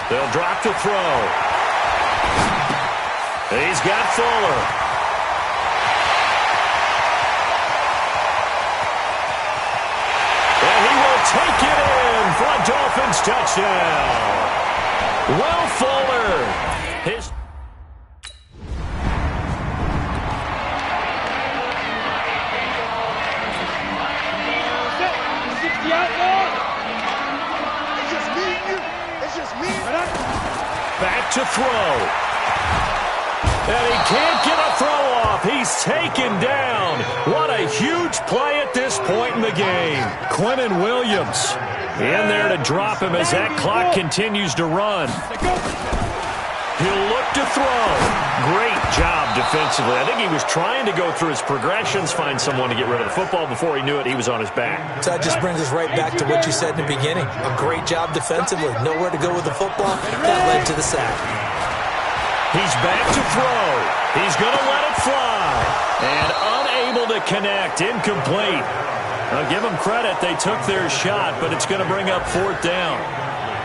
They'll drop to throw. He's got Fuller. And he will take it in for a Dolphins touchdown. Will Fuller. His back to throw. And he can't get a throw off. He's taken down. What a huge play at this point in the game. Quentin Williams in there to drop him as that clock continues to run. He'll look to throw. Great job defensively. I think he was trying to go through his progressions, find someone to get rid of the football. Before he knew it, he was on his back. So that just brings us right back to what you said in the beginning. A great job defensively. Nowhere to go with the football. That led to the sack. He's back to throw. He's going to let it fly. And unable to connect. Incomplete. I'll give them credit. They took their shot, but it's going to bring up 4th down.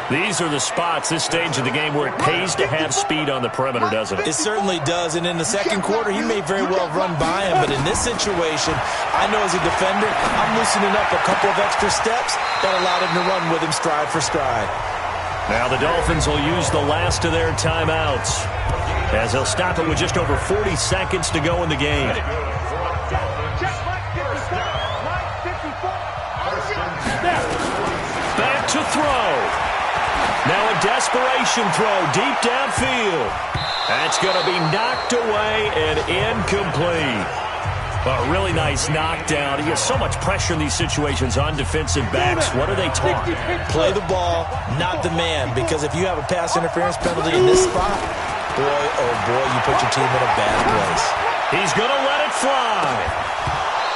These are the spots, this stage of the game, where it pays to have speed on the perimeter, doesn't it? It certainly does. And in the second quarter, he may very well run by him. But in this situation, I know as a defender, I'm loosening up a couple of extra steps that allowed him to run with him stride for stride. Now the Dolphins will use the last of their timeouts, as they'll stop it with just over 40 seconds to go in the game. Back to throw. Now a desperation throw deep downfield. That's going to be knocked away and incomplete. A really nice knockdown. He has so much pressure in these situations on defensive backs. What are they taught? Play the ball, not the man. Because if you have a pass interference penalty in this spot, boy, oh boy, you put your team in a bad place. He's going to let it fly.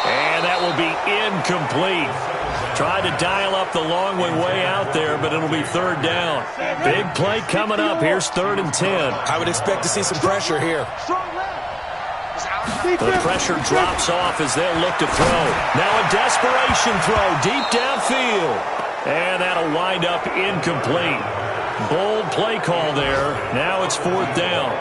And that will be incomplete. Tried to dial up the long way out there, but it'll be 3rd down. Big play coming up. Here's 3rd and 10. I would expect to see some pressure here. The pressure drops off as they'll look to throw. Now a desperation throw deep downfield. And that'll wind up incomplete. Bold play call there. Now it's 4th down.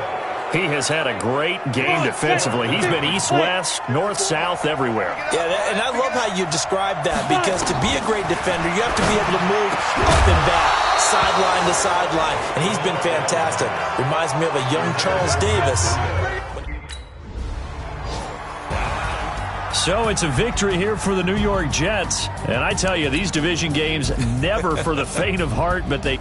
He has had a great game defensively. He's been east-west, north-south, everywhere. Yeah, and I love how you describe that, because to be a great defender, you have to be able to move up and back, sideline to sideline, and he's been fantastic. Reminds me of a young Charles Davis. So it's a victory here for the New York Jets. And I tell you, these division games, never for the faint of heart, but they